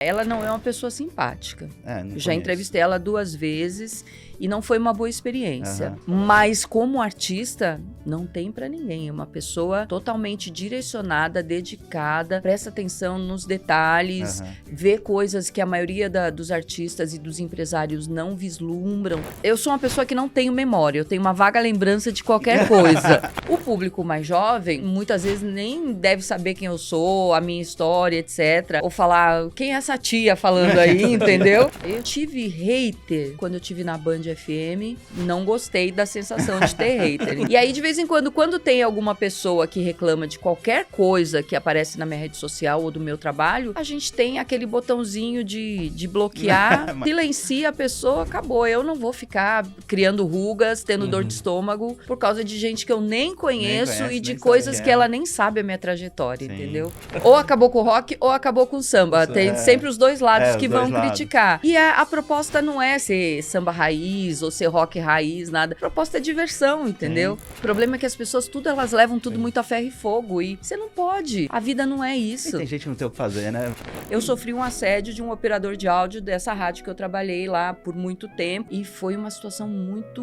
Ela não é uma pessoa simpática. Já conheço. entrevistei ela 2 vezes e não foi uma boa experiência. Mas como artista, não tem pra ninguém. É uma pessoa totalmente direcionada, dedicada, presta atenção nos detalhes, vê coisas que a maioria dos artistas e dos empresários não vislumbram. Eu sou uma pessoa que não tenho memória, eu tenho uma vaga lembrança de qualquer coisa. O público mais jovem, muitas vezes nem deve saber quem eu sou, a minha história, etc. Ou falar, quem é essa tia falando aí, entendeu? Eu tive hater quando eu tive na Band FM, não gostei da sensação de ter hater. E aí, de vez em quando tem alguma pessoa que reclama de qualquer coisa que aparece na minha rede social ou do meu trabalho, a gente tem aquele botãozinho de bloquear, silencia a pessoa, acabou. Eu não vou ficar criando rugas, tendo dor de estômago, por causa de gente que eu nem conheço e de coisas que ela nem sabe a minha trajetória, entendeu? Ou acabou com o rock ou acabou com o samba. Tem sempre os dois lados que vão criticar. E a proposta não é ser samba raiz ou ser rock raiz, nada. A proposta é diversão, entendeu? O problema é que as pessoas, elas levam tudo muito a ferro e fogo. E você não pode. A vida não é isso. E tem gente que não tem o que fazer, né? Eu sofri um assédio de um operador de áudio dessa rádio que eu trabalhei lá por muito tempo. E foi uma situação muito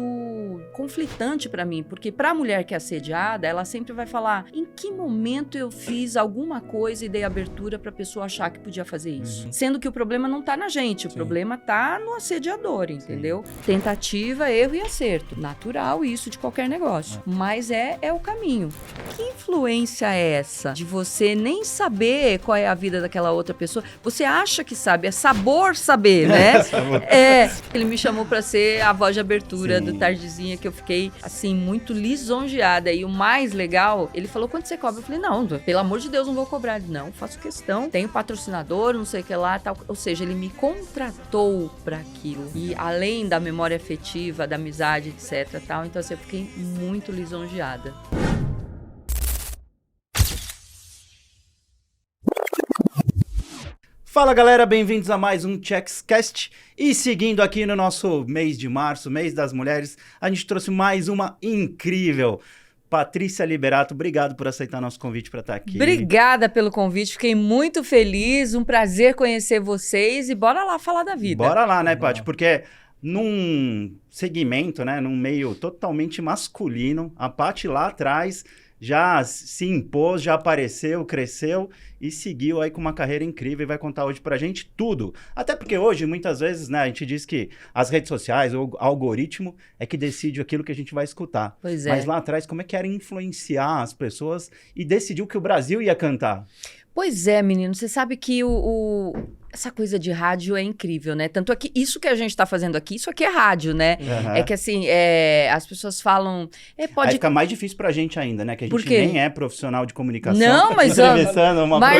conflitante pra mim. Porque pra mulher que é assediada, ela sempre vai falar, em que momento eu fiz alguma coisa e dei abertura pra pessoa achar que podia fazer isso? Sendo que o problema não tá na gente, o problema tá no assediador, entendeu? Tentativa, erro e acerto. Natural isso de qualquer negócio. Mas é o caminho. Que influência é essa de você nem saber qual é a vida daquela outra pessoa? Você acha que sabe, é sabor saber, né? Ele me chamou pra ser a voz de abertura do Tardezinha, que eu fiquei, assim, muito lisonjeada. E o mais legal, ele falou, quanto você cobra? Eu falei, não, pelo amor de Deus, não vou cobrar. Ele, não, faço questão, tenho patrocinador, não sei o que lá, tal. Ou seja, ele me contratou pra aquilo. E além da memória afetiva, da amizade, etc, tal, então assim, eu fiquei muito lisonjeada. Fala galera, bem-vindos a mais um ChecksCast. E seguindo aqui no nosso mês de março, mês das mulheres, a gente trouxe mais uma incrível Patrícia Liberato. Obrigado por aceitar nosso convite para estar aqui. Obrigada pelo convite, fiquei muito feliz, um prazer conhecer vocês e bora lá falar da vida. Bora lá, né, Paty? Porque num segmento, né, num meio totalmente masculino, a Paty lá atrás já se impôs, já apareceu, cresceu e seguiu aí com uma carreira incrível e vai contar hoje pra gente tudo. Até porque hoje, muitas vezes, né, a gente diz que as redes sociais, o algoritmo é que decide aquilo que a gente vai escutar. Pois é. Mas lá atrás, como é que era influenciar as pessoas e decidiu que o Brasil ia cantar? Pois é, menino, você sabe que essa coisa de rádio é incrível, né? Tanto é que isso que a gente tá fazendo aqui, isso aqui é rádio, né? É que assim, as pessoas falam... Aí fica mais difícil pra gente ainda, né? Que a gente nem é profissional de comunicação. Não, mas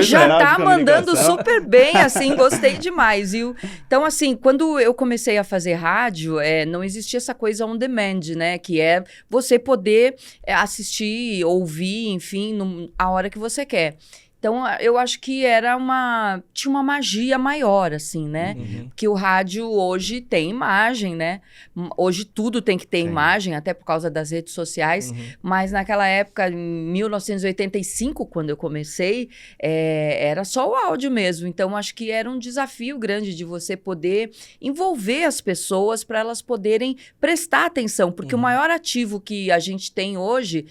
já tá mandando super bem, assim, gostei demais, viu? Então, assim, quando eu comecei a fazer rádio, não existia essa coisa on demand, né? Que é você poder assistir, ouvir, enfim, a hora que você quer. Então, eu acho que tinha uma magia maior, assim, né? Porque o rádio hoje tem imagem, né? Hoje tudo tem que ter imagem, até por causa das redes sociais. Mas naquela época, em 1985, quando eu comecei, era só o áudio mesmo. Então, acho que era um desafio grande de você poder envolver as pessoas para elas poderem prestar atenção. Porque o maior ativo que a gente tem hoje,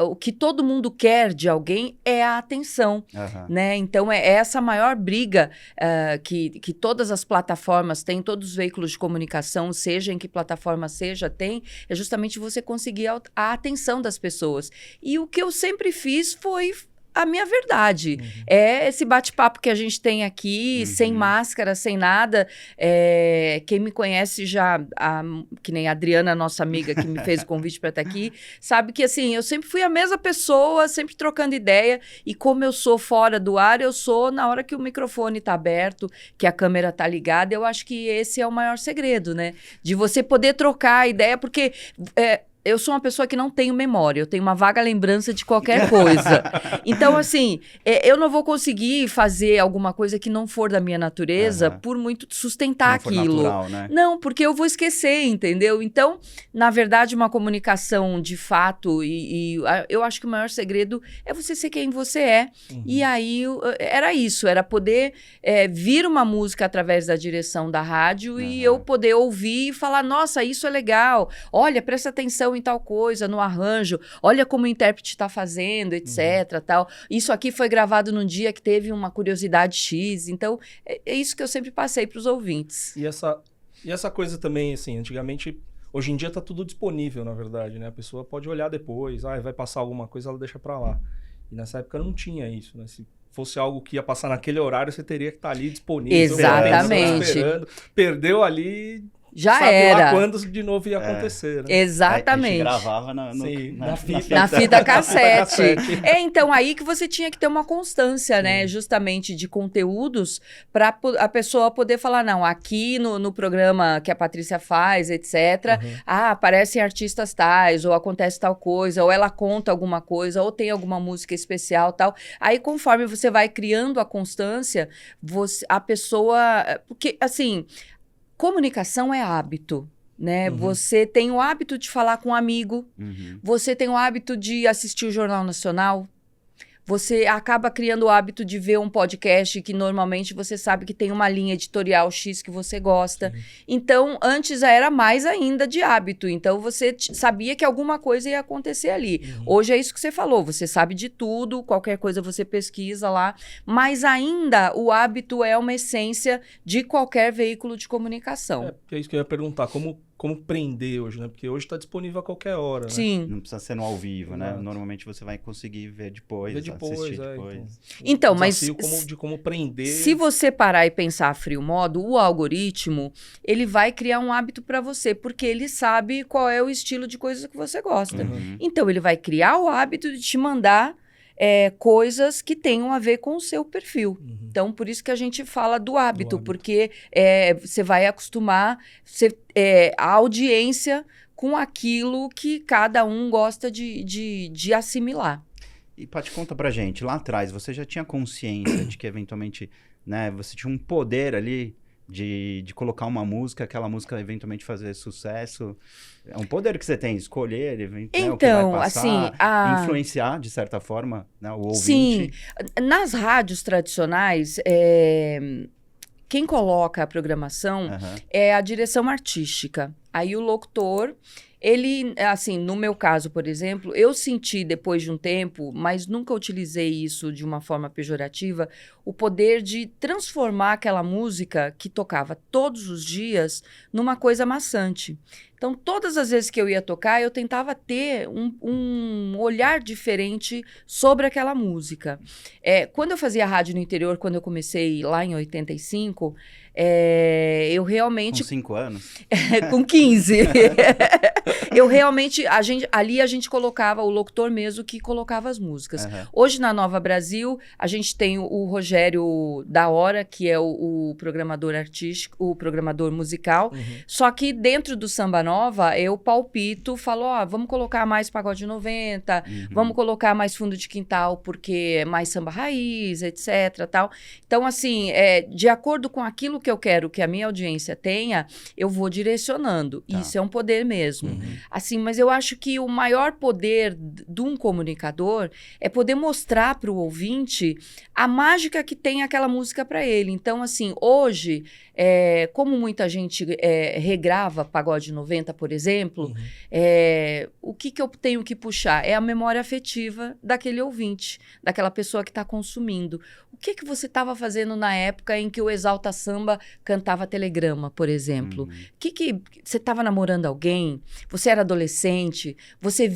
o que todo mundo quer de alguém, é a atenção. Né? Então, é essa maior briga que todas as plataformas têm, todos os veículos de comunicação, seja em que plataforma seja, tem, é justamente você conseguir a atenção das pessoas. E o que eu sempre fiz foi a minha verdade. É esse bate-papo que a gente tem aqui, sem máscara, sem nada. Quem me conhece já, que nem a Adriana, nossa amiga, que me fez o convite para estar aqui, sabe que, assim, eu sempre fui a mesma pessoa, sempre trocando ideia, e como eu sou fora do ar, eu sou na hora que o microfone tá aberto, que a câmera tá ligada. Eu acho que esse é o maior segredo, né? De você poder trocar ideia, porque... eu sou uma pessoa que não tenho memória, eu tenho uma vaga lembrança de qualquer coisa. Então, assim, eu não vou conseguir fazer alguma coisa que não for da minha natureza por muito sustentar aquilo. Natural, né? Não, porque eu vou esquecer, entendeu? Então, na verdade, uma comunicação de fato, e eu acho que o maior segredo é você ser quem você é. E aí, era isso, era poder vir uma música através da direção da rádio e eu poder ouvir e falar, nossa, isso é legal, olha, presta atenção em tal coisa, no arranjo, olha como o intérprete está fazendo, etc, tal. Isso aqui foi gravado num dia que teve uma curiosidade X, então é isso que eu sempre passei para os ouvintes. E essa coisa também, assim, antigamente, hoje em dia tá tudo disponível, na verdade, né? A pessoa pode olhar depois, vai passar alguma coisa, ela deixa para lá. E nessa época não tinha isso, né? Se fosse algo que ia passar naquele horário, você teria que estar ali disponível. Exatamente. Esperando. Perdeu ali... Já sabe era. Lá quando de novo ia acontecer, né? exatamente. A gente gravava na fita cassete. Então aí que você tinha que ter uma constância, né? Justamente de conteúdos para a pessoa poder falar, não, aqui no programa que a Patrícia faz, etc. Aparecem artistas tais, ou acontece tal coisa, ou ela conta alguma coisa, ou tem alguma música especial, tal. Aí conforme você vai criando a constância, a pessoa... Porque, assim... Comunicação é hábito, né? Você tem o hábito de falar com um amigo, você tem o hábito de assistir o Jornal Nacional, você acaba criando o hábito de ver um podcast que normalmente você sabe que tem uma linha editorial X que você gosta. Então, antes era mais ainda de hábito. Então, você sabia que alguma coisa ia acontecer ali. Hoje é isso que você falou. Você sabe de tudo, qualquer coisa você pesquisa lá. Mas ainda o hábito é uma essência de qualquer veículo de comunicação. É isso que eu ia perguntar. Como prender hoje, né? Porque hoje está disponível a qualquer hora, né? Sim. Não precisa ser no ao vivo, né? Normalmente você vai conseguir ver depois, assistir depois. Então, mas... como prender... Se você parar e pensar a frio modo, o algoritmo, ele vai criar um hábito para você, porque ele sabe qual é o estilo de coisa que você gosta. Então, ele vai criar o hábito de te mandar coisas que tenham a ver com o seu perfil. Então, por isso que a gente fala do hábito, porque você vai acostumar a audiência com aquilo que cada um gosta de assimilar. E, Paty, conta pra gente, lá atrás, você já tinha consciência de que, eventualmente, né, você tinha um poder ali de colocar uma música, aquela música eventualmente fazer sucesso? É um poder que você tem, escolher então, o que vai passar, assim, influenciar, de certa forma, né, o ouvinte. Sim, nas rádios tradicionais, quem coloca a programação é a direção artística. Aí o locutor... Ele, assim, no meu caso, por exemplo, eu senti depois de um tempo, mas nunca utilizei isso de uma forma pejorativa, o poder de transformar aquela música que tocava todos os dias numa coisa maçante. Então, todas as vezes que eu ia tocar, eu tentava ter um olhar diferente sobre aquela música. Quando eu fazia rádio no interior, quando eu comecei lá em 85, eu realmente... Com 5 anos? Com 15. Eu realmente... Ali a gente colocava, o locutor mesmo que colocava as músicas. Hoje, na Nova Brasil, a gente tem o Rogério da Hora, que é o programador artístico, o programador musical. Só que dentro do Samba Nova, eu palpito, falo, vamos colocar mais Pagode 90, vamos colocar mais Fundo de Quintal, porque é mais samba raiz, etc, tal. Então, assim, de acordo com aquilo que eu quero que a minha audiência tenha, eu vou direcionando. Isso é um poder mesmo. Assim, mas eu acho que o maior poder de um comunicador é poder mostrar para o ouvinte a mágica que tem aquela música para ele. Então, assim, hoje, como muita gente regrava Pagode 90, por exemplo, o que eu tenho que puxar? É a memória afetiva daquele ouvinte, daquela pessoa que está consumindo. O que você estava fazendo na época em que o Exalta Samba cantava Telegrama, por exemplo? Você estava namorando alguém? Você era adolescente? Você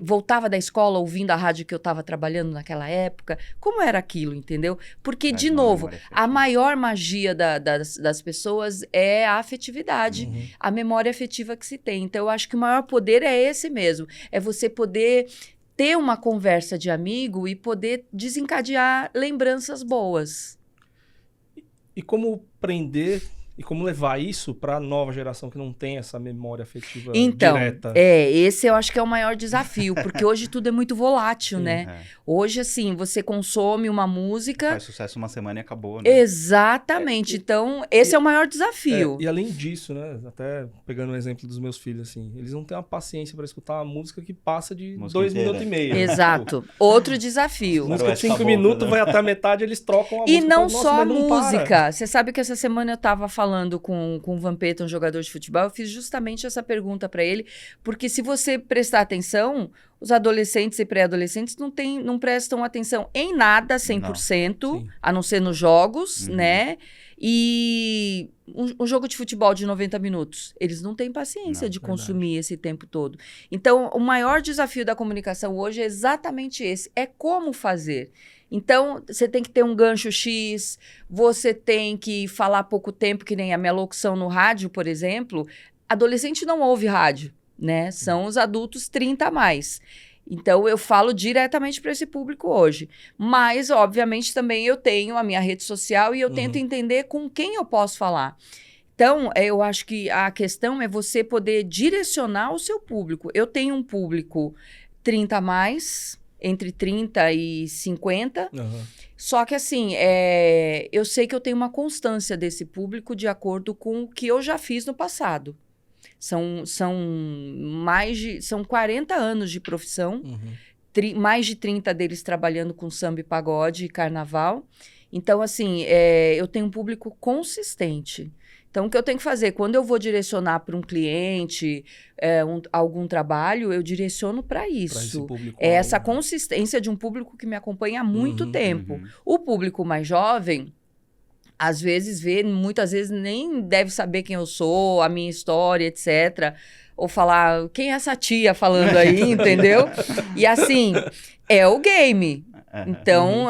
voltava da escola ouvindo a rádio que eu estava trabalhando naquela época? Como era aquilo, entendeu? Porque, de novo, a maior magia das pessoas é a afetividade, a memória afetiva que se tem. Então, eu acho que o maior poder é esse mesmo. É você poder ter uma conversa de amigo e poder desencadear lembranças boas. E como prender E como levar isso para a nova geração que não tem essa memória afetiva então, direta? Esse eu acho que é o maior desafio, porque hoje tudo é muito volátil, Sim, né? Hoje, assim, você consome uma música... Faz sucesso uma semana e acabou, né? Exatamente. Então, esse é o maior desafio. E além disso, né? Até pegando o exemplo dos meus filhos, assim, eles não têm uma paciência para escutar uma música que passa de Música 2 inteira. minutos e meio. Exato. Outro desafio. Música de 5 Acabou, minutos né? vai até a metade, eles trocam a E música. não Fala, só a mas não para. música. Você sabe que essa semana eu estava falando com o Vampeta, um jogador de futebol, eu fiz justamente essa pergunta para ele, porque se você prestar atenção, os adolescentes e pré-adolescentes não prestam atenção em nada 100%, Sim. a não ser nos jogos, né? E um jogo de futebol de 90 minutos, eles não têm paciência de consumir esse tempo todo. Então, o maior desafio da comunicação hoje é exatamente esse, é como fazer. Então, você tem que ter um gancho X, você tem que falar pouco tempo, que nem a minha locução no rádio, por exemplo. Adolescente não ouve rádio, né? São os adultos 30 a mais. Então, eu falo diretamente para esse público hoje. Mas, obviamente, também eu tenho a minha rede social e eu tento entender com quem eu posso falar. Então, eu acho que a questão é você poder direcionar o seu público. Eu tenho um público 30 a mais, entre 30 e 50. Só que, assim, eu sei que eu tenho uma constância desse público de acordo com o que eu já fiz no passado. São 40 anos de profissão, mais de 30 deles trabalhando com samba e pagode e carnaval. Então, assim, eu tenho um público consistente. Então, o que eu tenho que fazer? Quando eu vou direcionar para um cliente algum trabalho, eu direciono para isso. É essa consistência de um público que me acompanha há muito tempo. O público mais jovem, às vezes muitas vezes nem deve saber quem eu sou, a minha história, etc. Ou falar, quem é essa tia falando aí, entendeu? E assim, é o game. Então,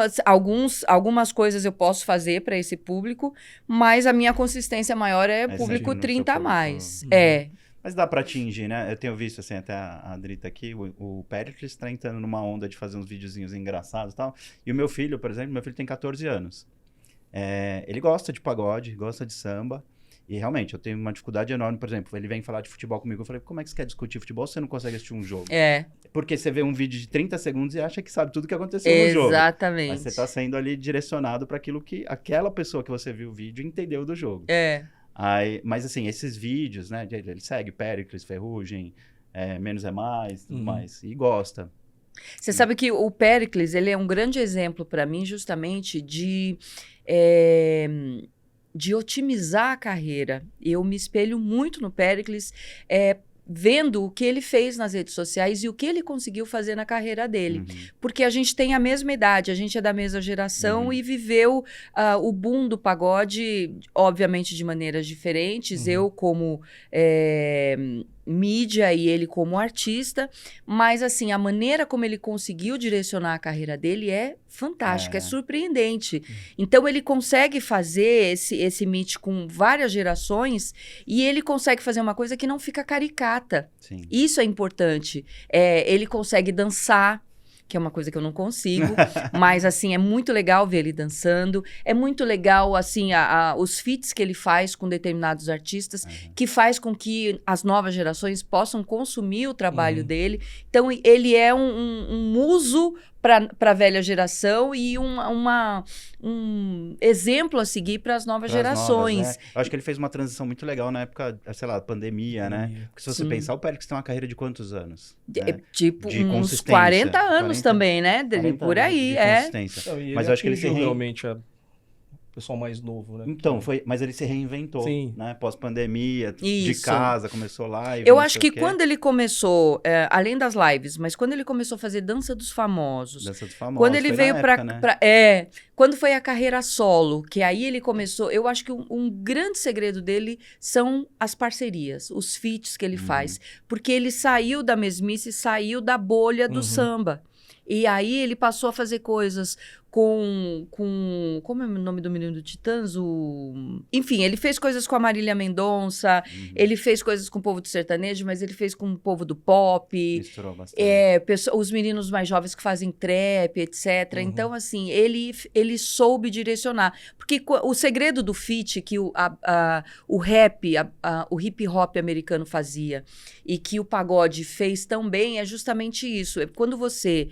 algumas coisas eu posso fazer para esse público, mas a minha consistência maior é público 30 a mais. Mas dá para atingir, né? Eu tenho visto, assim, até a Drita aqui, o Péricles está entrando numa onda de fazer uns videozinhos engraçados e tal. E o meu filho, por exemplo, tem 14 anos. Ele gosta de pagode, gosta de samba. E realmente, eu tenho uma dificuldade enorme. Por exemplo, ele vem falar de futebol comigo. Eu falei, como é que você quer discutir futebol se você não consegue assistir um jogo? Porque você vê um vídeo de 30 segundos e acha que sabe tudo que aconteceu no jogo. Exatamente. Mas você está sendo ali direcionado para aquilo que aquela pessoa que você viu o vídeo entendeu do jogo. Mas assim, esses vídeos, né? Ele segue Péricles, Ferrugem, Menos é Mais, tudo mais. E gosta. Você sabe que o Péricles, ele é um grande exemplo para mim justamente de otimizar a carreira. Eu me espelho muito no Péricles, vendo o que ele fez nas redes sociais e o que ele conseguiu fazer na carreira dele. Porque a gente tem a mesma idade, a gente é da mesma geração e viveu o boom do pagode, obviamente de maneiras diferentes. Eu como mídia e ele como artista, mas assim, a maneira como ele conseguiu direcionar a carreira dele é fantástica, é surpreendente. Então ele consegue fazer esse meet com várias gerações e ele consegue fazer uma coisa que não fica caricata. Isso é importante. Ele consegue dançar, que é uma coisa que eu não consigo, mas assim, é muito legal ver ele dançando, é muito legal, assim, os feats que ele faz com determinados artistas, que faz com que as novas gerações possam consumir o trabalho dele. Então, ele é um muso para a velha geração e um exemplo a seguir para as novas gerações. Novas, né? Eu acho que ele fez uma transição muito legal na época, sei lá, pandemia, né? Porque se você pensar, o Péricles tem uma carreira de quantos anos? Né? Tipo, uns 40 anos também, né? Por aí, consistência. Não, mas eu acho que ele realmente o pessoal mais novo, né? Então, mas ele se reinventou, né? Pós-pandemia, de casa, começou lá. Eu acho que quando ele começou, além das lives, mas quando ele começou a fazer Dança dos Famosos. Quando ele veio quando foi a carreira solo, que aí ele começou, eu acho que um grande segredo dele são as parcerias, os feats que ele faz. Porque ele saiu da mesmice, saiu da bolha do samba. E aí ele passou a fazer coisas Como é o nome do menino do Titãs? Enfim, ele fez coisas com a Marília Mendonça, ele fez coisas com o povo do sertanejo, mas ele fez com o povo do pop. Misturou bastante. Os meninos mais jovens que fazem trap, etc. Então, assim, ele soube direcionar. Porque o segredo do feat que o rap, o hip hop americano fazia e que o pagode fez também é justamente isso. Quando você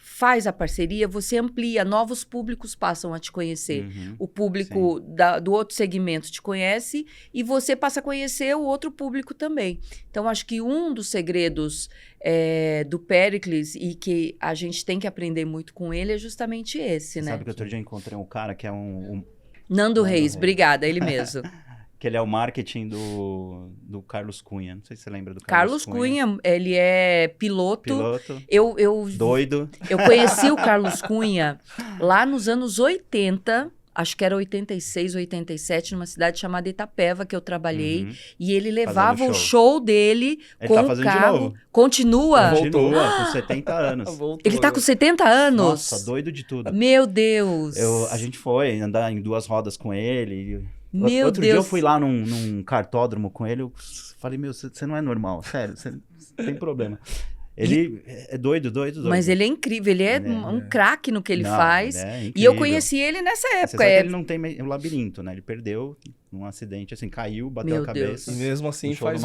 faz a parceria, você amplia, novos públicos passam a te conhecer. O público do outro segmento te conhece e você passa a conhecer o outro público também. Então, acho que um dos segredos do Péricles e que a gente tem que aprender muito com ele é justamente esse, né? Sabe que outro dia eu encontrei um cara que é Nando Reis, obrigada, ele mesmo. Que ele é o marketing do Carlos Cunha. Não sei se você lembra do Carlos Cunha, ele é piloto. Doido. Eu conheci o Carlos Cunha lá nos anos 80, acho que era 86, 87, numa cidade chamada Itapeva, que eu trabalhei. E ele levava o show dele com o carro. De novo. Continua? Continua, com 70 anos. Ele tá com 70 anos? Nossa, doido de tudo. Meu Deus. A gente foi andar em 2 rodas com ele. Outro dia eu fui lá num cartódromo com ele, eu falei, você não é normal, sério, você tem problema. Ele é doido. Mas ele é incrível, ele é um craque no que ele faz. E eu conheci ele nessa época. Você sabe que ele não tem o labirinto, né? Ele perdeu num acidente, assim, caiu, bateu a cabeça. E mesmo assim faz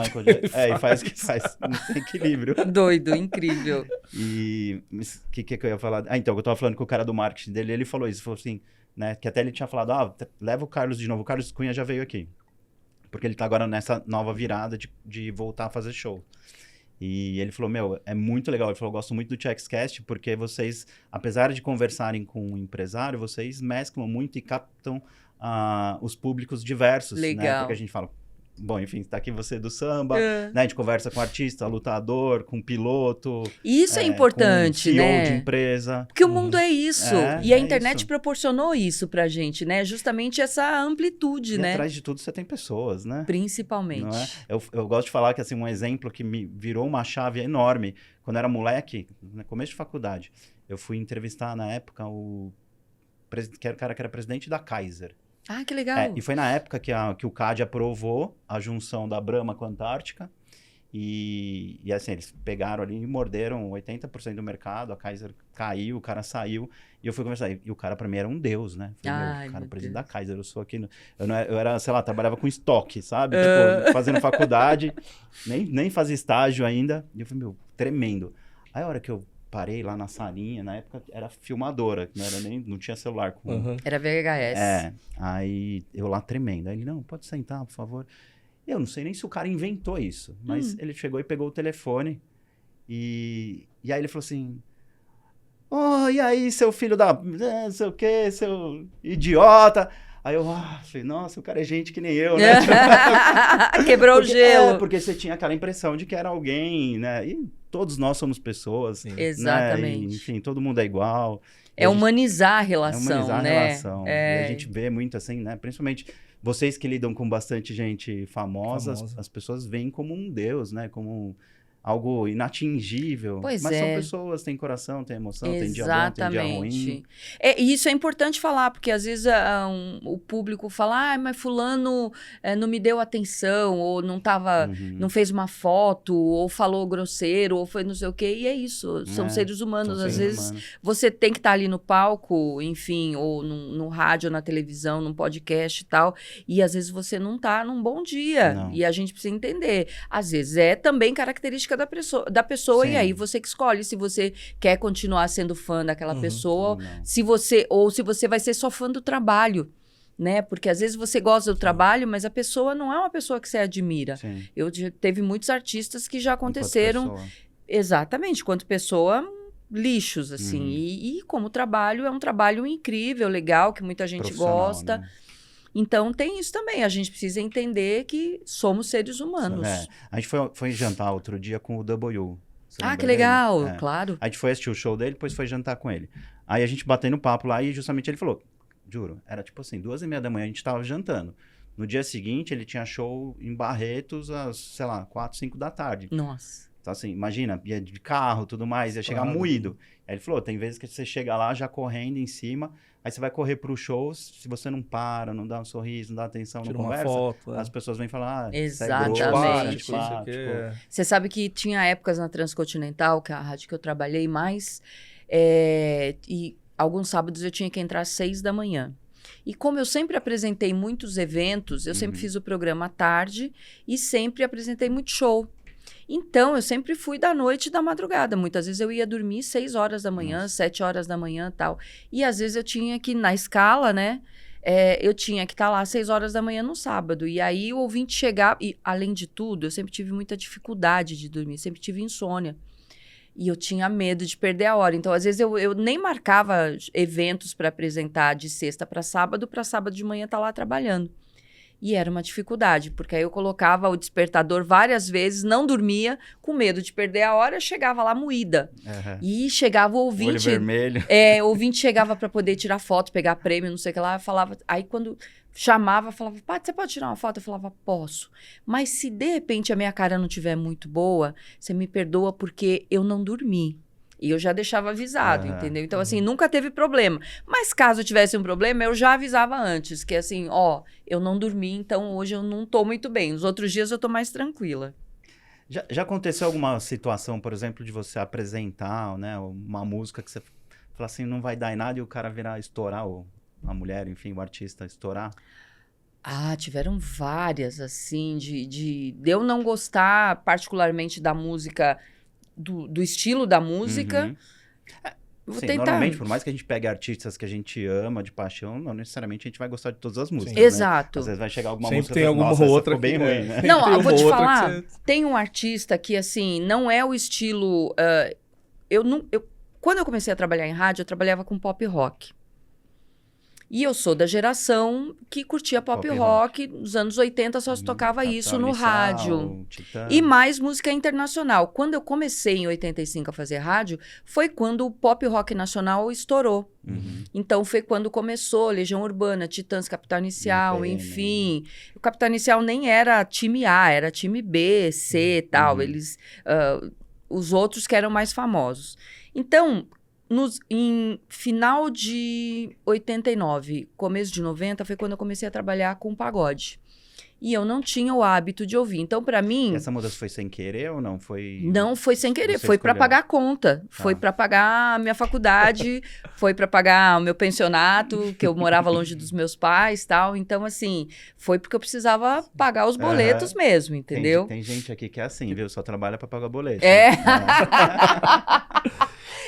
faz o que faz, não tem equilíbrio. Doido, incrível. E o que eu ia falar? Então, eu tava falando com o cara do marketing dele, ele falou isso, falou assim, né, que até ele tinha falado, leva o Carlos de novo, o Carlos Cunha já veio aqui. Porque ele tá agora nessa nova virada de voltar a fazer show. E ele falou, é muito legal. Ele falou, gosto muito do Checkscast, porque vocês, apesar de conversarem com um empresário, vocês mesclam muito e captam os públicos diversos. Legal. Né? Porque a gente fala, bom, enfim, tá aqui você do samba, né? A gente conversa com artista, lutador, com piloto. Isso é importante, com CEO né? de empresa. Porque o mundo é isso. E a internet proporcionou isso pra gente, né? Justamente essa amplitude, né? E atrás de tudo você tem pessoas, né? Principalmente. Não é? Eu gosto de falar que, assim, um exemplo que me virou uma chave enorme, quando eu era moleque, no começo de faculdade, eu fui entrevistar, na época, o cara que era presidente da Kaiser. Ah, que legal. E foi na época que o CAD aprovou a junção da Brahma com a Antártica. E assim, eles pegaram ali e morderam 80% do mercado. A Kaiser caiu, o cara saiu. E eu fui conversar. E o cara, pra mim, era um deus, né? Falei, cara, o presidente da Kaiser, eu sou aqui... Eu era, sei lá, trabalhava com estoque, sabe? Tipo, fazendo faculdade. Nem fazia estágio ainda. E eu falei, tremendo. Aí a hora que eu parei lá na salinha, na época era filmadora, não tinha celular. Era VHS. Aí eu lá tremendo. Aí ele, não, pode sentar, por favor. Eu não sei nem se o cara inventou isso, mas ele chegou e pegou o telefone e aí ele falou assim, e aí, seu filho da... não sei o quê, seu idiota... Aí eu falei, nossa, o cara é gente que nem eu, né? Quebrou o gelo. Porque você tinha aquela impressão de que era alguém, né? E todos nós somos pessoas. Sim. Exatamente. Né? E, enfim, todo mundo é igual. Humanizar a relação, a né? relação. E a gente vê muito assim, né? Principalmente vocês que lidam com bastante gente famosa. As pessoas veem como um deus, né? Como algo inatingível. Mas são pessoas, têm coração, têm emoção, tem dia bom, tem dia ruim. E isso é importante falar, porque às vezes o público fala, mas fulano não me deu atenção, ou não fez uma foto, ou falou grosseiro, ou foi não sei o quê. E é isso, são seres humanos. Às vezes você tem que estar ali no palco, enfim, ou no rádio, ou na televisão, num podcast e tal, e às vezes você não tá num bom dia. Não. E a gente precisa entender. Às vezes é também característica da pessoa e aí você que escolhe se você quer continuar sendo fã daquela pessoa, se você vai ser só fã do trabalho, né? Porque às vezes você gosta do trabalho, mas a pessoa não é uma pessoa que você admira. Teve muitos artistas que já aconteceram exatamente, quanto pessoa lixos, assim. E como trabalho, é um trabalho incrível, legal, que muita gente gosta. Né? Então, tem isso também. A gente precisa entender que somos seres humanos. A gente foi jantar outro dia com o W. Que legal. Claro. A gente foi assistir o show dele, depois foi jantar com ele. Aí a gente batendo papo lá e justamente ele falou, juro, era tipo assim, 2h30 da manhã a gente tava jantando. No dia seguinte, ele tinha show em Barretos às, sei lá, 4, 5 da tarde. Nossa. Então, assim, imagina, ia de carro, tudo mais, ia chegar moído. Aí ele falou, tem vezes que você chega lá já correndo em cima, aí você vai correr pro show, se você não para, não dá um sorriso, não dá atenção, não conversa, foto, as pessoas vêm falar, exatamente. Você sabe que tinha épocas na Transcontinental, que é a rádio que eu trabalhei mais, e alguns sábados eu tinha que entrar às 6 da manhã. E como eu sempre apresentei muitos eventos, eu sempre fiz o programa à tarde e sempre apresentei muito show. Então, eu sempre fui da noite e da madrugada. Muitas vezes eu ia dormir 6 horas da manhã, 7 horas da manhã e tal. E às vezes eu tinha que, na escala, né? Eu tinha que estar lá às 6 horas da manhã no sábado. E aí o ouvinte chegava... E, além de tudo, eu sempre tive muita dificuldade de dormir. Sempre tive insônia. E eu tinha medo de perder a hora. Então, às vezes, eu nem marcava eventos para apresentar de sexta para sábado de manhã estar lá trabalhando. E era uma dificuldade, porque aí eu colocava o despertador várias vezes, não dormia, com medo de perder a hora, eu chegava lá moída. E chegava o ouvinte... Olho vermelho. O ouvinte chegava para poder tirar foto, pegar prêmio, não sei o que lá, eu falava... Aí quando chamava, falava, Paty, você pode tirar uma foto? Eu falava, posso. Mas se de repente a minha cara não estiver muito boa, você me perdoa porque eu não dormi. E eu já deixava avisado, entendeu? Então, assim, nunca teve problema. Mas caso tivesse um problema, eu já avisava antes. Que assim, eu não dormi, então hoje eu não tô muito bem. Nos outros dias eu tô mais tranquila. Já aconteceu alguma situação, por exemplo, de você apresentar, né, uma música que você fala assim, não vai dar em nada e o cara virar estourar, ou a mulher, enfim, o artista estourar? Tiveram várias, assim, de eu não gostar particularmente da música... Do estilo da música. Vou tentar... Normalmente, por mais que a gente pegue artistas que a gente ama de paixão, não necessariamente a gente vai gostar de todas as músicas. Sim. Exato. Né? Às vezes vai chegar alguma sempre música tem alguma outra ficou bem ruim, né? Não, vou te falar, tem um artista que, assim, não é o estilo... Quando eu comecei a trabalhar em rádio, eu trabalhava com pop rock. E eu sou da geração que curtia pop rock. Nos anos 80 só se tocava isso no rádio. Titã. E mais música internacional. Quando eu comecei em 85 a fazer rádio, foi quando o pop rock nacional estourou. Então foi quando começou Legião Urbana, Titãs, Capital Inicial, enfim. O Capital Inicial nem era time A, era time B, C e tal. Eles, os outros que eram mais famosos. Então... Em final de 89, começo de 90, foi quando eu comecei a trabalhar com pagode. E eu não tinha o hábito de ouvir. Então, para mim... Essa mudança foi sem querer ou não? Não foi sem querer, foi para pagar a conta. Foi para pagar a minha faculdade, foi para pagar o meu pensionato, que eu morava longe dos meus pais e tal. Então, assim, foi porque eu precisava pagar os boletos mesmo, entendeu? Tem gente aqui que é assim, viu? Só trabalha para pagar boleto.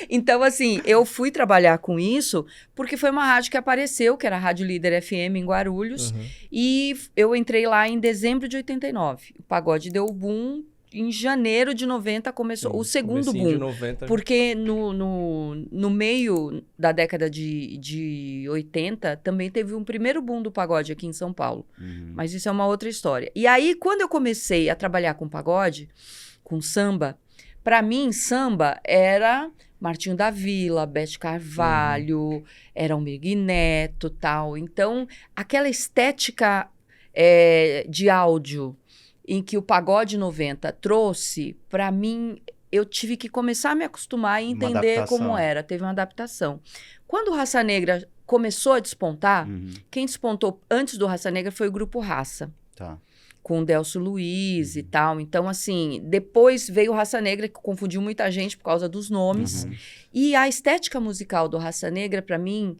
Então, assim, eu fui trabalhar com isso porque foi uma rádio que apareceu, que era a Rádio Líder FM em Guarulhos, e eu entrei lá em dezembro de 89. O pagode deu o boom, em janeiro de 90 começou o segundo boom, de 90. Porque no meio da década de 80 também teve um primeiro boom do pagode aqui em São Paulo, mas isso é uma outra história. E aí, quando eu comecei a trabalhar com pagode, com samba, para mim, samba era... Martinho da Vila, Beth Carvalho, era o Mig Neto, tal. Então, aquela estética de áudio em que o Pagode 90 trouxe, para mim, eu tive que começar a me acostumar e entender como era. Teve uma adaptação. Quando o Raça Negra começou a despontar, quem despontou antes do Raça Negra foi o Grupo Raça. Tá. Com o Delcio Luiz e tal. Então, assim, depois veio o Raça Negra, que confundiu muita gente por causa dos nomes. E a estética musical do Raça Negra, para mim,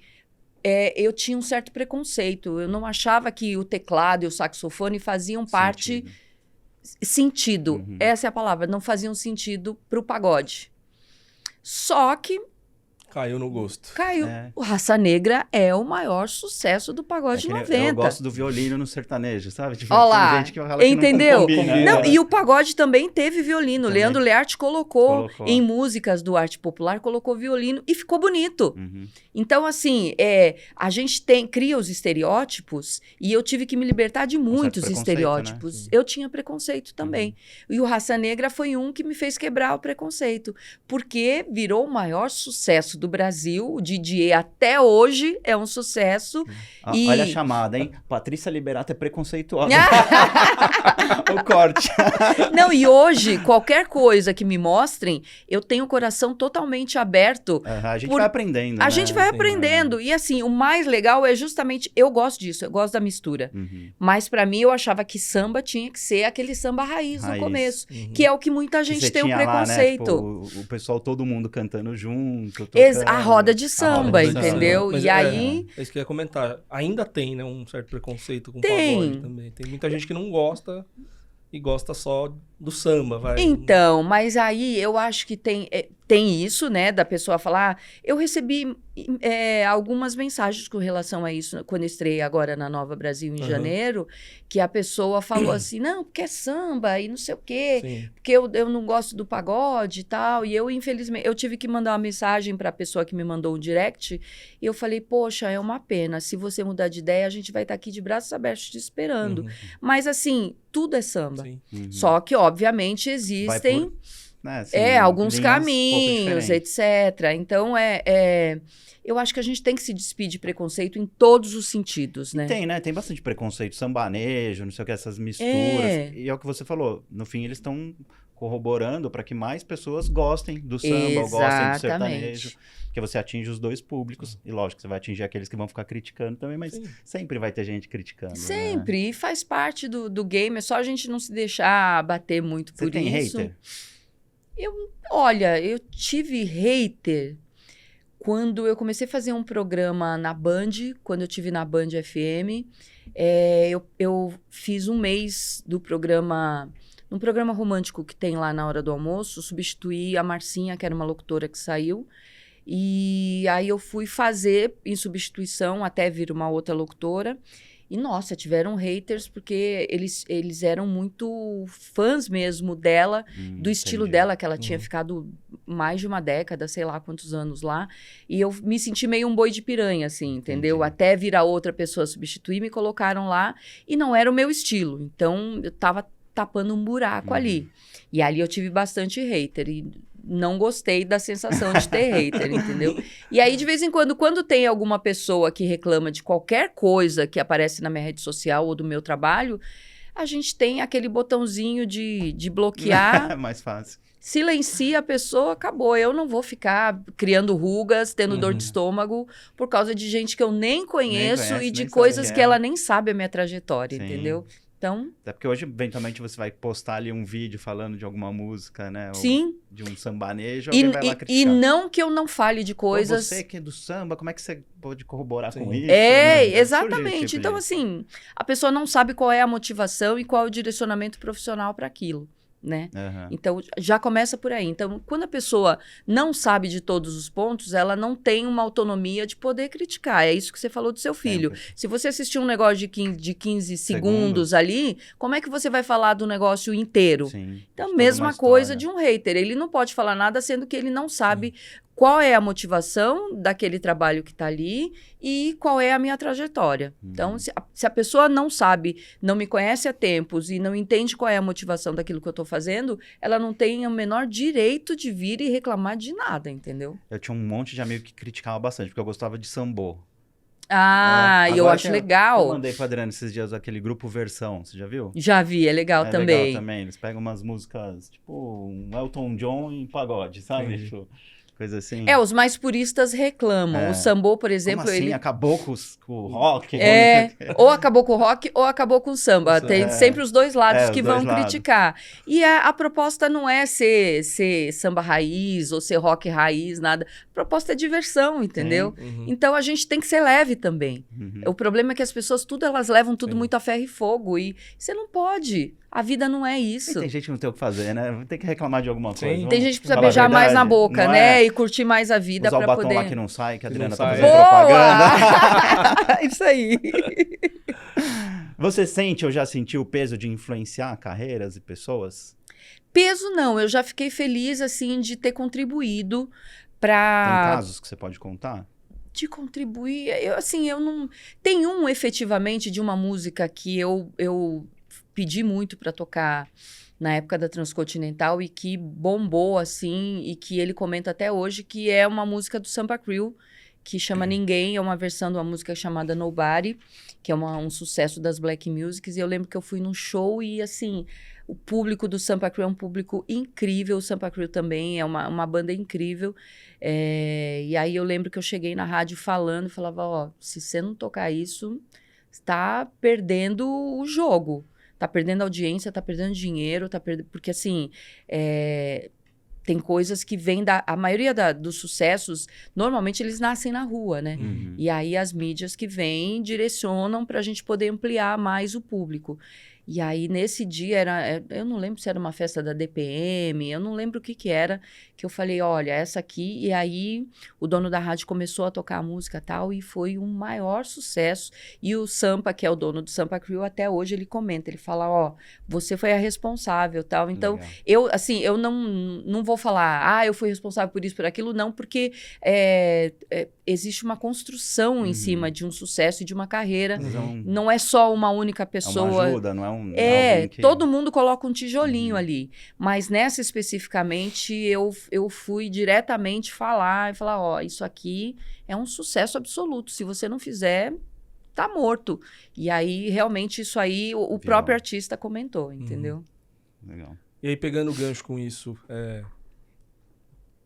eu tinha um certo preconceito. Eu não achava que o teclado e o saxofone faziam parte... Sentido. Essa é a palavra. Não faziam sentido pro pagode. Só que... Caiu no gosto. Caiu. O Raça Negra é o maior sucesso do pagode 90. Eu gosto do violino no sertanejo, sabe? Tipo, olá, tem gente que fala entendeu? Que não combina, não, e o pagode também teve violino. Também. Leandro Learte colocou em músicas do Arte Popular, colocou violino e ficou bonito. Então, assim, a gente cria os estereótipos e eu tive que me libertar de muitos estereótipos. Né? Eu tinha preconceito também. E o Raça Negra foi um que me fez quebrar o preconceito, porque virou o maior sucesso do Brasil. O Didier até hoje é um sucesso. Olha a chamada, hein? Patrícia Liberato é preconceituosa. O corte. Não, e hoje, qualquer coisa que me mostrem, eu tenho o coração totalmente aberto. A gente vai aprendendo, A gente vai aprendendo. E assim, o mais legal é justamente, eu gosto disso, eu gosto da mistura. Mas pra mim, eu achava que samba tinha que ser aquele samba raiz no começo. Que é o que muita gente tem o preconceito. Lá, né? Tipo, o pessoal, todo mundo cantando junto. A roda de samba, entendeu? Mas e aí... É isso que eu ia comentar. Ainda tem, né, um certo preconceito com o pagode também. Tem muita gente que não gosta e gosta só do samba, vai. Então, mas aí eu acho que tem isso, né, da pessoa falar... Eu recebi algumas mensagens com relação a isso quando eu estreiei agora na Nova Brasil em janeiro, que a pessoa falou assim, não, porque é samba e não sei o quê, Sim. porque eu não gosto do pagode e tal. E eu, infelizmente, eu tive que mandar uma mensagem para a pessoa que me mandou um direct e eu falei, poxa, é uma pena. Se você mudar de ideia, a gente vai estar aqui de braços abertos te esperando. Mas, assim, tudo é samba. Só que, obviamente, existem alguns caminhos, etc. Então, eu acho que a gente tem que se despir de preconceito em todos os sentidos, né? Tem, né? Tem bastante preconceito, sambanejo, não sei o que, essas misturas. E é o que você falou, no fim eles estão corroborando para que mais pessoas gostem do samba ou gostem do sertanejo. Porque você atinge os dois públicos. E lógico, você vai atingir aqueles que vão ficar criticando também, mas sempre vai ter gente criticando. Sempre, né? E faz parte do game, é só a gente não se deixar bater muito por isso. Você tem hater? Olha, eu tive hater quando eu comecei a fazer um programa na Band, quando eu tive na Band FM. Eu fiz um mês do programa, num programa romântico que tem lá na hora do almoço, substituí a Marcinha, que era uma locutora que saiu. E aí eu fui fazer em substituição até vir uma outra locutora. E, nossa, tiveram haters porque eles eram muito fãs mesmo dela, do estilo dela, que ela tinha ficado mais de uma década, sei lá quantos anos lá. E eu me senti meio um boi de piranha, assim, entendeu? Até vir a outra pessoa substituir, me colocaram lá e não era o meu estilo. Então, eu tava tapando um buraco ali. E ali eu tive bastante hater e não gostei da sensação de ter hater, entendeu? E aí, de vez em quando tem alguma pessoa que reclama de qualquer coisa que aparece na minha rede social ou do meu trabalho, a gente tem aquele botãozinho de bloquear. É mais fácil. Silencia a pessoa, acabou. Eu não vou ficar criando rugas, tendo dor de estômago, por causa de gente que eu nem conheço e de coisas que ela nem sabe a minha trajetória, entendeu? Então... Até porque hoje, eventualmente, você vai postar ali um vídeo falando de alguma música, né? Sim. Ou de um sambanejo, alguém vai lá criticar. E não que eu não fale de coisas... Você que é do samba, como é que você pode corroborar com isso? Exatamente. Tipo então, assim, a pessoa não sabe qual é a motivação e qual é o direcionamento profissional para aquilo. Né? Então, já começa por aí. Então, quando a pessoa não sabe de todos os pontos, ela não tem uma autonomia de poder criticar. É isso que você falou do seu filho. Se você assistir um negócio de 15 segundos ali, como é que você vai falar do negócio inteiro? Então, mesma coisa de um hater. Ele não pode falar nada, sendo que ele não sabe qual é a motivação daquele trabalho que está ali e qual é a minha trajetória. Então, se a pessoa não sabe, não me conhece há tempos e não entende qual é a motivação daquilo que eu estou fazendo, ela não tem o menor direito de vir e reclamar de nada, entendeu? Eu tinha um monte de amigo que criticava bastante, porque eu gostava de sambô. E eu acho legal. Eu mandei pra Adriana esses dias aquele grupo Versão, você já viu? Já vi, é legal também. É legal também, eles pegam umas músicas, tipo um Elton John em pagode, sabe? Tipo, coisa assim. Os mais puristas reclamam. O sambô, por exemplo... Como assim? Ele acabou com o rock? Ou acabou com o rock ou acabou com o samba. Tem sempre os dois lados que vão criticar. E a proposta não é ser samba raiz ou ser rock raiz, nada. A proposta é diversão, entendeu? Então, a gente tem que ser leve também. O problema é que as pessoas, elas levam tudo muito a ferro e fogo. E você não pode. A vida não é isso. E tem gente que não tem o que fazer, né? Tem que reclamar de alguma coisa. Tem gente que precisa beijar mais na boca, né? E curtir mais a vida para poder... Usar o batom lá que não sai, que a Adriana tá fazendo propaganda. Isso aí. Você sente ou já sentiu o peso de influenciar carreiras e pessoas? Peso não. Eu já fiquei feliz, assim, de ter contribuído para... Tem casos que você pode contar? De contribuir... eu não... Tem efetivamente, de uma música que eu pedi muito para tocar na época da Transcontinental e que bombou, assim, e que ele comenta até hoje, que é uma música do Sampa Crew, que chama Ninguém, é uma versão de uma música chamada Nobody, que é um sucesso das Black Musics, e eu lembro que eu fui num show e, assim, o público do Sampa Crew é um público incrível, o Sampa Crew também é uma banda incrível, e aí eu lembro que eu cheguei na rádio falando, falava, ó, se você não tocar isso, está perdendo o jogo, tá perdendo audiência, tá perdendo dinheiro, porque assim, tem coisas que vêm a maioria dos sucessos, normalmente eles nascem na rua, né? Uhum. E aí as mídias que vêm direcionam pra gente poder ampliar mais o público. E aí, nesse dia, eu não lembro se era uma festa da DPM, eu não lembro o que era, que eu falei, olha, essa aqui, e aí o dono da rádio começou a tocar a música e tal, e foi um maior sucesso. E o Sampa, que é o dono do Sampa Crew, até hoje ele comenta, ele fala, ó, você foi a responsável, tal. Então, Legal. eu não vou falar, eu fui responsável por isso, por aquilo, não, porque existe uma construção em cima de um sucesso e de uma carreira. Não é só uma única pessoa. É uma ajuda, não é um... todo mundo coloca um tijolinho ali. Mas nessa especificamente, eu fui diretamente falar, ó, isso aqui é um sucesso absoluto. Se você não fizer, tá morto. E aí, realmente, isso aí, o próprio artista comentou, entendeu? Legal. E aí, pegando o gancho com isso,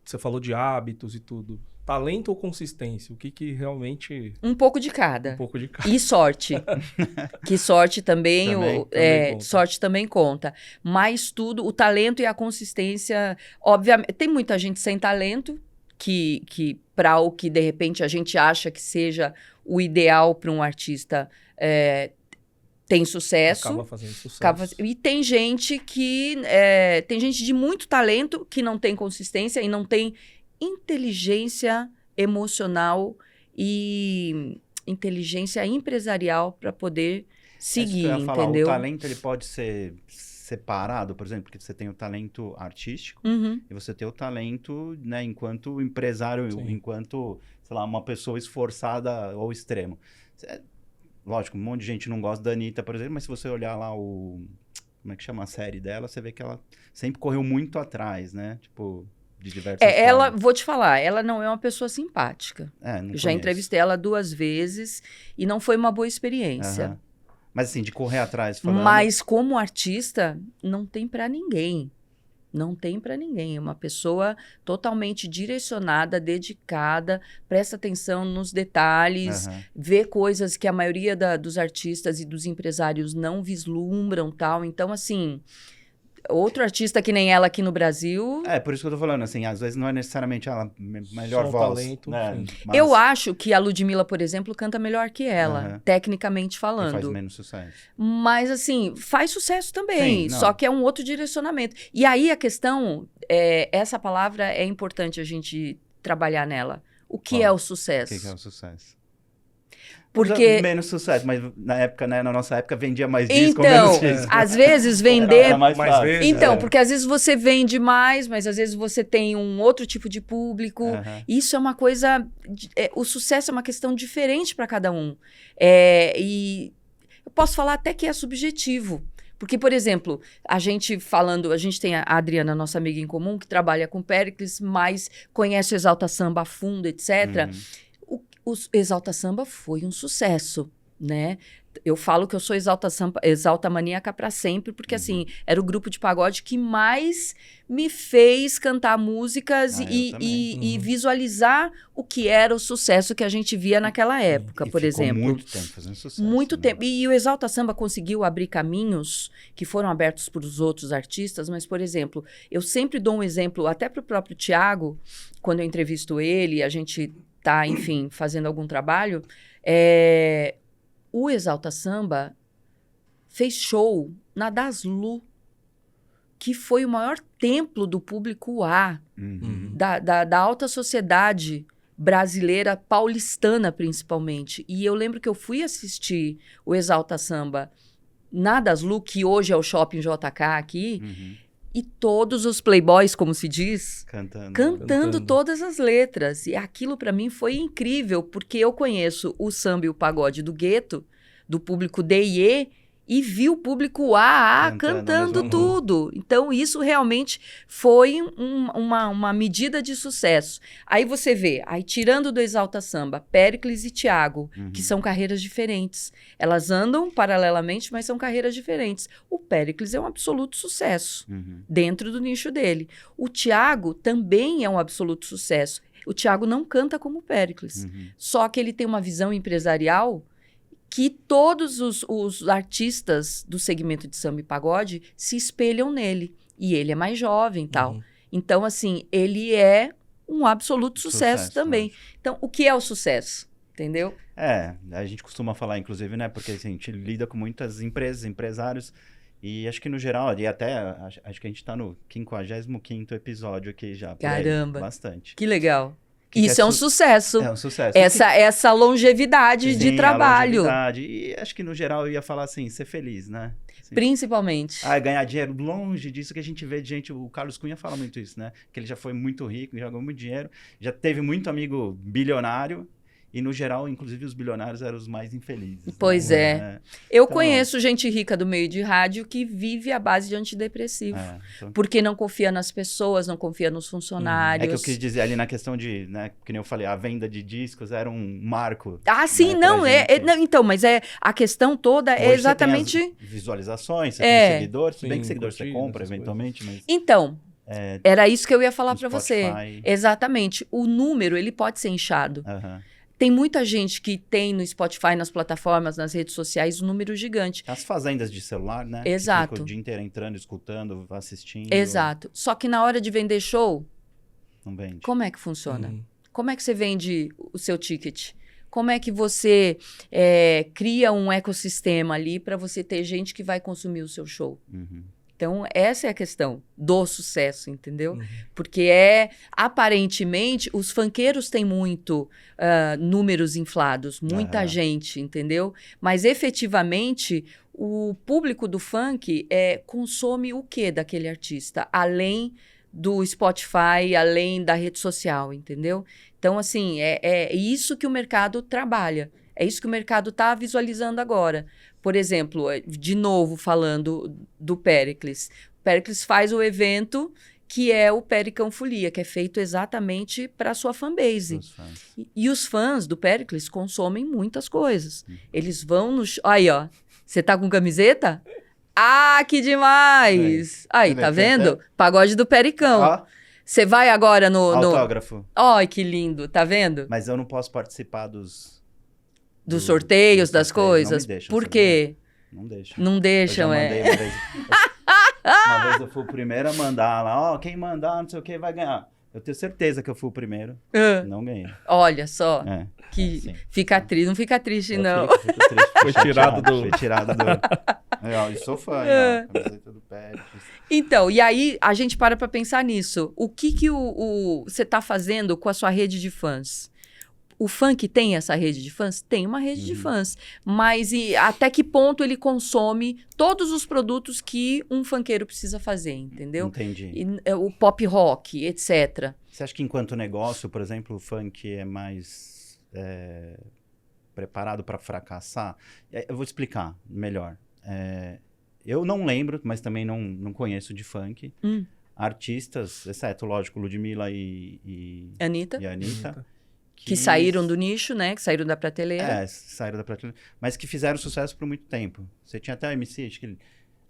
você falou de hábitos e tudo. Talento ou consistência? O que realmente... Um pouco de cada. Um pouco de cada. E sorte. Que sorte também conta. Sorte também conta. Mas tudo, o talento e a consistência... Obviamente, tem muita gente sem talento, que para o que, de repente, a gente acha que seja o ideal para um artista... tem sucesso. Acaba fazendo sucesso. E tem gente tem gente de muito talento que não tem consistência e não tem inteligência emocional e inteligência empresarial para poder seguir, entendeu? O talento ele pode ser separado, por exemplo, porque você tem o talento artístico e você tem o talento, né, enquanto empresário, enquanto, sei lá, uma pessoa esforçada ou extremo. Lógico, um monte de gente não gosta da Anitta, por exemplo, mas se você olhar lá como é que chama a série dela, você vê que ela sempre correu muito atrás, né? Tipo, de diversas formas. Vou te falar, ela não é uma pessoa simpática. Não Já entrevistei ela 2 vezes e não foi uma boa experiência. Mas assim, de correr atrás, falando... Mas como artista, não tem pra ninguém. Não tem para ninguém. É uma pessoa totalmente direcionada, dedicada, presta atenção nos detalhes, vê coisas que a maioria dos artistas e dos empresários não vislumbram, tal. Então, assim, outro artista que nem ela aqui no Brasil... por isso que eu tô falando, assim, às vezes não é necessariamente ela melhor só voz. Talento, né? Mas... Eu acho que a Ludmilla, por exemplo, canta melhor que ela, tecnicamente falando. E faz menos sucesso. Mas, assim, faz sucesso também, Sim, só que é um outro direcionamento. E aí a questão, essa palavra é importante a gente trabalhar nela. O que é o sucesso? O que é o sucesso? Porque... Menos sucesso, mas na época, né, na nossa época, vendia mais disco, então, menos disco. Às vezes vender... Era mais vezes, então, porque às vezes você vende mais, mas às vezes você tem um outro tipo de público. Isso é uma coisa... o sucesso é uma questão diferente para cada um. E eu posso falar até que é subjetivo. Porque, por exemplo, a gente tem a Adriana, nossa amiga em comum, que trabalha com Péricles, mas conhece o Exalta Samba a fundo, etc., O Exalta Samba foi um sucesso, né? Eu falo que eu sou Exalta Maníaca para sempre, porque, assim, era o grupo de pagode que mais me fez cantar músicas e visualizar o que era o sucesso que a gente via naquela época, por exemplo. Muito tempo fazendo sucesso. Muito tempo. E o Exalta Samba conseguiu abrir caminhos que foram abertos para os outros artistas, mas, por exemplo, eu sempre dou um exemplo, até para o próprio Thiago, quando eu entrevisto ele, a gente... tá, enfim, fazendo algum trabalho, o Exalta Samba fez show na Daslu, que foi o maior templo do público A, da alta sociedade brasileira, paulistana principalmente. E eu lembro que eu fui assistir o Exalta Samba na Daslu, que hoje é o Shopping JK aqui, e todos os playboys, como se diz, cantando todas as letras. E aquilo para mim foi incrível, porque eu conheço o samba e o pagode do gueto, do público D&E, e vi o público cantando tudo. Então, isso realmente foi uma medida de sucesso. Aí você vê, aí tirando do Exalta Samba, Péricles e Thiago, que são carreiras diferentes. Elas andam paralelamente, mas são carreiras diferentes. O Péricles é um absoluto sucesso dentro do nicho dele. O Thiago também é um absoluto sucesso. O Thiago não canta como o Péricles, só que ele tem uma visão empresarial que todos os artistas do segmento de samba e pagode se espelham nele. E ele é mais jovem e tal. Então, assim, ele é um absoluto sucesso também. Então, o que é o sucesso? Entendeu? A gente costuma falar, inclusive, né? Porque assim, a gente lida com muitas empresas, empresários, e acho que no geral, e até acho que a gente está no 55º episódio aqui já. Caramba! Aí, bastante. Que legal. Isso é um sucesso. É um sucesso. Essa longevidade de trabalho. Longevidade. E acho que no geral eu ia falar assim, ser feliz, né? Assim, principalmente. Ganhar dinheiro longe disso que a gente vê de gente. O Carlos Cunha fala muito isso, né? Que ele já foi muito rico, já ganhou muito dinheiro, já teve muito amigo bilionário. E, no geral, inclusive, os bilionários eram os mais infelizes. Pois é. Eu conheço gente rica do meio de rádio que vive à base de antidepressivo. Porque não confia nas pessoas, não confia nos funcionários. É que eu quis dizer ali na questão de, né, que nem eu falei, a venda de discos era um marco. Sim, né, não, então, mas a questão toda hoje é exatamente... Você tem as visualizações, você tem seguidores, tudo bem que seguidores você compra eventualmente, mas... Então, era isso que eu ia falar para você. Exatamente. O número, ele pode ser inchado. Tem muita gente que tem no Spotify, nas plataformas, nas redes sociais, um número gigante. As fazendas de celular, né? Exato. Que fica o dia inteiro entrando, escutando, assistindo. Exato. Só que na hora de vender show, não vende. Como é que funciona? Como é que você vende o seu ticket? Como é que você cria um ecossistema ali para você ter gente que vai consumir o seu show? Então, essa é a questão do sucesso, entendeu? Porque aparentemente, os funkeiros têm muito números inflados, muita gente, entendeu? Mas, efetivamente, o público do funk consome o quê daquele artista? Além do Spotify, além da rede social, entendeu? Então, assim, é isso que o mercado trabalha. É isso que o mercado está visualizando agora. Por exemplo, de novo falando do Péricles. O Péricles faz o evento que é o Pericão Folia, que é feito exatamente para a sua fanbase. E os fãs do Péricles consomem muitas coisas. Eles vão no... Aí, ó. Você tá com camiseta? Que demais! Aí, tá vendo? Pagode do Pericão. Você vai agora no... Autógrafo. Ai, que lindo. Tá vendo? Mas eu não posso participar dos sorteios, das coisas? Não me deixam, por quê? Não deixam. Não deixam, uma vez eu fui o primeiro a mandar lá, quem mandar, não sei o que, vai ganhar. Eu tenho certeza que eu fui o primeiro. Não ganhei. Olha só. Fica triste. Não fica triste, não. Fico triste. Foi tirado do... Foi tirado do... Eu sou fã, camiseta do Péricles. Então, e aí a gente para pensar nisso. O que você está fazendo com a sua rede de fãs? O funk tem essa rede de fãs? Tem uma rede de fãs. Mas até que ponto ele consome todos os produtos que um funkeiro precisa fazer, entendeu? Entendi. O pop rock, etc. Você acha que enquanto negócio, por exemplo, o funk é mais preparado para fracassar? Eu vou explicar melhor. Eu não lembro, mas também não conheço de funk. Artistas, exceto, lógico, Ludmilla e Anitta. Que saíram do nicho, né? Que saíram da prateleira. Saíram da prateleira. Mas que fizeram sucesso por muito tempo. Você tinha até o MC, acho que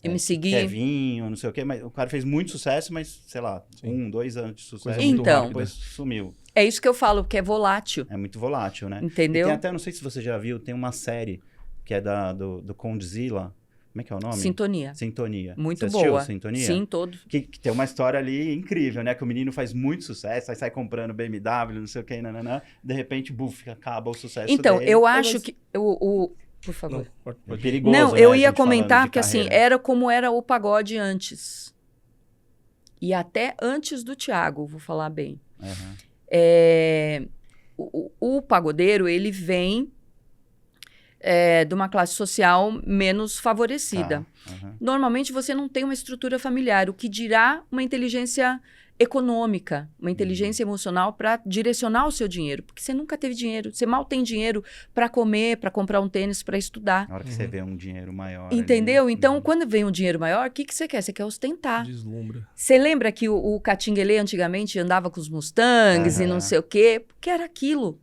MC Gui. Kevinho, não sei o quê. Mas o cara fez muito sucesso, mas, sei lá, 2 anos de sucesso. Então, depois sumiu. É isso que eu falo, que é volátil. É muito volátil, né? Entendeu? E tem até, não sei se você já viu, tem uma série que é do Condzilla. Como é que é o nome? Sintonia. Muito você assistiu boa. Sintonia? Sim, todo. Que tem uma história ali incrível, né? Que o menino faz muito sucesso, aí sai comprando BMW, não sei o que, de repente, acaba o sucesso então, dele. Eu acho que... Por favor. É perigoso, não, eu ia gente comentar que, assim, era como era o pagode antes. E até antes do Thiago, vou falar bem. O pagodeiro, ele vem... de uma classe social menos favorecida. Normalmente você não tem uma estrutura familiar, o que dirá uma inteligência econômica, uma inteligência emocional para direcionar o seu dinheiro, porque você nunca teve dinheiro, você mal tem dinheiro para comer, para comprar um tênis, para estudar. Na hora que você vê um dinheiro maior. Entendeu? Ali. Então, quando vem um dinheiro maior, o que você quer? Você quer ostentar. Deslumbra. Você lembra que o Catinguelê antigamente andava com os Mustangs e não sei o quê? Porque era aquilo.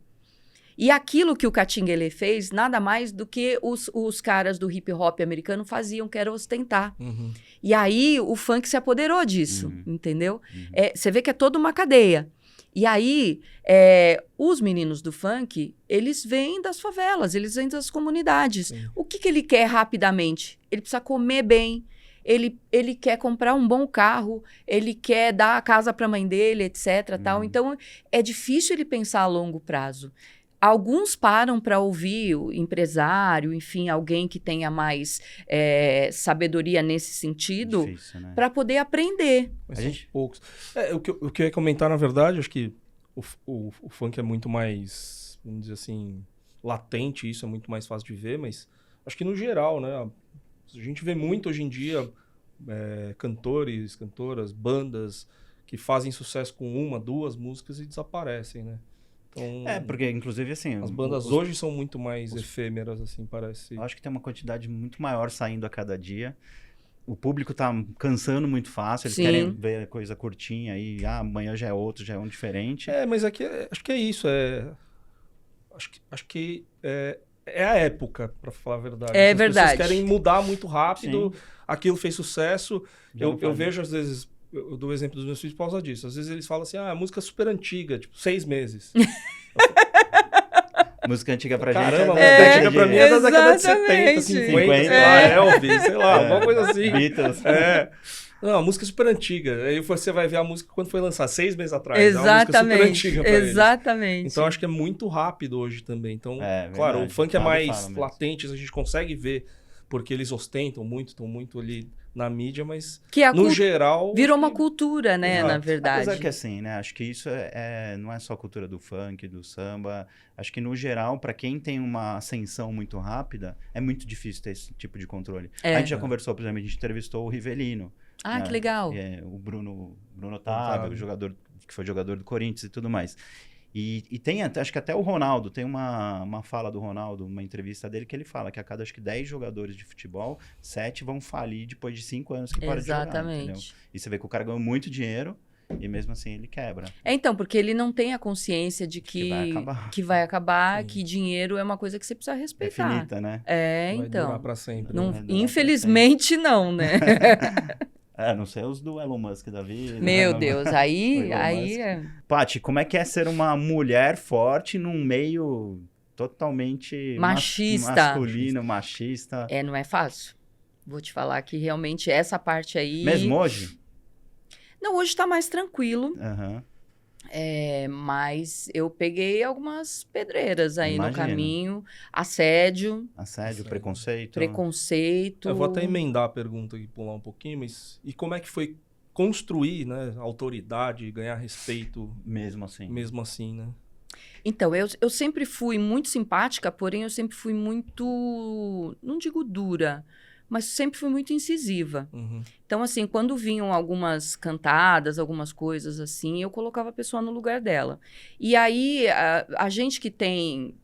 E aquilo que o Catinguelê fez, nada mais do que os caras do hip hop americano faziam, que era ostentar. E aí o funk se apoderou disso, entendeu? Você vê que é toda uma cadeia. E aí os meninos do funk, eles vêm das favelas, eles vêm das comunidades. Sim. O que ele quer rapidamente? Ele precisa comer bem, ele quer comprar um bom carro, ele quer dar a casa para a mãe dele, etc. Tal. Então, é difícil ele pensar a longo prazo. Alguns param para ouvir o empresário, enfim, alguém que tenha mais sabedoria nesse sentido, né? Para poder aprender. Mas são poucos. O que eu ia comentar, na verdade, acho que o funk é muito mais, vamos dizer assim, latente, isso é muito mais fácil de ver, mas acho que no geral, né? A gente vê muito hoje em dia cantores, cantoras, bandas que fazem sucesso com 1, 2 músicas e desaparecem, né? Então, porque inclusive assim... As bandas hoje são muito mais efêmeras, assim, parece. Eu acho que tem uma quantidade muito maior saindo a cada dia. O público tá cansando muito fácil, eles querem ver coisa curtinha e amanhã já é outro, já é um diferente. Mas aqui acho que é isso. Acho que é a época, para falar a verdade. É verdade. As pessoas querem mudar muito rápido, aquilo fez sucesso. Eu vejo, às vezes... Eu dou o exemplo dos meus filhos por causa disso. Às vezes eles falam assim, a música é super antiga, tipo, 6 meses. Música antiga pra gente é música antiga pra mim é da década de 70, 50, Elvis, sei lá, alguma coisa assim. Beatles. Não, a música é super antiga. Aí você vai ver a música quando foi lançada, 6 meses atrás. Exatamente. É uma música super antiga pra Exatamente. Eles. Então acho que é muito rápido hoje também. Então, claro, verdade, o funk é mais latente, a gente consegue ver, porque eles ostentam muito, estão muito ali na mídia, mas no geral... Virou uma cultura, né, na verdade. Apesar que assim, né, acho que isso não é só a cultura do funk, do samba. Acho que no geral, para quem tem uma ascensão muito rápida, é muito difícil ter esse tipo de controle. A gente já conversou, por exemplo, a gente entrevistou o Rivelino. Que legal. O Bruno Otávio, jogador, que foi jogador do Corinthians e tudo mais. E tem, acho que até o Ronaldo, tem uma fala do Ronaldo, uma entrevista dele, que ele fala que a cada, acho que 10 jogadores de futebol, 7 vão falir depois de 5 anos que param de jogar. Exatamente. E você vê que o cara ganhou muito dinheiro e mesmo assim ele quebra. Então, porque ele não tem a consciência de que vai acabar, que dinheiro é uma coisa que você precisa respeitar. É finita, né? Vai durar pra sempre. Não, infelizmente não, né? Não sei os do Elon Musk da vida. Meu Deus, aí Paty, como é que é ser uma mulher forte num meio totalmente masculino, machista? Não é fácil. Vou te falar que realmente essa parte aí... Mesmo hoje? Não, hoje tá mais tranquilo. Mas eu peguei algumas pedreiras aí no caminho. Assédio, preconceito. Eu vou até emendar a pergunta e pular um pouquinho, mas e como é que foi construir, né, autoridade, ganhar respeito? Mesmo assim, né? Então, eu sempre fui muito simpática, porém eu sempre fui muito, não digo dura, mas sempre fui muito incisiva. Então, assim, quando vinham algumas cantadas, algumas coisas assim, eu colocava a pessoa no lugar dela. E aí, a gente que tem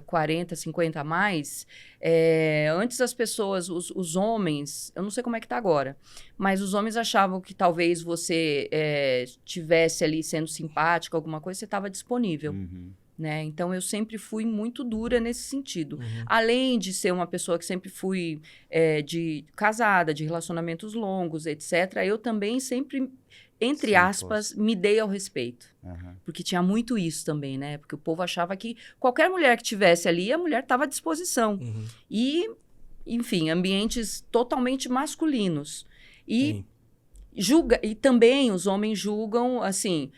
40, 50 a mais, antes as pessoas, os homens, eu não sei como é que tá agora, mas os homens achavam que talvez você tivesse ali sendo simpática, alguma coisa, você estava disponível. Né? Então, eu sempre fui muito dura nesse sentido. Além de ser uma pessoa que sempre fui casada, de relacionamentos longos, etc., eu também sempre, entre aspas, me dei ao respeito. Porque tinha muito isso também, né? Porque o povo achava que qualquer mulher que tivesse ali, a mulher estava à disposição. E, enfim, ambientes totalmente masculinos. E também os homens julgam, assim...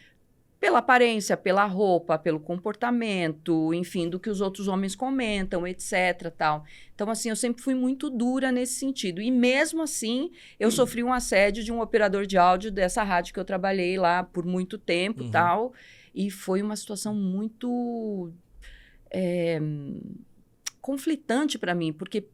pela aparência, pela roupa, pelo comportamento, enfim, do que os outros homens comentam, etc, tal. Então, assim, eu sempre fui muito dura nesse sentido. E mesmo assim, eu sofri um assédio de um operador de áudio dessa rádio que eu trabalhei lá por muito tempo, tal. E foi uma situação muito conflitante para mim, porque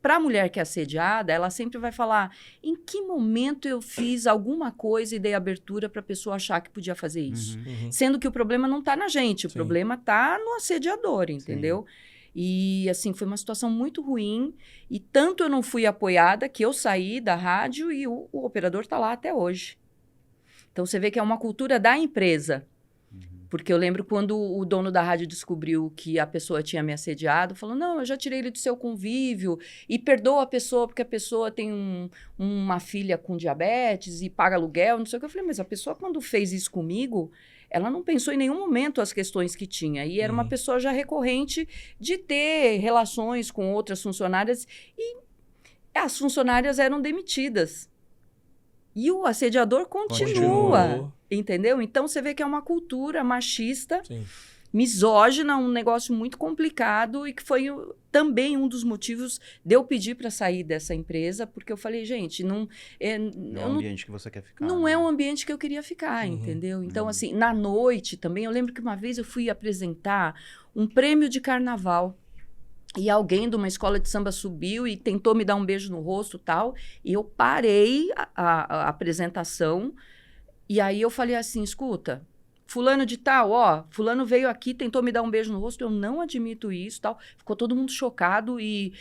para a mulher que é assediada, ela sempre vai falar em que momento eu fiz alguma coisa e dei abertura para a pessoa achar que podia fazer isso. Sendo que o problema não está na gente, o problema está no assediador, entendeu? E, assim, foi uma situação muito ruim. E tanto eu não fui apoiada que eu saí da rádio e o operador está lá até hoje. Então, você vê que é uma cultura da empresa. Porque eu lembro quando o dono da rádio descobriu que a pessoa tinha me assediado, falou, não, eu já tirei ele do seu convívio e perdoa a pessoa porque a pessoa tem uma filha com diabetes e paga aluguel, não sei o que. Eu falei, mas a pessoa quando fez isso comigo, ela não pensou em nenhum momento as questões que tinha. E era uma pessoa já recorrente de ter relações com outras funcionárias e as funcionárias eram demitidas. E o assediador continua. Entendeu? Então, você vê que é uma cultura machista, misógina, um negócio muito complicado e que foi também um dos motivos de eu pedir para sair dessa empresa, porque eu falei, gente, não é um ambiente que você quer ficar. Não é um ambiente que eu queria ficar, entendeu? Então, assim, na noite também, eu lembro que uma vez eu fui apresentar um prêmio de carnaval. E alguém de uma escola de samba subiu e tentou me dar um beijo no rosto e tal, e eu parei a apresentação. E aí eu falei assim, escuta, fulano de tal, fulano veio aqui, tentou me dar um beijo no rosto, eu não admito isso, tal. Ficou todo mundo chocado e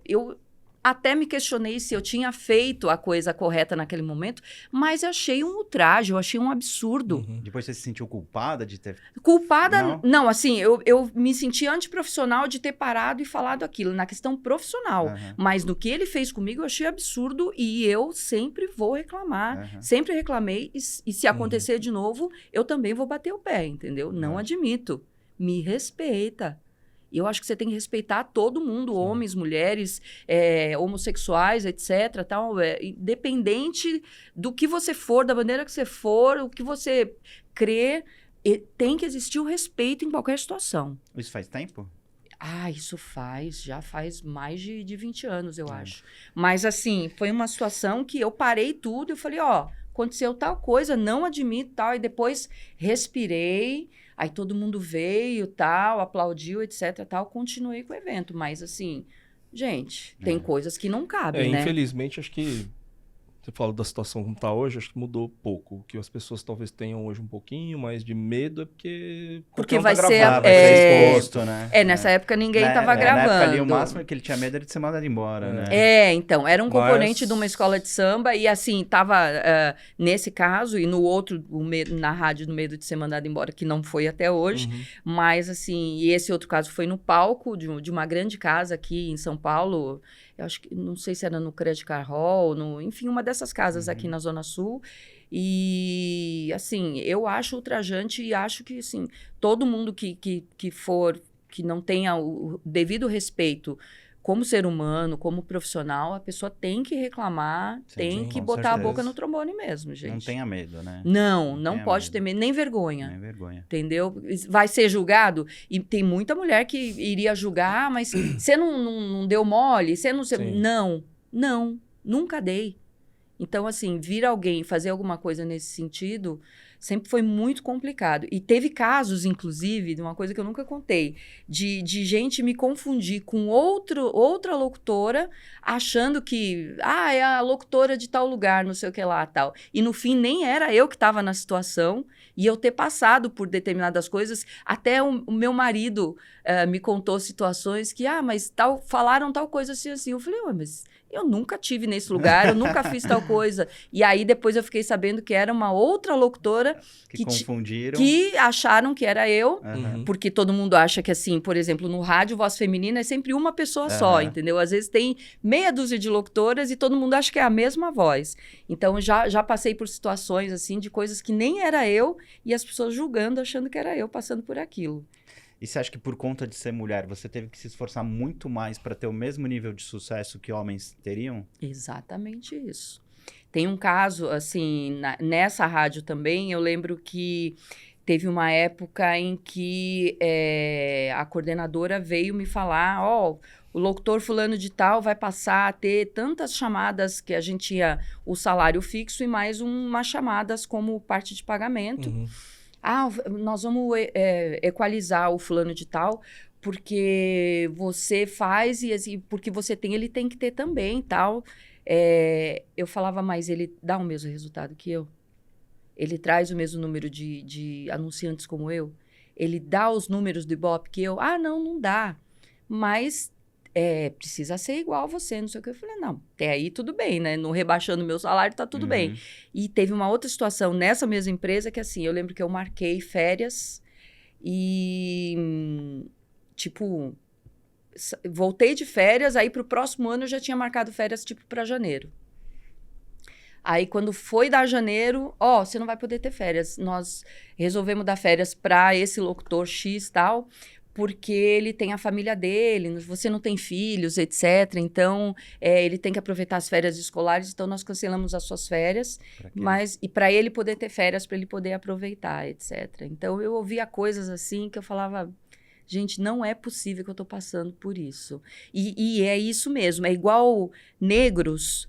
eu até me questionei se eu tinha feito a coisa correta naquele momento, mas eu achei um ultraje, eu achei um absurdo. Depois você se sentiu culpada de ter... Culpada? Não, assim, eu me senti antiprofissional de ter parado e falado aquilo, na questão profissional. Mas no que ele fez comigo, eu achei absurdo e eu sempre vou reclamar. Sempre reclamei e se acontecer de novo, eu também vou bater o pé, entendeu? Não admito. Me respeita. E eu acho que você tem que respeitar todo mundo, homens, mulheres, homossexuais, etc. Tal, independente do que você for, da bandeira que você for, o que você crê, tem que existir o respeito em qualquer situação. Isso faz tempo? Isso já faz mais de 20 anos, eu acho. Mas, assim, foi uma situação que eu parei tudo e eu falei, aconteceu tal coisa, não admito, tal, e depois respirei. Aí todo mundo veio, tal, aplaudiu, etc, tal, continuei com o evento. Mas, assim, gente, tem coisas que não cabem, né? Infelizmente, acho que você fala da situação como está hoje, acho que mudou pouco. O que as pessoas talvez tenham hoje um pouquinho mais de medo é porque vai tá ser gravado, vai ser exposto, né? Nessa época ninguém estava gravando. Na época ali, o máximo que ele tinha medo era de ser mandado embora, né? Então, era um componente de uma escola de samba e, assim, tava nesse caso e no outro, na rádio, no medo de ser mandado embora, que não foi até hoje. Mas, assim, e esse outro caso foi no palco de uma grande casa aqui em São Paulo. Eu acho que, não sei se era no Credit Card Hall, enfim, uma dessas casas aqui na Zona Sul. E, assim, eu acho ultrajante e acho que, assim, todo mundo que não tenha o devido respeito como ser humano, como profissional, a pessoa tem que reclamar, tem que botar a boca no trombone mesmo, gente. Não tenha medo, né? Não pode ter medo, nem vergonha. Nem vergonha. Entendeu? Vai ser julgado? E tem muita mulher que iria julgar, mas você não deu mole? Você não... Não, nunca dei. Então, assim, vir alguém fazer alguma coisa nesse sentido sempre foi muito complicado. E teve casos, inclusive, de uma coisa que eu nunca contei, de gente me confundir com outra locutora, achando que, é a locutora de tal lugar, não sei o que lá, tal. E, no fim, nem era eu que estava na situação, e eu ter passado por determinadas coisas. Até o meu marido me contou situações que, mas falaram tal coisa assim. Eu falei, mas eu nunca tive nesse lugar, eu nunca fiz tal coisa. E aí, depois eu fiquei sabendo que era uma outra locutora que confundiram. Que acharam que era eu, porque todo mundo acha que, assim, por exemplo, no rádio, voz feminina é sempre uma pessoa só, entendeu? Às vezes tem meia dúzia de locutoras e todo mundo acha que é a mesma voz. Então, já passei por situações, assim, de coisas que nem era eu e as pessoas julgando, achando que era eu passando por aquilo. E você acha que por conta de ser mulher, você teve que se esforçar muito mais para ter o mesmo nível de sucesso que homens teriam? Exatamente isso. Tem um caso, assim, nessa rádio também, eu lembro que teve uma época em que a coordenadora veio me falar, o locutor fulano de tal vai passar a ter tantas chamadas que a gente tinha o salário fixo e mais umas chamadas como parte de pagamento. Nós vamos equalizar o fulano de tal porque você faz e assim, porque você tem, ele tem que ter também, tal. Eu falava, mas ele dá o mesmo resultado que eu? Ele traz o mesmo número de anunciantes como eu? Ele dá os números do Ibope que eu? Ah, não dá. Mas precisa ser igual a você, não sei o que. Eu falei, não, até aí tudo bem, né? Não rebaixando meu salário, tá tudo bem. E teve uma outra situação nessa mesma empresa que, assim, eu lembro que eu marquei férias e, tipo, voltei de férias, aí pro próximo ano eu já tinha marcado férias, tipo, para janeiro. Aí, quando foi dar janeiro, você não vai poder ter férias. Nós resolvemos dar férias para esse locutor X e tal, porque ele tem a família dele, você não tem filhos, etc. Então, ele tem que aproveitar as férias escolares, então nós cancelamos as suas férias, e para ele poder ter férias, para ele poder aproveitar, etc. Então, eu ouvia coisas assim que eu falava, gente, não é possível que eu estou passando por isso. E é isso mesmo, é igual negros...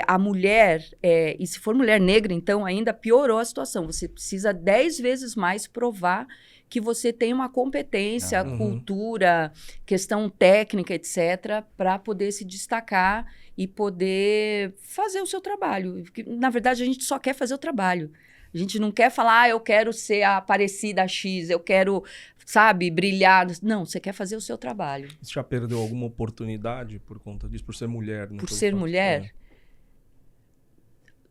a mulher, e se for mulher negra, então ainda piorou a situação. Você precisa 10 vezes mais provar que você tem uma competência, cultura, questão técnica, etc., para poder se destacar e poder fazer o seu trabalho. Porque, na verdade, a gente só quer fazer o trabalho. A gente não quer falar, eu quero ser a Aparecida X, eu quero, sabe, brilhar. Não, você quer fazer o seu trabalho. Você já perdeu alguma oportunidade por conta disso, por ser mulher? Por ser mulher?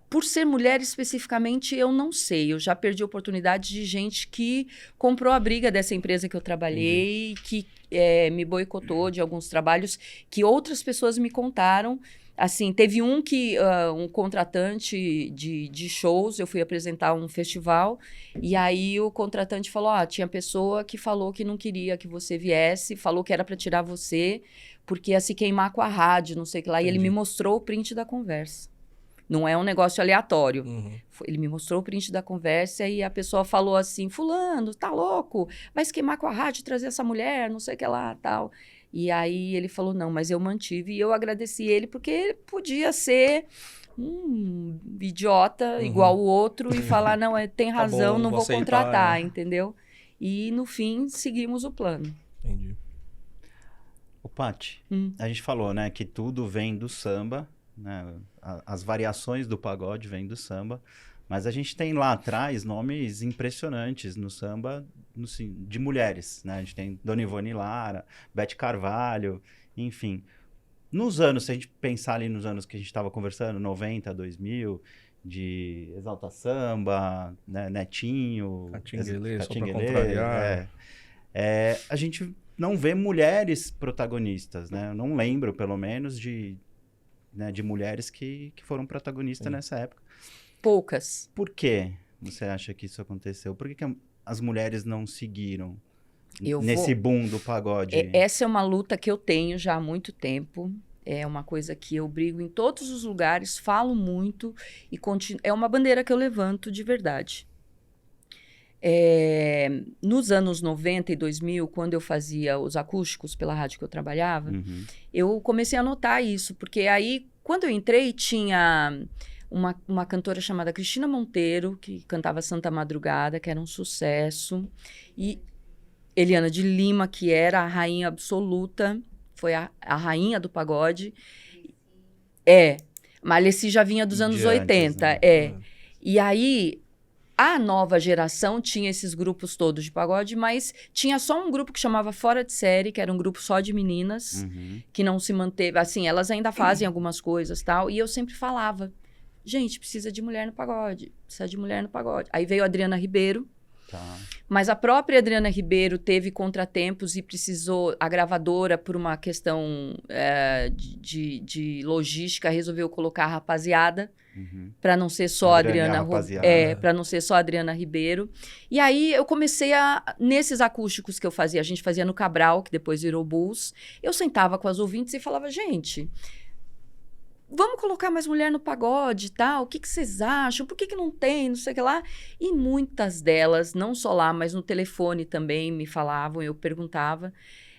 Por ser mulher especificamente, eu não sei. Eu já perdi oportunidade de gente que comprou a briga dessa empresa que eu trabalhei, que me boicotou de alguns trabalhos que outras pessoas me contaram. Assim, teve um contratante de shows, eu fui apresentar um festival, e aí o contratante falou, tinha pessoa que falou que não queria que você viesse, falou que era para tirar você, porque ia se queimar com a rádio, não sei o que lá. Entendi. E ele me mostrou o print da conversa. Não é um negócio aleatório. Ele me mostrou o print da conversa e a pessoa falou assim, fulano, tá louco? Vai se queimar com a rádio, trazer essa mulher, não sei o que lá, tal. E aí ele falou, não, mas eu mantive. E eu agradeci ele porque ele podia ser um idiota igual o outro e falar, não, tem razão, não vou contratar, entendeu? E no fim, seguimos o plano. Entendi. Ô, Paty, a gente falou, né, que tudo vem do samba, né? As variações do pagode vêm do samba, mas a gente tem lá atrás nomes impressionantes no samba de mulheres, né? A gente tem Dona Ivone Lara, Beth Carvalho, enfim. Nos anos, se a gente pensar ali nos anos que a gente estava conversando, 90, 2000, de Exalta Samba, né? Netinho, Catinguelê, só pra contrariar. A gente não vê mulheres protagonistas, né? Eu não lembro, pelo menos, de mulheres que foram protagonistas nessa época. Poucas. Por que você acha que isso aconteceu? Por que as mulheres não seguiram nesse boom do pagode? Essa é uma luta que eu tenho já há muito tempo. É uma coisa que eu brigo em todos os lugares, falo muito e é uma bandeira que eu levanto de verdade. Nos anos 90 e 2000, quando eu fazia os acústicos pela rádio que eu trabalhava, eu comecei a notar isso, porque aí, quando eu entrei, tinha uma cantora chamada Cristina Monteiro, que cantava Santa Madrugada, que era um sucesso, e Eliana de Lima, que era a rainha absoluta, foi a rainha do pagode. Mas Alessi já vinha dos anos 80, né? E aí... A nova geração tinha esses grupos todos de pagode, mas tinha só um grupo que chamava Fora de Série, que era um grupo só de meninas, que não se manteve... Assim, elas ainda fazem algumas coisas e tal, e eu sempre falava, gente, precisa de mulher no pagode, precisa de mulher no pagode. Aí veio a Adriana Ribeiro, mas a própria Adriana Ribeiro teve contratempos e precisou, a gravadora, por uma questão de logística, resolveu colocar a rapaziada, para não ser só para não ser só a Adriana Ribeiro. E aí eu comecei nesses acústicos que eu fazia, a gente fazia no Cabral, que depois virou Bulls, eu sentava com as ouvintes e falava, gente, vamos colocar mais mulher no pagode e tal, o que vocês acham, por que não tem, não sei o que lá. E muitas delas, não só lá, mas no telefone também me falavam, eu perguntava,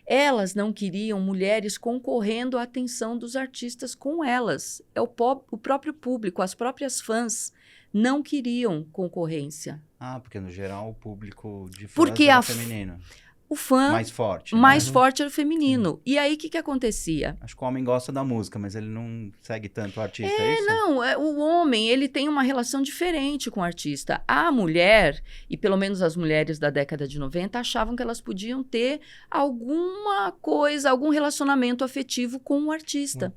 elas não queriam mulheres concorrendo à atenção dos artistas com elas. O próprio público, as próprias fãs não queriam concorrência. Porque no geral o público de fãs era feminino. o fã mais forte. Mais forte era o feminino. E aí, o que acontecia? Acho que o homem gosta da música, mas ele não segue tanto o artista, é isso? Não, o homem, ele tem uma relação diferente com o artista. A mulher, e pelo menos as mulheres da década de 90, achavam que elas podiam ter alguma coisa, algum relacionamento afetivo com o artista.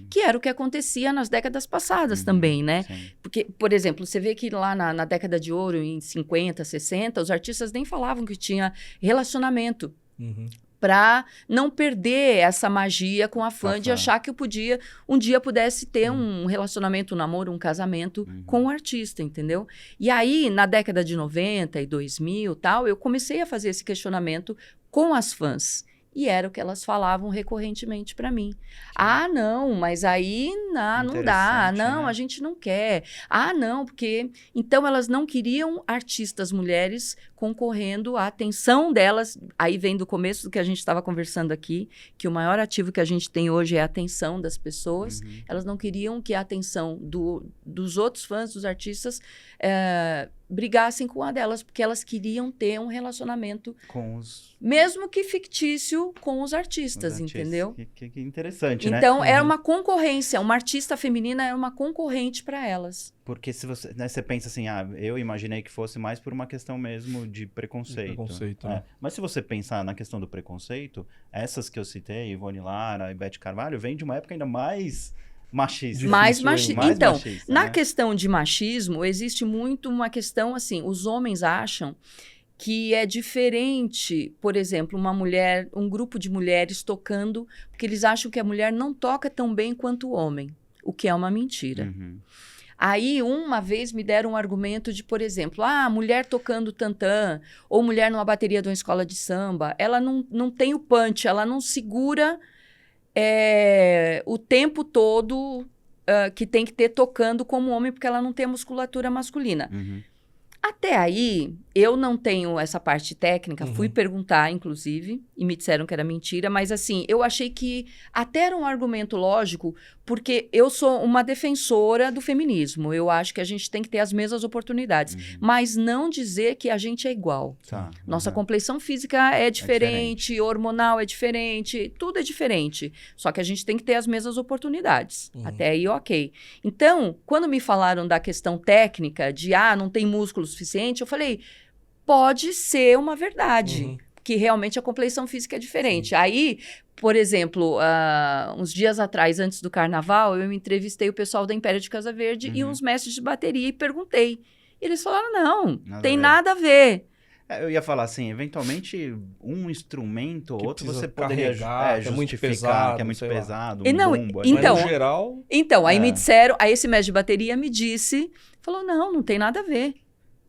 Que era o que acontecia nas décadas passadas também, né? Sim. Porque, por exemplo, você vê que lá na década de ouro, em 50, 60, os artistas nem falavam que tinha relacionamento. Para não perder essa magia com a fã de achar que eu um dia pudesse ter um relacionamento, um namoro, um casamento com o artista, entendeu? E aí, na década de 90 e 2000 tal, eu comecei a fazer esse questionamento com as fãs. E era o que elas falavam recorrentemente para mim. Ah, não, mas aí não dá. Não, né? A gente não quer. Ah, não, porque... Então, elas não queriam artistas mulheres concorrendo à atenção delas. Aí vem do começo do que a gente estava conversando aqui, que o maior ativo que a gente tem hoje é a atenção das pessoas. Elas não queriam que a atenção dos outros fãs, dos artistas, brigassem com a delas, porque elas queriam ter um relacionamento com os... mesmo que fictício, com os artistas, entendeu? Que interessante, né? Então, era uma concorrência. Uma artista feminina era uma concorrente para elas. Porque se você, né, você pensa assim, eu imaginei que fosse mais por uma questão mesmo de preconceito. Né? Mas se você pensar na questão do preconceito, essas que eu citei, Ivone Lara e Beth Carvalho, vêm de uma época ainda mais... machista. Mais machista. Então, machista, na né? questão de machismo, existe muito uma questão assim, os homens acham que é diferente, por exemplo, uma mulher, um grupo de mulheres tocando, porque eles acham que a mulher não toca tão bem quanto o homem, o que é uma mentira. Aí, uma vez me deram um argumento de, por exemplo, mulher tocando tantã, ou mulher numa bateria de uma escola de samba, ela não tem o punch, ela não segura... o tempo todo que tem que ter tocando como homem, porque ela não tem a musculatura masculina. Até aí, eu não tenho essa parte técnica, fui perguntar, inclusive, e me disseram que era mentira, mas assim, eu achei que até era um argumento lógico, porque eu sou uma defensora do feminismo, eu acho que a gente tem que ter as mesmas oportunidades, mas não dizer que a gente é igual. Nossa compleição física é diferente, hormonal é diferente, tudo é diferente, só que a gente tem que ter as mesmas oportunidades. Até aí, ok. Então, quando me falaram da questão técnica, de não tem músculo suficiente, eu falei, pode ser uma verdade, que realmente a compleição física é diferente. Aí, por exemplo, uns dias atrás, antes do carnaval, eu entrevistei o pessoal da Império de Casa Verde e uns mestres de bateria e perguntei. E eles falaram, não, nada a ver. Eu ia falar assim, eventualmente um instrumento ou outro você poderia justificar, que é muito pesado, bumbo. Então, mas no geral... Aí me disseram, aí esse mestre de bateria me disse, falou, não tem nada a ver.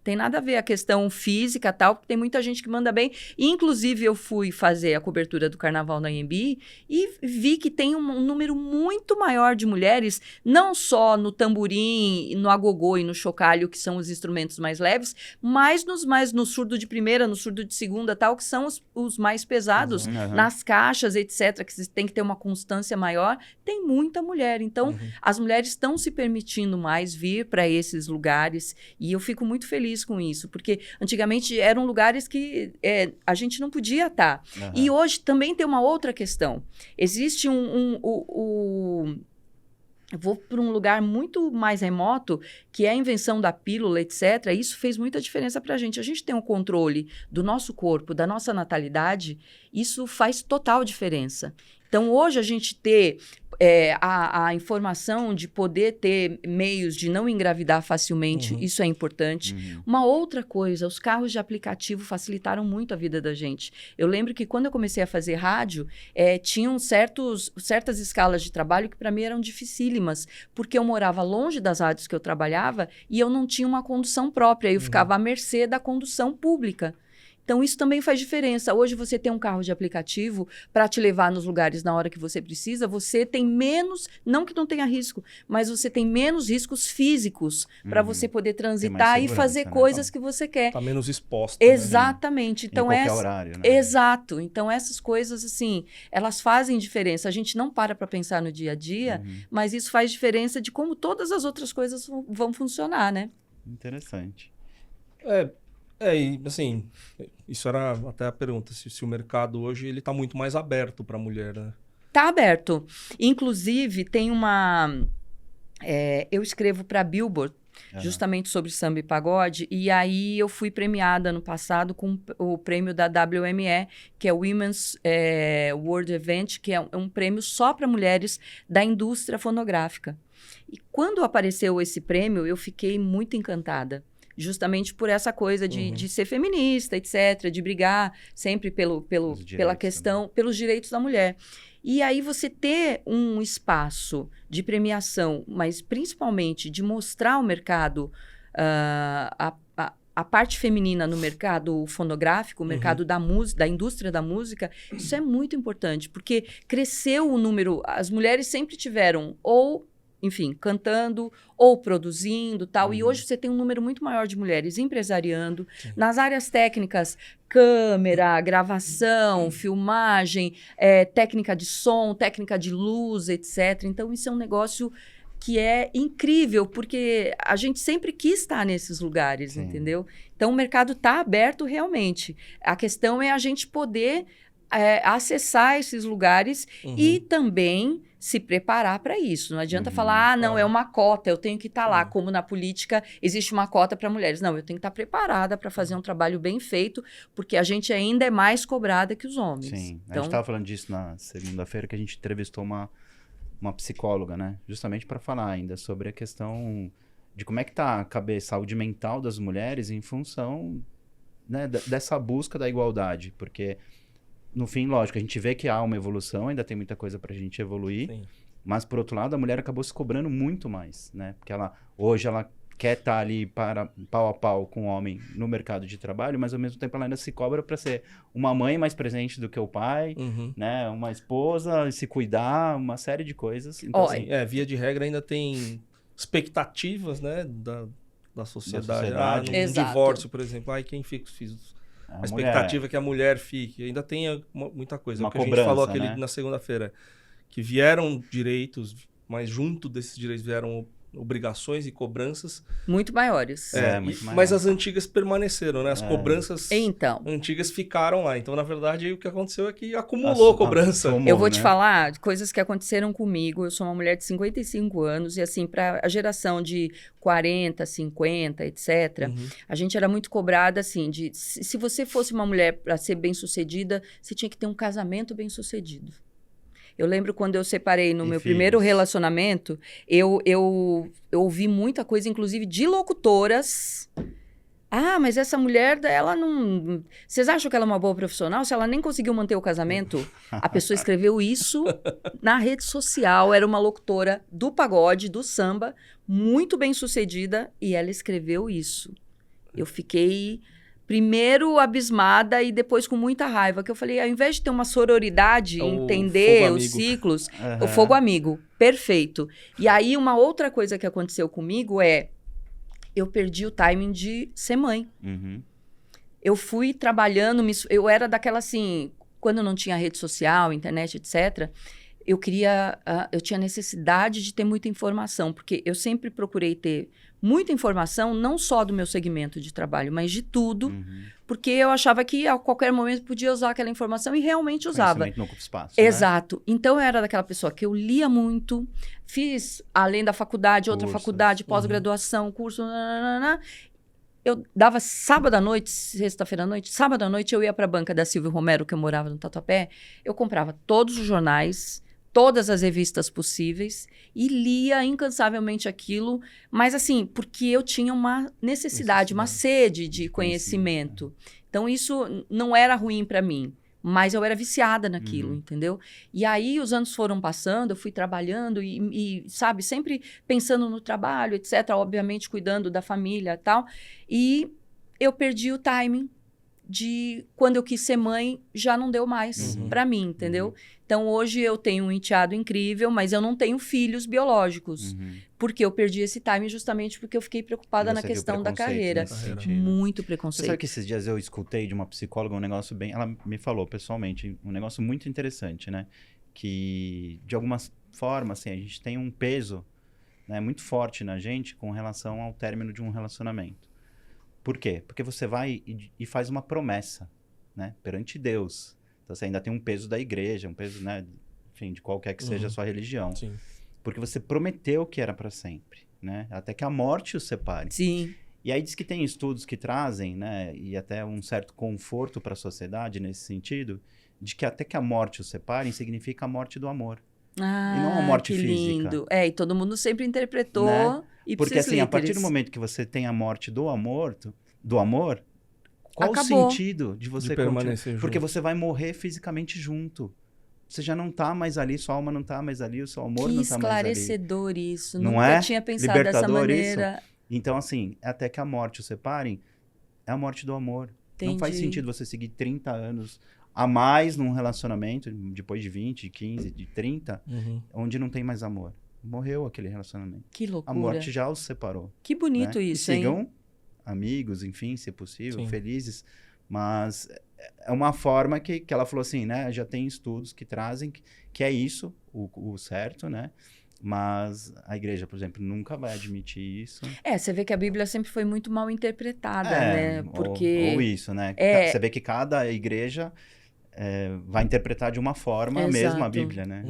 Tem nada a ver a questão física tal, porque tem muita gente que manda bem. E, inclusive, eu fui fazer a cobertura do carnaval na Anhembi e vi que tem um número muito maior de mulheres, não só no tamborim, no agogô e no chocalho, que são os instrumentos mais leves, mas no surdo de primeira, no surdo de segunda tal, que são os mais pesados, nas caixas, etc., que tem que ter uma constância maior. Tem muita mulher. Então, as mulheres estão se permitindo mais vir para esses lugares e eu fico muito feliz com isso, porque antigamente eram lugares que a gente não podia estar. E hoje também tem uma outra questão. Existe eu vou para um lugar muito mais remoto, que é a invenção da pílula, etc. Isso fez muita diferença para a gente. A gente tem um controle do nosso corpo, da nossa natalidade, isso faz total diferença. Então, hoje, a gente ter a informação de poder ter meios de não engravidar facilmente, isso é importante. Uma outra coisa, os carros de aplicativo facilitaram muito a vida da gente. Eu lembro que quando eu comecei a fazer rádio, tinham certas escalas de trabalho que para mim eram dificílimas, porque eu morava longe das rádios que eu trabalhava e eu não tinha uma condução própria, eu ficava à mercê da condução pública. Então, isso também faz diferença. Hoje, você tem um carro de aplicativo para te levar nos lugares na hora que você precisa, você tem menos, não que não tenha risco, mas você tem menos riscos físicos para você poder transitar e fazer coisas que você quer. Está menos exposto. Exatamente. Né? Então, em qualquer horário, né? Exato. Então, essas coisas, assim, elas fazem diferença. A gente não para pensar no dia a dia, mas isso faz diferença de como todas as outras coisas vão funcionar, né? Interessante. E assim, isso era até a pergunta, se o mercado hoje ele tá muito mais aberto para a mulher, né? Tá aberto. Inclusive, tem uma... eu escrevo para Billboard, justamente sobre samba e pagode, e aí eu fui premiada no passado com o prêmio da WME, que é o Women's World Event, que é um prêmio só para mulheres da indústria fonográfica. E quando apareceu esse prêmio, eu fiquei muito encantada. Justamente por essa coisa de ser feminista, etc., de brigar sempre pela questão, também. Pelos direitos da mulher. E aí você ter um espaço de premiação, mas principalmente de mostrar ao mercado a parte feminina no mercado fonográfico, o mercado da música, da indústria da música, isso é muito importante, porque cresceu o número, as mulheres sempre tiveram enfim, cantando ou produzindo, tal. E hoje você tem um número muito maior de mulheres empresariando. Sim. Nas áreas técnicas, câmera, gravação, filmagem, técnica de som, técnica de luz, etc. Então, isso é um negócio que é incrível, porque a gente sempre quis estar nesses lugares, Sim. entendeu? Então, o mercado está aberto realmente. A questão é a gente poder acessar esses lugares e também se preparar para isso. Não adianta falar, não, é uma cota, eu tenho que estar lá. Como na política existe uma cota para mulheres. Não, eu tenho que estar preparada para fazer um trabalho bem feito, porque a gente ainda é mais cobrada que os homens. Sim, a gente estava falando disso na segunda-feira, que a gente entrevistou uma psicóloga, né? Justamente para falar ainda sobre a questão de como é que tá a saúde mental das mulheres em função, né, dessa busca da igualdade, porque no fim, lógico, a gente vê que há uma evolução, ainda tem muita coisa pra gente evoluir, Sim. mas por outro lado, a mulher acabou se cobrando muito mais, né? Porque hoje ela quer estar ali pau a pau com o homem no mercado de trabalho, mas ao mesmo tempo ela ainda se cobra para ser uma mãe mais presente do que o pai, né? Uma esposa, se cuidar, uma série de coisas. Então, assim, via de regra ainda tem expectativas, né, da sociedade. Um divórcio, por exemplo. Quem fica os filhos? A expectativa é que a mulher fique. Ainda tem muita coisa. Uma o que cobrança, a gente falou né? na segunda-feira. Que vieram direitos, mas junto desses direitos vieram obrigações e cobranças. Muito maiores. Muito maior. Mas as antigas permaneceram, né? As cobranças antigas ficaram lá. Então, na verdade, o que aconteceu é que acumulou cobrança. Eu vou te falar de coisas que aconteceram comigo. Eu sou uma mulher de 55 anos e, assim, para a geração de 40, 50, etc., a gente era muito cobrada, assim, de se você fosse uma mulher para ser bem-sucedida, você tinha que ter um casamento bem-sucedido. Eu lembro quando eu separei no meu primeiro relacionamento, eu ouvi muita coisa, inclusive de locutoras. Mas essa mulher, ela não... Vocês acham que ela é uma boa profissional? Se ela nem conseguiu manter o casamento? A pessoa escreveu isso na rede social. Era uma locutora do pagode, do samba, muito bem sucedida, e ela escreveu isso. Eu fiquei... Primeiro abismada e depois com muita raiva, que eu falei, ao invés de ter uma sororidade, entender os ciclos, o fogo amigo, perfeito. E aí uma outra coisa que aconteceu comigo eu perdi o timing de ser mãe. Eu fui trabalhando, eu era daquela assim, quando não tinha rede social, internet, etc., eu tinha necessidade de ter muita informação, porque eu sempre procurei ter muita informação, não só do meu segmento de trabalho, mas de tudo, porque eu achava que a qualquer momento podia usar aquela informação e realmente usava. Não ocupa espaço, Exato. Né? Então, eu era daquela pessoa que eu lia muito, fiz, além da faculdade, outra faculdade, pós-graduação, curso, eu dava sábado à noite, sexta-feira à noite, sábado à noite eu ia para a banca da Silvio Romero, que eu morava no Tatuapé, eu comprava todos os jornais, todas as revistas possíveis e lia incansavelmente aquilo, mas assim, porque eu tinha uma necessidade, uma sede de conhecimento. Então, isso não era ruim para mim, mas eu era viciada naquilo, entendeu? E aí, os anos foram passando, eu fui trabalhando e, sabe, sempre pensando no trabalho, etc., obviamente cuidando da família e tal, e eu perdi o timing de quando eu quis ser mãe, já não deu mais para mim, entendeu? Então, hoje eu tenho um enteado incrível, mas eu não tenho filhos biológicos. Porque eu perdi esse time justamente porque eu fiquei preocupada na questão da carreira. Muito preconceito. Você sabe que esses dias eu escutei de uma psicóloga um negócio bem... Ela me falou pessoalmente um negócio muito interessante, né? Que, de alguma forma, assim, a gente tem um peso, né, muito forte na gente com relação ao término de um relacionamento. Por quê? Porque você vai e faz uma promessa, né? Perante Deus. Então, você ainda tem um peso da igreja, um peso, né? Enfim, de qualquer que seja a sua religião. Sim. Porque você prometeu que era para sempre, né? Até que a morte os separe. Sim. E aí diz que tem estudos que trazem, né? E até um certo conforto para a sociedade nesse sentido, de que até que a morte os separe significa a morte do amor. Ah, e não a morte que física. lindo. E todo mundo sempre interpretou, Né? Porque assim, a literis. partir do momento que você tem a morte do amor, qual Acabou. o sentido de você permanecer junto? Porque você vai morrer fisicamente junto. Você já não tá mais ali, sua alma não tá mais ali, o seu amor Que não tá mais ali. esclarecedor isso. Não Nunca é? tinha pensado dessa Libertador maneira. Então, assim, até que a morte os separem, é a morte do amor. Entendi. Não faz sentido você seguir 30 anos a mais num relacionamento, depois de 20, de 15, de 30, onde não tem mais amor. Morreu aquele relacionamento. Que A loucura. morte já os separou. Que bonito né? isso, e hein? sigam amigos, enfim, se possível, Sim. felizes. Mas é uma forma que ela falou assim, né? Já tem estudos que trazem que é isso, o certo, né? Mas a igreja, por exemplo, nunca vai admitir isso. Você vê que a Bíblia sempre foi muito mal interpretada, né? Porque... Ou isso, né? Você vê que cada igreja vai interpretar de uma forma mesmo a Bíblia, né?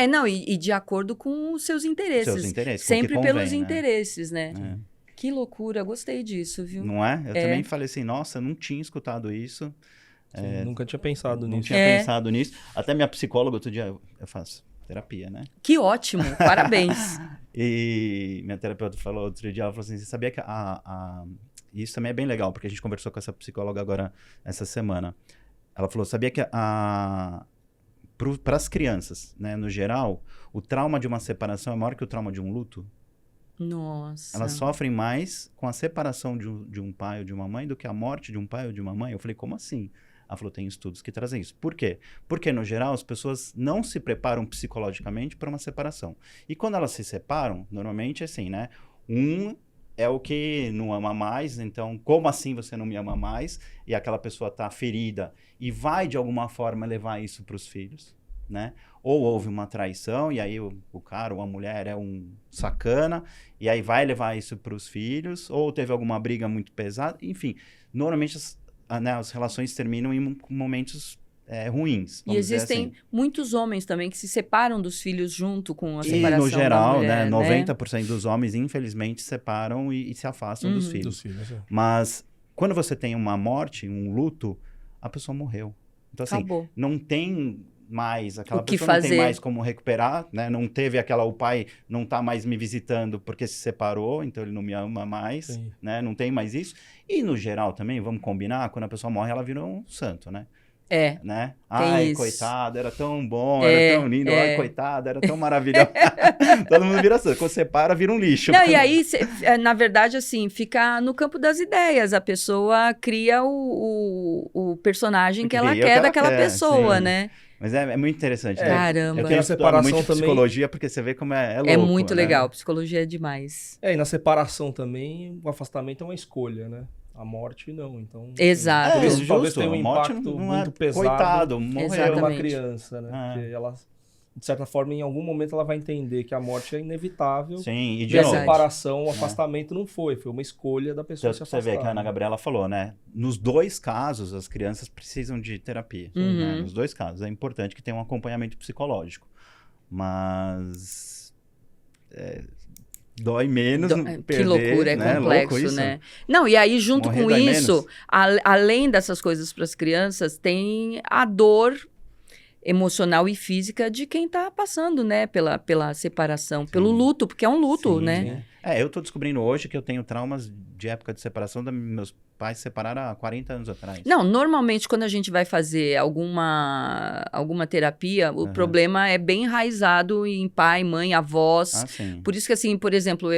Não, e de acordo com os seus interesses. Seus interesses, sempre com o que convém, pelos né? interesses, né? É. Que loucura, gostei disso, viu? Não é? Eu também falei assim, nossa, eu não tinha escutado isso. Sim, nunca tinha pensado Não nisso. tinha pensado nisso. Até minha psicóloga, outro dia, eu faço terapia, né? Que ótimo, parabéns. E minha terapeuta falou outro dia, ela falou assim, você sabia que isso também é bem legal, porque a gente conversou com essa psicóloga agora, essa semana. Ela falou, sabia que para as crianças, né, no geral, o trauma de uma separação é maior que o trauma de um luto? Nossa. Elas sofrem mais com a separação de um pai ou de uma mãe do que a morte de um pai ou de uma mãe. Eu falei, como assim? Ela falou, tem estudos que trazem isso. Por quê? Porque, no geral, as pessoas não se preparam psicologicamente para uma separação. E quando elas se separam, normalmente é assim, né? Um é o que não ama mais, então, como assim você não me ama mais? E aquela pessoa está ferida e vai, de alguma forma, levar isso para os filhos, né? Ou houve uma traição, e aí o cara ou a mulher é um sacana, e aí vai levar isso para os filhos, ou teve alguma briga muito pesada, enfim. Normalmente as relações terminam em momentos ruins. E existem assim. muitos homens também que se separam dos filhos junto com a separação no geral, da mulher, né? 90% dos homens, infelizmente, separam e se afastam dos filhos. Mas quando você tem uma morte, um luto, a pessoa morreu. Então, assim, acabou. Não tem mais, aquela O que pessoa fazer. não tem mais como recuperar, né? Não teve o pai não tá mais me visitando porque se separou, então ele não me ama mais, Sim. né? Não tem mais isso. E no geral também, vamos combinar, quando a pessoa morre, ela vira um santo, né? Né? Ai, isso. coitado, era tão bom, era tão lindo, ai, coitado, era tão maravilhoso. Todo mundo vira santo. Quando separa, vira um lixo. Não, e aí, na verdade, assim, fica no campo das ideias. A pessoa cria o personagem que ela quer daquela pessoa, sim. né? Mas é muito interessante, né? Caramba. Eu tenho a separação muito também. Psicologia, porque você vê como é louco, É muito né? legal, psicologia é demais. E na separação também, o afastamento é uma escolha, né? A morte não, então... Exato. Por isso, talvez justo, tenha um a morte impacto não muito pesado. Coitado, morreu. Para Exatamente. uma criança, né? Porque ela, de certa forma, em algum momento ela vai entender que a morte é inevitável. Sim, e de E a novo, separação, o afastamento não foi uma escolha da pessoa se você afastar. vê que a Ana Gabriela falou, né? Nos dois casos, as crianças precisam de terapia. Uhum. Né? Nos dois casos. É importante que tenha um acompanhamento psicológico. Mas... dói menos perder, que loucura, é né? complexo, Louco isso. né? Não, e aí junto Morrer com dói isso, menos. além dessas coisas para as crianças, tem a dor emocional e física de quem tá passando, né, pela separação, pelo luto, porque é um luto, Sim, né? eu tô descobrindo hoje que eu tenho traumas de época de separação, meus pais se separaram há 40 anos atrás. Não, normalmente quando a gente vai fazer alguma terapia, o problema é bem enraizado em pai, mãe, avós. Ah, sim. Por isso que, assim, por exemplo,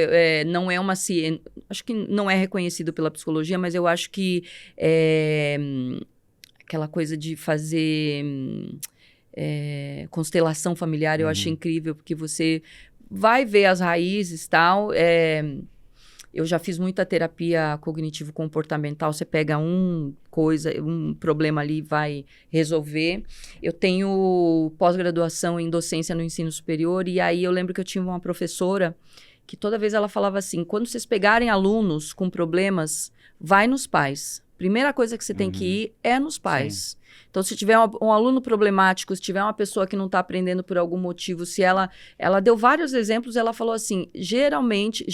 não é uma ciência... Acho que não é reconhecido pela psicologia, mas eu acho que aquela coisa de fazer constelação familiar, eu acho incrível, porque você vai ver as raízes e tal. Eu já fiz muita terapia cognitivo-comportamental. Você pega um problema ali e vai resolver. Eu tenho pós-graduação em docência no ensino superior, e aí eu lembro que eu tinha uma professora que toda vez ela falava assim, quando vocês pegarem alunos com problemas, vai nos pais. Primeira coisa que você tem que ir é nos pais. Sim. Então, se tiver um aluno problemático, se tiver uma pessoa que não está aprendendo por algum motivo, se ela deu vários exemplos, ela falou assim, geralmente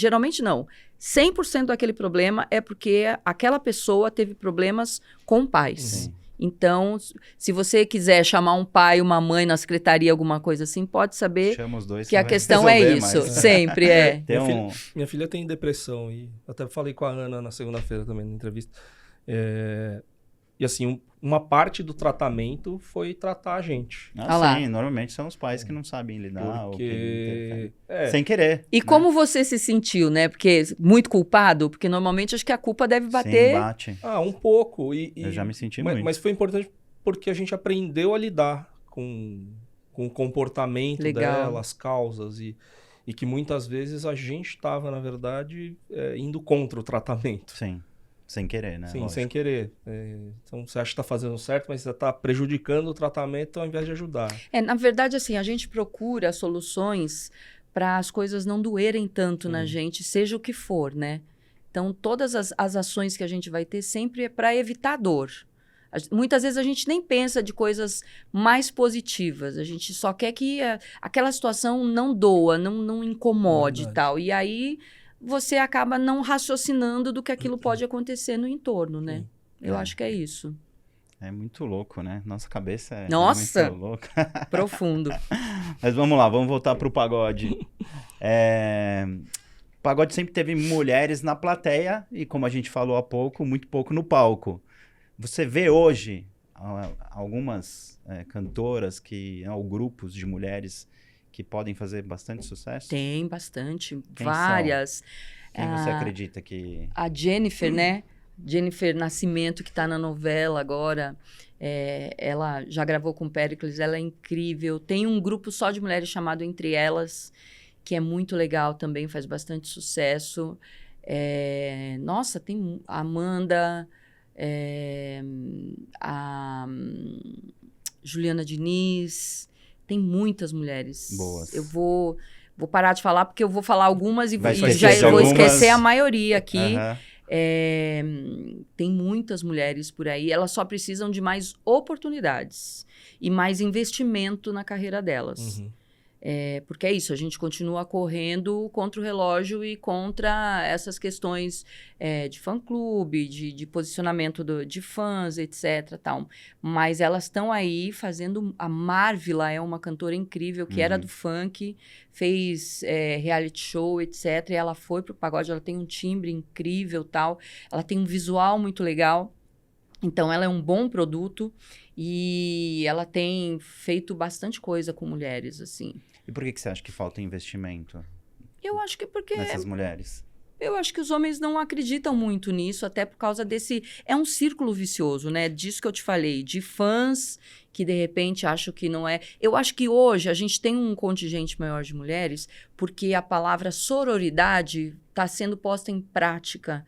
não, 100% daquele problema é porque aquela pessoa teve problemas com pais. Sim. Então, se você quiser chamar um pai, uma mãe na secretaria, alguma coisa assim, pode saber Chama os dois que a questão é isso. Mais. Sempre é. Minha filha tem depressão e até falei com a Ana na segunda-feira também na entrevista. E assim, uma parte do tratamento foi tratar a gente. Sim, normalmente são os pais que não sabem lidar. Porque... sem querer. E como você se sentiu, né? Porque muito culpado? Porque normalmente acho que a culpa deve bater... Sim, bate. Um pouco. Eu já me senti muito. Mas foi importante porque a gente aprendeu a lidar com o comportamento dela, as causas. E que muitas vezes a gente estava, na verdade, indo contra o tratamento. Sim. Sem querer, né? Sim, lógico. Sem querer. Então, você acha que está fazendo certo, mas você está prejudicando o tratamento ao invés de ajudar. Na verdade, assim, a gente procura soluções para as coisas não doerem tanto na gente, seja o que for, né? Então, todas as ações que a gente vai ter sempre é para evitar dor. Muitas vezes a gente nem pensa de coisas mais positivas. A gente só quer que aquela situação não doa, não incomode e tal. E aí... você acaba não raciocinando do que aquilo pode acontecer no entorno, né? Eu acho que é isso. É muito louco, né? Nossa cabeça é muito louca. Profundo. Mas vamos lá, vamos voltar pro pagode. O pagode sempre teve mulheres na plateia e, como a gente falou há pouco, muito pouco no palco. Você vê hoje algumas cantoras ou grupos de mulheres que podem fazer bastante sucesso? Tem bastante, várias. Quem você acredita que... A Jennifer, né? Jennifer Nascimento, que está na novela agora, ela já gravou com o Péricles, ela é incrível. Tem um grupo só de mulheres chamado Entre Elas, que é muito legal também, faz bastante sucesso. Nossa, tem a Amanda, a Juliana Diniz... Tem muitas mulheres. Boas. Eu vou parar de falar, porque eu vou falar algumas e já vou esquecer a maioria aqui. Tem muitas mulheres por aí. Elas só precisam de mais oportunidades e mais investimento na carreira delas. Porque é isso, a gente continua correndo contra o relógio e contra essas questões de fã-clube, de posicionamento de fãs, etc. Tal. Mas elas estão aí fazendo... A Marvila é uma cantora incrível, que era do funk, fez reality show, etc. E ela foi pro pagode, ela tem um timbre incrível, tal. Ela tem um visual muito legal. Então, ela é um bom produto e ela tem feito bastante coisa com mulheres, assim. E por que você acha que falta investimento? Eu acho que porque... nessas mulheres? Eu acho que os homens não acreditam muito nisso, até por causa desse... É um círculo vicioso, né? Disso que eu te falei, de fãs que, de repente, acham que não é... Eu acho que hoje a gente tem um contingente maior de mulheres porque a palavra sororidade está sendo posta em prática.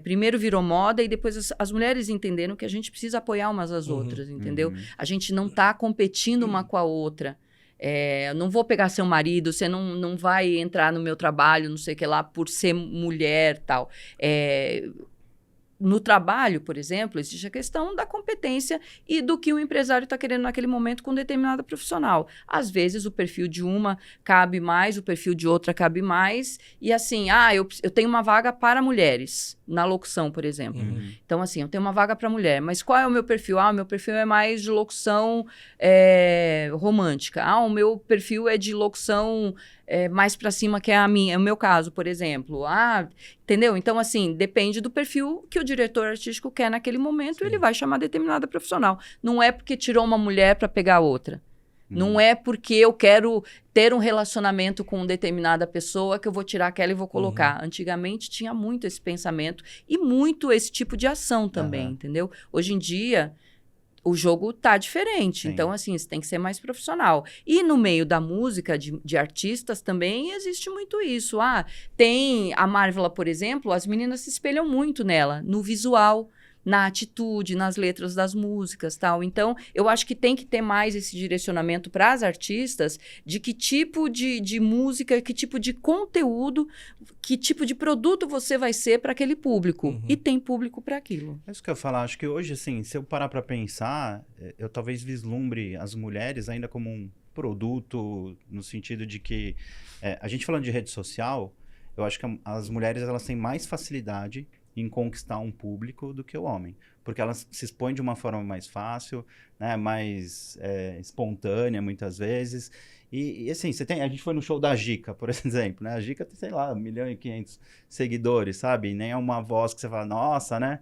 Primeiro virou moda e depois as mulheres entenderam que a gente precisa apoiar umas às outras, entendeu? A gente não está competindo uma com a outra. Eu não vou pegar seu marido, você não vai entrar no meu trabalho, não sei o que lá, por ser mulher, tal. No trabalho, por exemplo, existe a questão da competência e do que o empresário está querendo naquele momento com determinada profissional. Às vezes, o perfil de uma cabe mais, o perfil de outra cabe mais. E assim, eu tenho uma vaga para mulheres, na locução, por exemplo. Então, assim, eu tenho uma vaga para mulher, mas qual é o meu perfil? O meu perfil é mais de locução romântica. O meu perfil é de locução... mais para cima, que é o meu caso, por exemplo. Entendeu? Então, assim, depende do perfil que o diretor artístico quer naquele momento, ele vai chamar determinada profissional. Não é porque tirou uma mulher para pegar outra. Não é porque eu quero ter um relacionamento com determinada pessoa que eu vou tirar aquela e vou colocar. Antigamente tinha muito esse pensamento e muito esse tipo de ação também, entendeu? Hoje em dia... o jogo tá diferente. Sim. Então, assim, você tem que ser mais profissional. E no meio da música, de artistas, também existe muito isso. Tem a Marvila, por exemplo, as meninas se espelham muito nela, no visual, na atitude, nas letras das músicas, tal. Então, eu acho que tem que ter mais esse direcionamento para as artistas de que tipo de música, que tipo de conteúdo, que tipo de produto você vai ser para aquele público. E tem público para aquilo. É isso que eu ia falar. Acho que hoje, assim, se eu parar para pensar, eu talvez vislumbre as mulheres ainda como um produto, no sentido de que, a gente falando de rede social, eu acho que as mulheres elas têm mais facilidade em conquistar um público do que o homem. Porque elas se expõem de uma forma mais fácil, né, mais espontânea, muitas vezes. E assim, a gente foi no show da Gica, por exemplo, né? A Gica tem, sei lá, 1.500.000 seguidores, sabe? Nem é uma voz que você fala, nossa, né?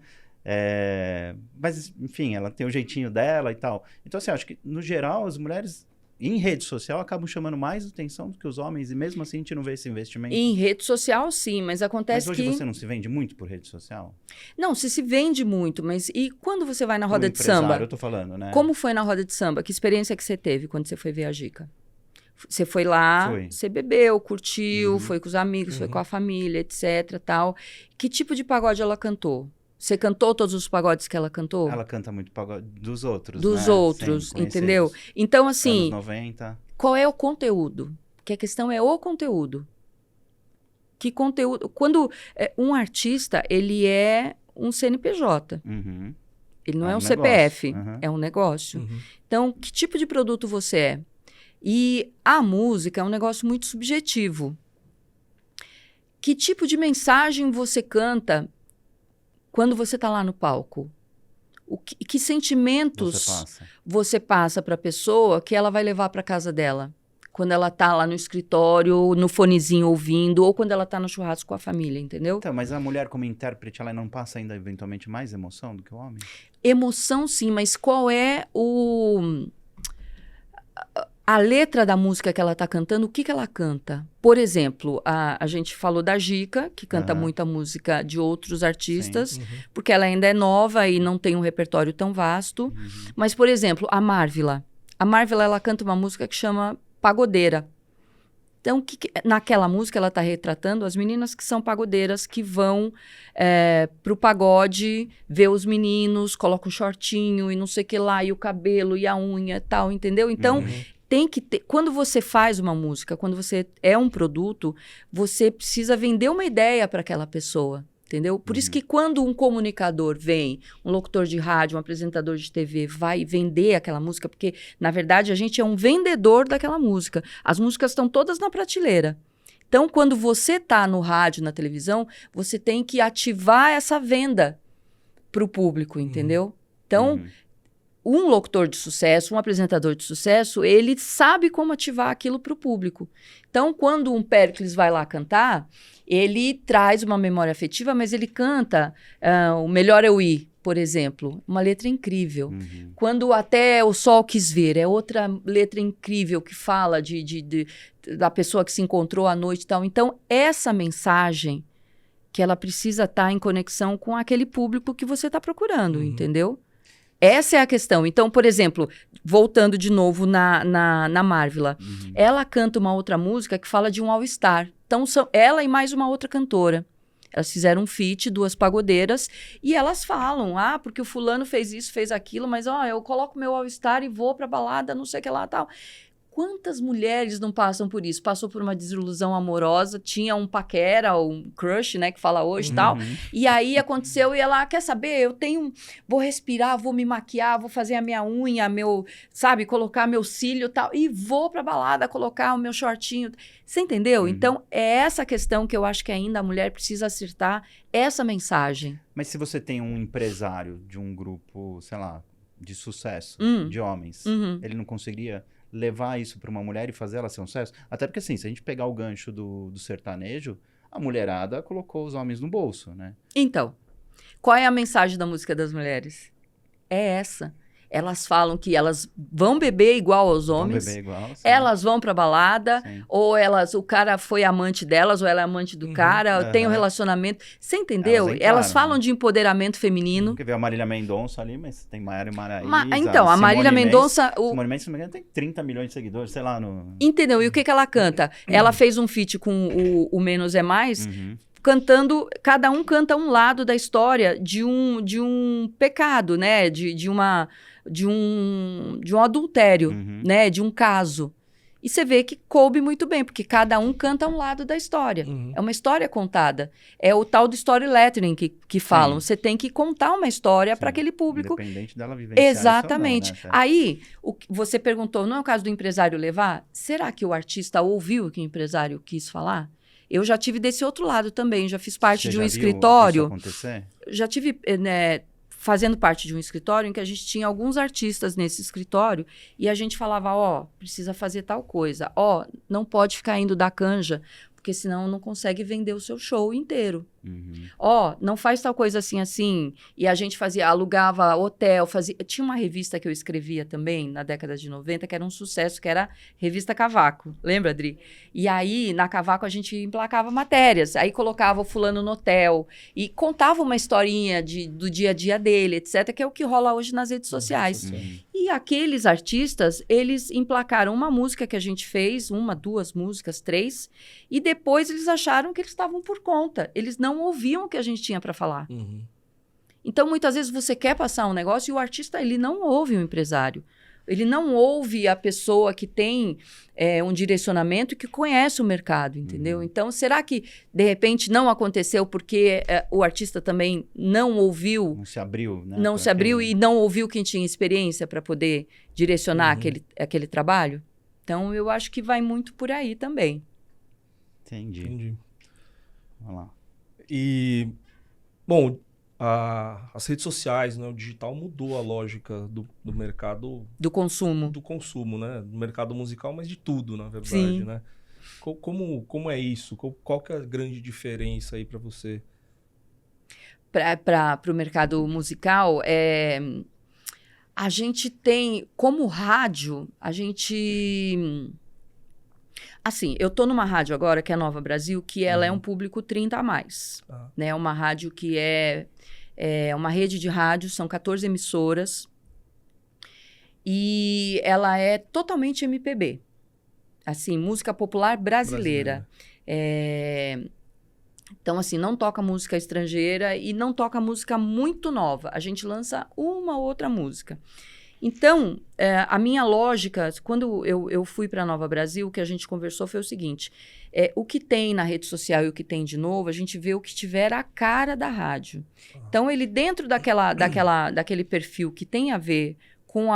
Mas, enfim, ela tem o jeitinho dela e tal. Então, assim, acho que, no geral, as mulheres em rede social acabam chamando mais atenção do que os homens, e mesmo assim a gente não vê esse investimento. Em rede social, sim, mas acontece que... Mas hoje você não se vende muito por rede social? Não, se vende muito, mas e quando você vai na roda de samba? Eu tô falando, né? Como foi na roda de samba? Que experiência que você teve quando você foi ver a Gica? Você foi lá, você bebeu, curtiu, foi com os amigos, foi com a família, etc, tal. Que tipo de pagode ela cantou? Você cantou todos os pagodes que ela cantou? Ela canta muito pagode dos outros, dos outros, entendeu? Então, assim, anos 90. Qual é o conteúdo? Porque a questão é o conteúdo. Que conteúdo... Quando um artista, ele é um CNPJ. Ele não é um CPF, é um negócio. Então, que tipo de produto você é? E a música é um negócio muito subjetivo. Que tipo de mensagem você canta quando você está lá no palco? Que sentimentos você passa para a pessoa que ela vai levar para casa dela? Quando ela está lá no escritório, no fonezinho ouvindo, ou quando ela está no churrasco com a família, entendeu? Então, mas a mulher como intérprete, ela não passa ainda eventualmente mais emoção do que o homem? Emoção sim, mas qual é a letra da música que ela está cantando, o que ela canta? Por exemplo, a gente falou da Gica, que canta muita música de outros artistas, porque ela ainda é nova e não tem um repertório tão vasto. Mas, por exemplo, a Marvila. A Marvila, ela canta uma música que chama Pagodeira. Então, naquela música, ela está retratando as meninas que são pagodeiras, que vão pro pagode, ver os meninos, colocam um shortinho e não sei o que lá, e o cabelo, e a unha e tal, entendeu? Então... Tem que ter, quando você faz uma música, quando você é um produto, você precisa vender uma ideia para aquela pessoa, entendeu? Por isso que quando um comunicador vem, um locutor de rádio, um apresentador de TV, vai vender aquela música, porque, na verdade, a gente é um vendedor daquela música. As músicas estão todas na prateleira. Então, quando você está no rádio, na televisão, você tem que ativar essa venda para o público, entendeu? Então... Um locutor de sucesso, um apresentador de sucesso, ele sabe como ativar aquilo para o público. Então, quando um Péricles vai lá cantar, ele traz uma memória afetiva, mas ele canta O Melhor Eu Ir, por exemplo. Uma letra incrível. Quando Até o Sol Quis Ver, é outra letra incrível que fala da pessoa que se encontrou à noite e tal. Então, essa mensagem que ela precisa estar em conexão com aquele público que você está procurando, entendeu? Essa é a questão. Então, por exemplo, voltando de novo na Marvila, ela canta uma outra música que fala de um all-star. Então, são ela e mais uma outra cantora. Elas fizeram um feat, 2 pagodeiras, e elas falam, porque o fulano fez isso, fez aquilo, mas eu coloco meu all-star e vou pra balada, não sei o que lá, tal. Quantas mulheres não passam por isso? Passou por uma desilusão amorosa, tinha um paquera, um crush, né, que fala hoje e tal. E aí aconteceu e ela, quer saber, vou respirar, vou me maquiar, vou fazer a minha unha, colocar meu cílio e tal, e vou pra balada colocar o meu shortinho. Você entendeu? Então, é essa questão que eu acho que ainda a mulher precisa acertar, essa mensagem. Mas se você tem um empresário de um grupo, sei lá, de sucesso, de homens, ele não conseguiria levar isso para uma mulher e fazer ela ser um sucesso? Até porque, assim, se a gente pegar o gancho do sertanejo, a mulherada colocou os homens no bolso, né? Então, qual é a mensagem da música das mulheres? É essa. Elas falam que elas vão beber igual aos homens. Vão beber igual, sim. Elas vão pra balada, ou o cara foi amante delas, ou ela é amante do cara, tem um relacionamento. Você entendeu? Elas falam de empoderamento feminino. Porque vê a Marília Mendonça ali, mas tem Maiara e Maraísa. Então, a Marília Mendonça... Simone Mendes, se não me engano, tem 30 milhões de seguidores, sei lá. Entendeu? E o que ela canta? Ela fez um feat com o Menos é Mais, cantando, cada um canta um lado da história de um pecado, né? De um adultério, né? De um caso. E você vê que coube muito bem, porque cada um canta um lado da história. É uma história contada. É o tal do storytelling que falam. Você tem que contar uma história para aquele público. Independente dela vivenciar. Exatamente. Isso ou não, né? Aí, você perguntou, não é o caso do empresário levar? Será que o artista ouviu o que o empresário quis falar? Eu já tive desse outro lado também. Já fiz parte de um escritório. Isso acontecer? Já tive... fazendo parte de um escritório em que a gente tinha alguns artistas nesse escritório e a gente falava, precisa fazer tal coisa, não pode ficar indo dar canja, porque senão não consegue vender o seu show inteiro. Não faz tal coisa assim. E a gente alugava hotel, tinha uma revista que eu escrevia também, na década de 90, que era um sucesso, que era a Revista Cavaco. Lembra, Adri? E aí, na Cavaco, a gente emplacava matérias. Aí colocava o fulano no hotel e contava uma historinha do dia a dia dele, etc., que é o que rola hoje nas redes sociais. E aqueles artistas, eles emplacaram uma música que a gente fez, 1, 2 músicas, 3, e depois eles acharam que eles estavam por conta. Eles não ouviam o que a gente tinha para falar. Então, muitas vezes, você quer passar um negócio e o artista, ele não ouve o empresário. Ele não ouve a pessoa que tem um direcionamento e que conhece o mercado, entendeu? Então, será que, de repente, não aconteceu porque o artista também não ouviu... Não se abriu, né? Não se abriu e não ouviu quem tinha experiência para poder direcionar aquele trabalho? Então, eu acho que vai muito por aí também. Entendi. Vamos lá. E, bom, as redes sociais, né, o digital mudou a lógica do mercado... Do consumo. Do consumo, né? Do mercado musical, mas de tudo, na verdade, Sim. né? Como é isso? Qual que é a grande diferença aí para você? Para o mercado musical, a gente tem, como rádio, a gente... Assim, eu tô numa rádio agora, que é a Nova Brasil, que ela é um público 30 a mais. Né? Uma rádio que é uma rede de rádios, são 14 emissoras. E ela é totalmente MPB. Assim, música popular brasileira. Então, assim, não toca música estrangeira e não toca música muito nova. A gente lança uma ou outra música. Então, a minha lógica, quando eu fui para a Nova Brasil, o que a gente conversou foi o seguinte, o que tem na rede social e o que tem de novo, a gente vê o que tiver a cara da rádio. Então, ele dentro daquele perfil que tem a ver com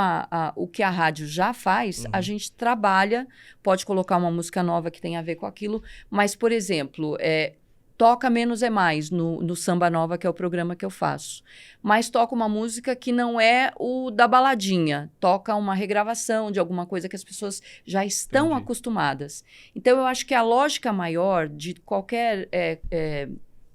o que a rádio já faz, a gente trabalha, pode colocar uma música nova que tem a ver com aquilo, mas, por exemplo... Toca Menos é Mais no Samba Nova, que é o programa que eu faço. Mas toca uma música que não é o da baladinha. Toca uma regravação de alguma coisa que as pessoas já estão acostumadas. Então, eu acho que a lógica maior de qualquer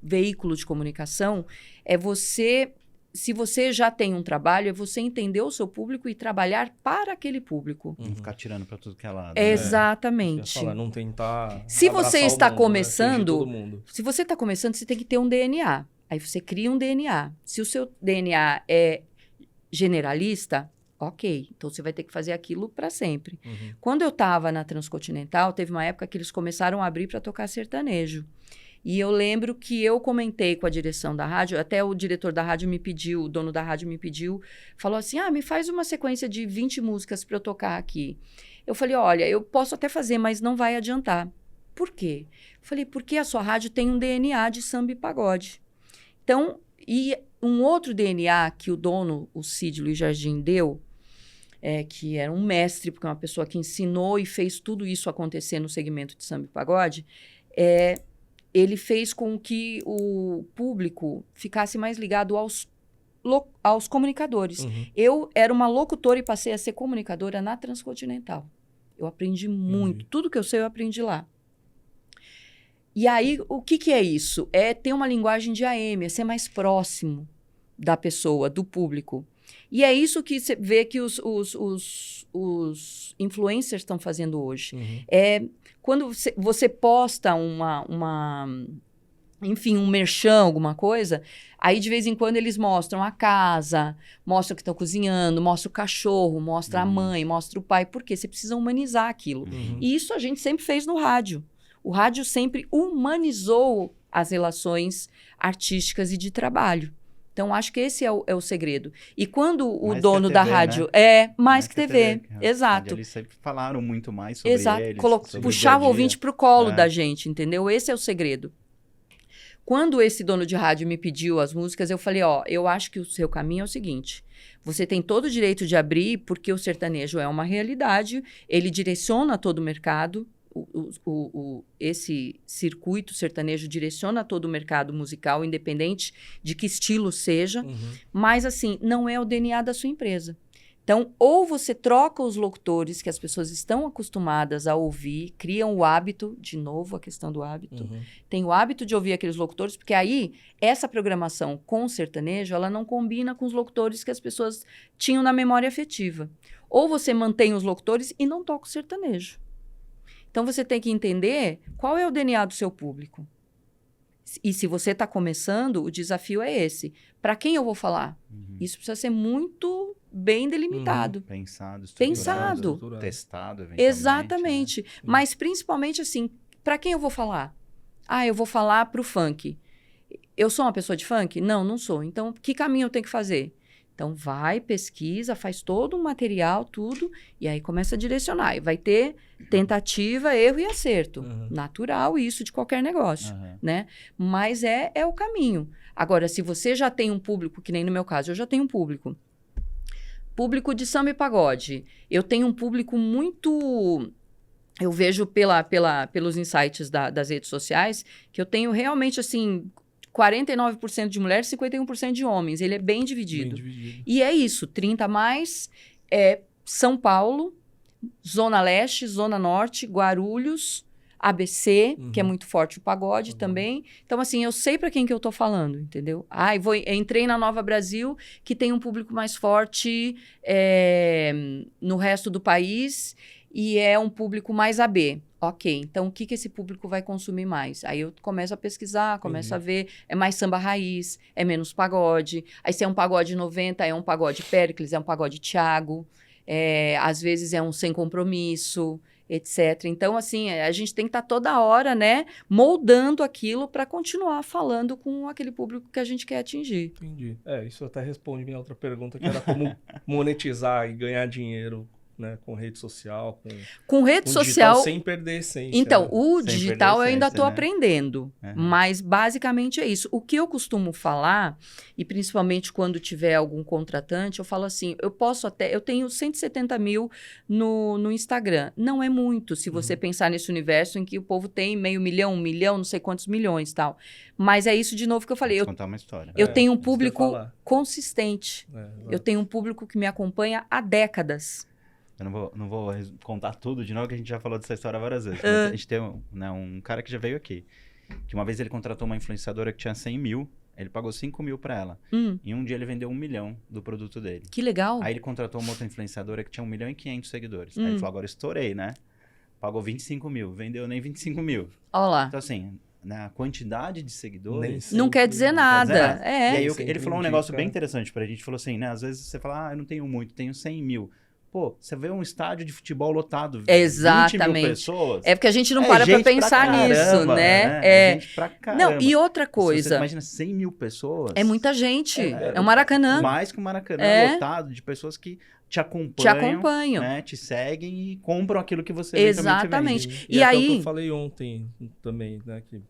veículo de comunicação é você... Se você já tem um trabalho, é você entender o seu público e trabalhar para aquele público. Não ficar tirando para tudo que é lado. Exatamente. Não tentar... Se você está começando, se você está começando, você tem que ter um DNA. Aí você cria um DNA. Se o seu DNA é generalista, ok. Então você vai ter que fazer aquilo para sempre. Quando eu estava na Transcontinental, teve uma época que eles começaram a abrir para tocar sertanejo. E eu lembro que eu comentei com a direção da rádio, até o diretor da rádio me pediu, o dono da rádio me pediu, falou assim, me faz uma sequência de 20 músicas para eu tocar aqui. Eu falei, olha, eu posso até fazer, mas não vai adiantar. Por quê? Eu falei, porque a sua rádio tem um DNA de samba e pagode. Então, e um outro DNA que o dono, o Cid Luiz Jardim, deu, que era um mestre, porque é uma pessoa que ensinou e fez tudo isso acontecer no segmento de samba e pagode, ele fez com que o público ficasse mais ligado aos comunicadores. Eu era uma locutora e passei a ser comunicadora na Transcontinental. Eu aprendi muito. Tudo que eu sei, eu aprendi lá. E aí, o que é isso? É ter uma linguagem de AM, é ser mais próximo da pessoa, do público. E é isso que você vê que os influencers estão fazendo hoje. Quando você posta enfim, um merchan, alguma coisa, aí de vez em quando eles mostram a casa, mostram que estão cozinhando, mostram o cachorro, mostram a mãe, mostram o pai, porque você precisa humanizar aquilo. E isso a gente sempre fez no rádio. O rádio sempre humanizou as relações artísticas e de trabalho. Então, acho que esse é o segredo. E quando o Mais dono que a da TV, rádio... né? Mais que TV, exato. Eles sempre falaram muito mais sobre eles. Sobre Puxava o ouvinte pro colo É. da gente, entendeu? Esse é o segredo. Quando esse dono de rádio me pediu as músicas, eu falei, eu acho que o seu caminho é o seguinte, você tem todo o direito de abrir, porque o sertanejo é uma realidade, ele direciona todo o mercado, esse circuito sertanejo direciona todo o mercado musical, independente de que estilo seja, mas assim, não é o DNA da sua empresa. Então, ou você troca os locutores que as pessoas estão acostumadas a ouvir, criam o hábito, de novo a questão do hábito, tem o hábito de ouvir aqueles locutores, porque aí essa programação com sertanejo, ela não combina com os locutores que as pessoas tinham na memória afetiva. Ou você mantém os locutores e não toca o sertanejo. Então, você tem que entender qual é o DNA do seu público. E se você está começando, o desafio é esse. Para quem eu vou falar? Isso precisa ser muito bem delimitado. Pensado, estruturado. Testado, eventualmente. Exatamente. Né? Mas, principalmente, assim, para quem eu vou falar? Eu vou falar para o funk. Eu sou uma pessoa de funk? Não, não sou. Então, que caminho eu tenho que fazer? Então, vai, pesquisa, faz todo um material, tudo, e aí começa a direcionar. E vai ter tentativa, erro e acerto. Natural isso de qualquer negócio, né? Mas é o caminho. Agora, se você já tem um público, que nem no meu caso, eu já tenho um público de samba e pagode. Eu tenho um público muito... Eu vejo pelos insights das redes sociais que eu tenho realmente, assim... 49% de mulheres, 51% de homens. Ele é bem dividido. E é isso, 30 a mais, São Paulo, Zona Leste, Zona Norte, Guarulhos, ABC, que é muito forte o pagode também. Então, assim, eu sei para quem que eu tô falando, entendeu? Entrei na Nova Brasil, que tem um público mais forte no resto do país e é um público mais AB. Ok, então o que esse público vai consumir mais? Aí eu começo a pesquisar, começo a ver, é mais samba raiz, é menos pagode. Aí se é um pagode 90, é um pagode Péricles, é um pagode Thiago, às vezes é um sem compromisso, etc. Então, assim, a gente tem que estar toda hora, né, moldando aquilo para continuar falando com aquele público que a gente quer atingir. Entendi. Isso até responde minha outra pergunta, que era como monetizar e ganhar dinheiro, né, com rede social, com rede social digital, sem perder a essência. Então, né? o digital eu ainda estou aprendendo, mas basicamente é isso. O que eu costumo falar, e principalmente quando tiver algum contratante, eu falo assim, eu tenho 170 mil no Instagram. Não é muito, se você pensar nesse universo em que o povo tem meio milhão, 1 milhão, não sei quantos milhões e tal. Mas é isso de novo que eu falei. Vou contar uma história. Eu tenho um público consistente. Eu tenho um público que me acompanha há décadas. Eu não vou contar tudo de novo, que a gente já falou dessa história várias vezes. Mas a gente tem um cara que já veio aqui, que uma vez ele contratou uma influenciadora que tinha 100 mil, ele pagou 5 mil pra ela. E um dia ele vendeu 1 milhão do produto dele. Que legal. Aí ele contratou uma outra influenciadora que tinha 1 milhão e 500 seguidores. Aí ele falou, agora estourei, né? Pagou 25 mil, vendeu nem 25 mil. Olha lá. Então assim, a quantidade de seguidores... Não quer dizer nada. E aí ele falou um negócio bem interessante pra gente. Falou assim, né? Às vezes você fala, eu não tenho muito, tenho 100 mil. Pô, você vê um estádio de futebol lotado, 20 mil pessoas... É porque a gente não para pra pensar nisso, né? É gente pra caramba. Não, e outra coisa... Você imagina 100 mil pessoas... É muita gente. É um Maracanã. Mais que um Maracanã lotado de pessoas que te acompanham. Né, te seguem e compram aquilo que você exatamente. E aí... o que eu falei ontem também, né? Que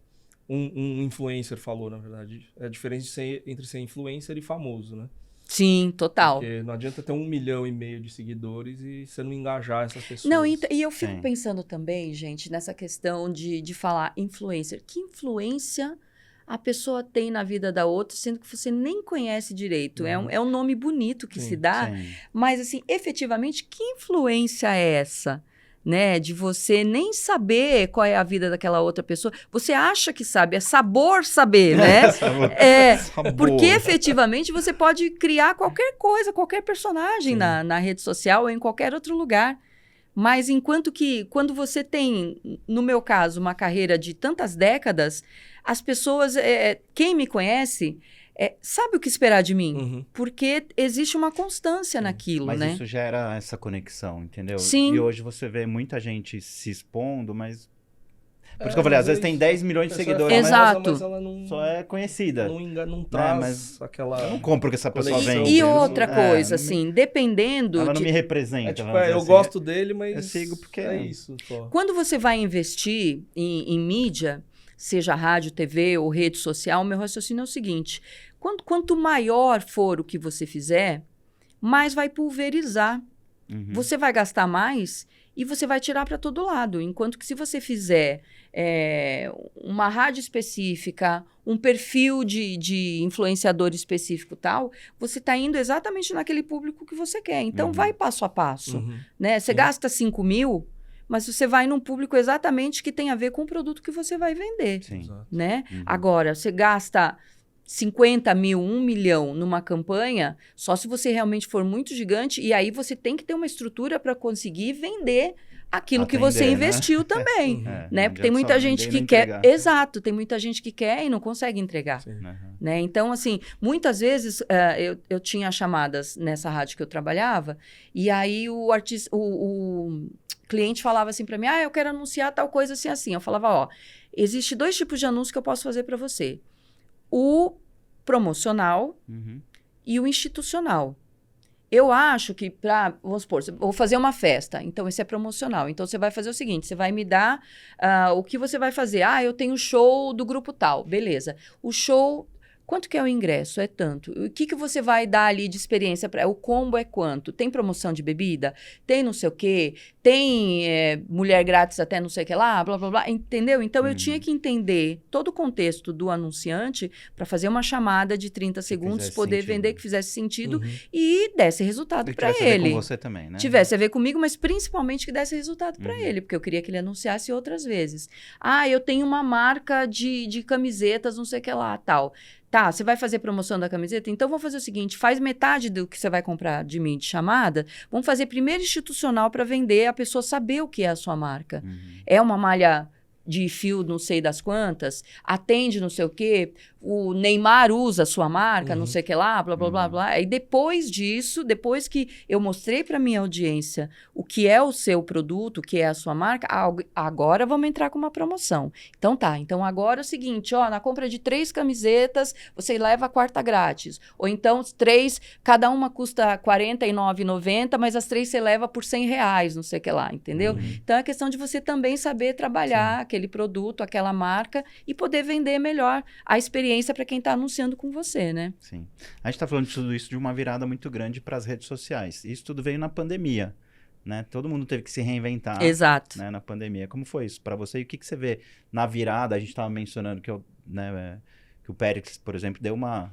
um influencer falou, na verdade. É a diferença entre ser influencer e famoso, né? Sim, total. Porque não adianta ter 1,5 milhão de seguidores e você não engajar essas pessoas. Não, e eu fico pensando também, gente, nessa questão de falar influencer. Que influência a pessoa tem na vida da outra, sendo que você nem conhece direito? É um nome bonito que se dá, mas, assim, efetivamente, que influência é essa? Né, de você nem saber qual é a vida daquela outra pessoa. Você acha que sabe, é sabor saber, né? Sabor. Porque efetivamente você pode criar qualquer coisa, qualquer personagem na rede social ou em qualquer outro lugar. Mas enquanto que, quando você tem, no meu caso, uma carreira de tantas décadas, as pessoas, quem me conhece... sabe o que esperar de mim? Porque existe uma constância naquilo, né? Mas isso gera essa conexão, entendeu? Sim. E hoje você vê muita gente se expondo, mas Por isso que eu falei, às vezes tem 10 milhões de seguidores, Exato. Mas ela não, só é conhecida. Não traz mas aquela... Eu não compro o que essa pessoa vende. E outra coisa, assim, dependendo... Ela não me representa. eu gosto dele, mas... Eu sigo porque é isso. Só. Quando você vai investir em mídia, seja rádio, TV ou rede social, meu raciocínio é o seguinte, quanto maior for o que você fizer, mais vai pulverizar. Você vai gastar mais e você vai tirar para todo lado. Enquanto que se você fizer uma rádio específica, um perfil de influenciador específico e tal, você está indo exatamente naquele público que você quer. Então, vai passo a passo. Né? Você gasta 5 mil, mas você vai num público exatamente que tem a ver com o produto que você vai vender. Sim. Né? Agora, você gasta 50 mil, 1 milhão numa campanha, só se você realmente for muito gigante, e aí você tem que ter uma estrutura para conseguir vender aquilo que você investiu também. Né? Porque tem muita gente que quer... Exato, tem muita gente que quer e não consegue entregar. Né? Então, assim, muitas vezes eu tinha chamadas nessa rádio que eu trabalhava, e aí o cliente falava assim para mim, eu quero anunciar tal coisa assim, assim. Eu falava, existe 2 tipos de anúncio que eu posso fazer para você. O promocional e o institucional. Eu acho que vamos supor, vou fazer uma festa, então esse é promocional. Então você vai fazer o seguinte, você vai me dar o que você vai fazer. Eu tenho show do grupo tal, beleza. O show, quanto que é o ingresso? É tanto. O que você vai dar ali de experiência? O combo é quanto? Tem promoção de bebida? Tem não sei o quê? Tem mulher grátis até não sei o que lá? Blá, blá, blá. Entendeu? Então, eu tinha que entender todo o contexto do anunciante para fazer uma chamada de 30 segundos, poder vender, que fizesse sentido e desse resultado para ele. Tivesse a ver com você também, né? Tivesse a ver comigo, mas principalmente que desse resultado para ele, porque eu queria que ele anunciasse outras vezes. Eu tenho uma marca de camisetas, não sei o que lá, tal. Tá, você vai fazer promoção da camiseta? Então, vamos fazer o seguinte, faz metade do que você vai comprar de mim de chamada, vamos fazer primeiro institucional para vender, a pessoa saber o que é a sua marca. É uma malha de fio não sei das quantas, atende não sei o quê, o Neymar usa a sua marca, não sei o que lá, blá, blá, blá, blá. E depois disso, depois que eu mostrei para minha audiência o que é o seu produto, o que é a sua marca, agora vamos entrar com uma promoção. Então tá, então agora é o seguinte, na compra de 3 camisetas, você leva a 4ª grátis. Ou então 3, cada uma custa R$ 49,90, mas as 3 você leva por R$100, não sei o que lá, entendeu? Então é questão de você também saber trabalhar aquele produto, aquela marca e poder vender melhor a experiência para quem está anunciando com você, né? Sim. A gente está falando de tudo isso de uma virada muito grande para as redes sociais. Isso tudo veio na pandemia, né? Todo mundo teve que se reinventar. Exato. Né, na pandemia. Como foi isso para você? E o que você vê na virada? A gente estava mencionando que, que o Péricles, por exemplo, deu uma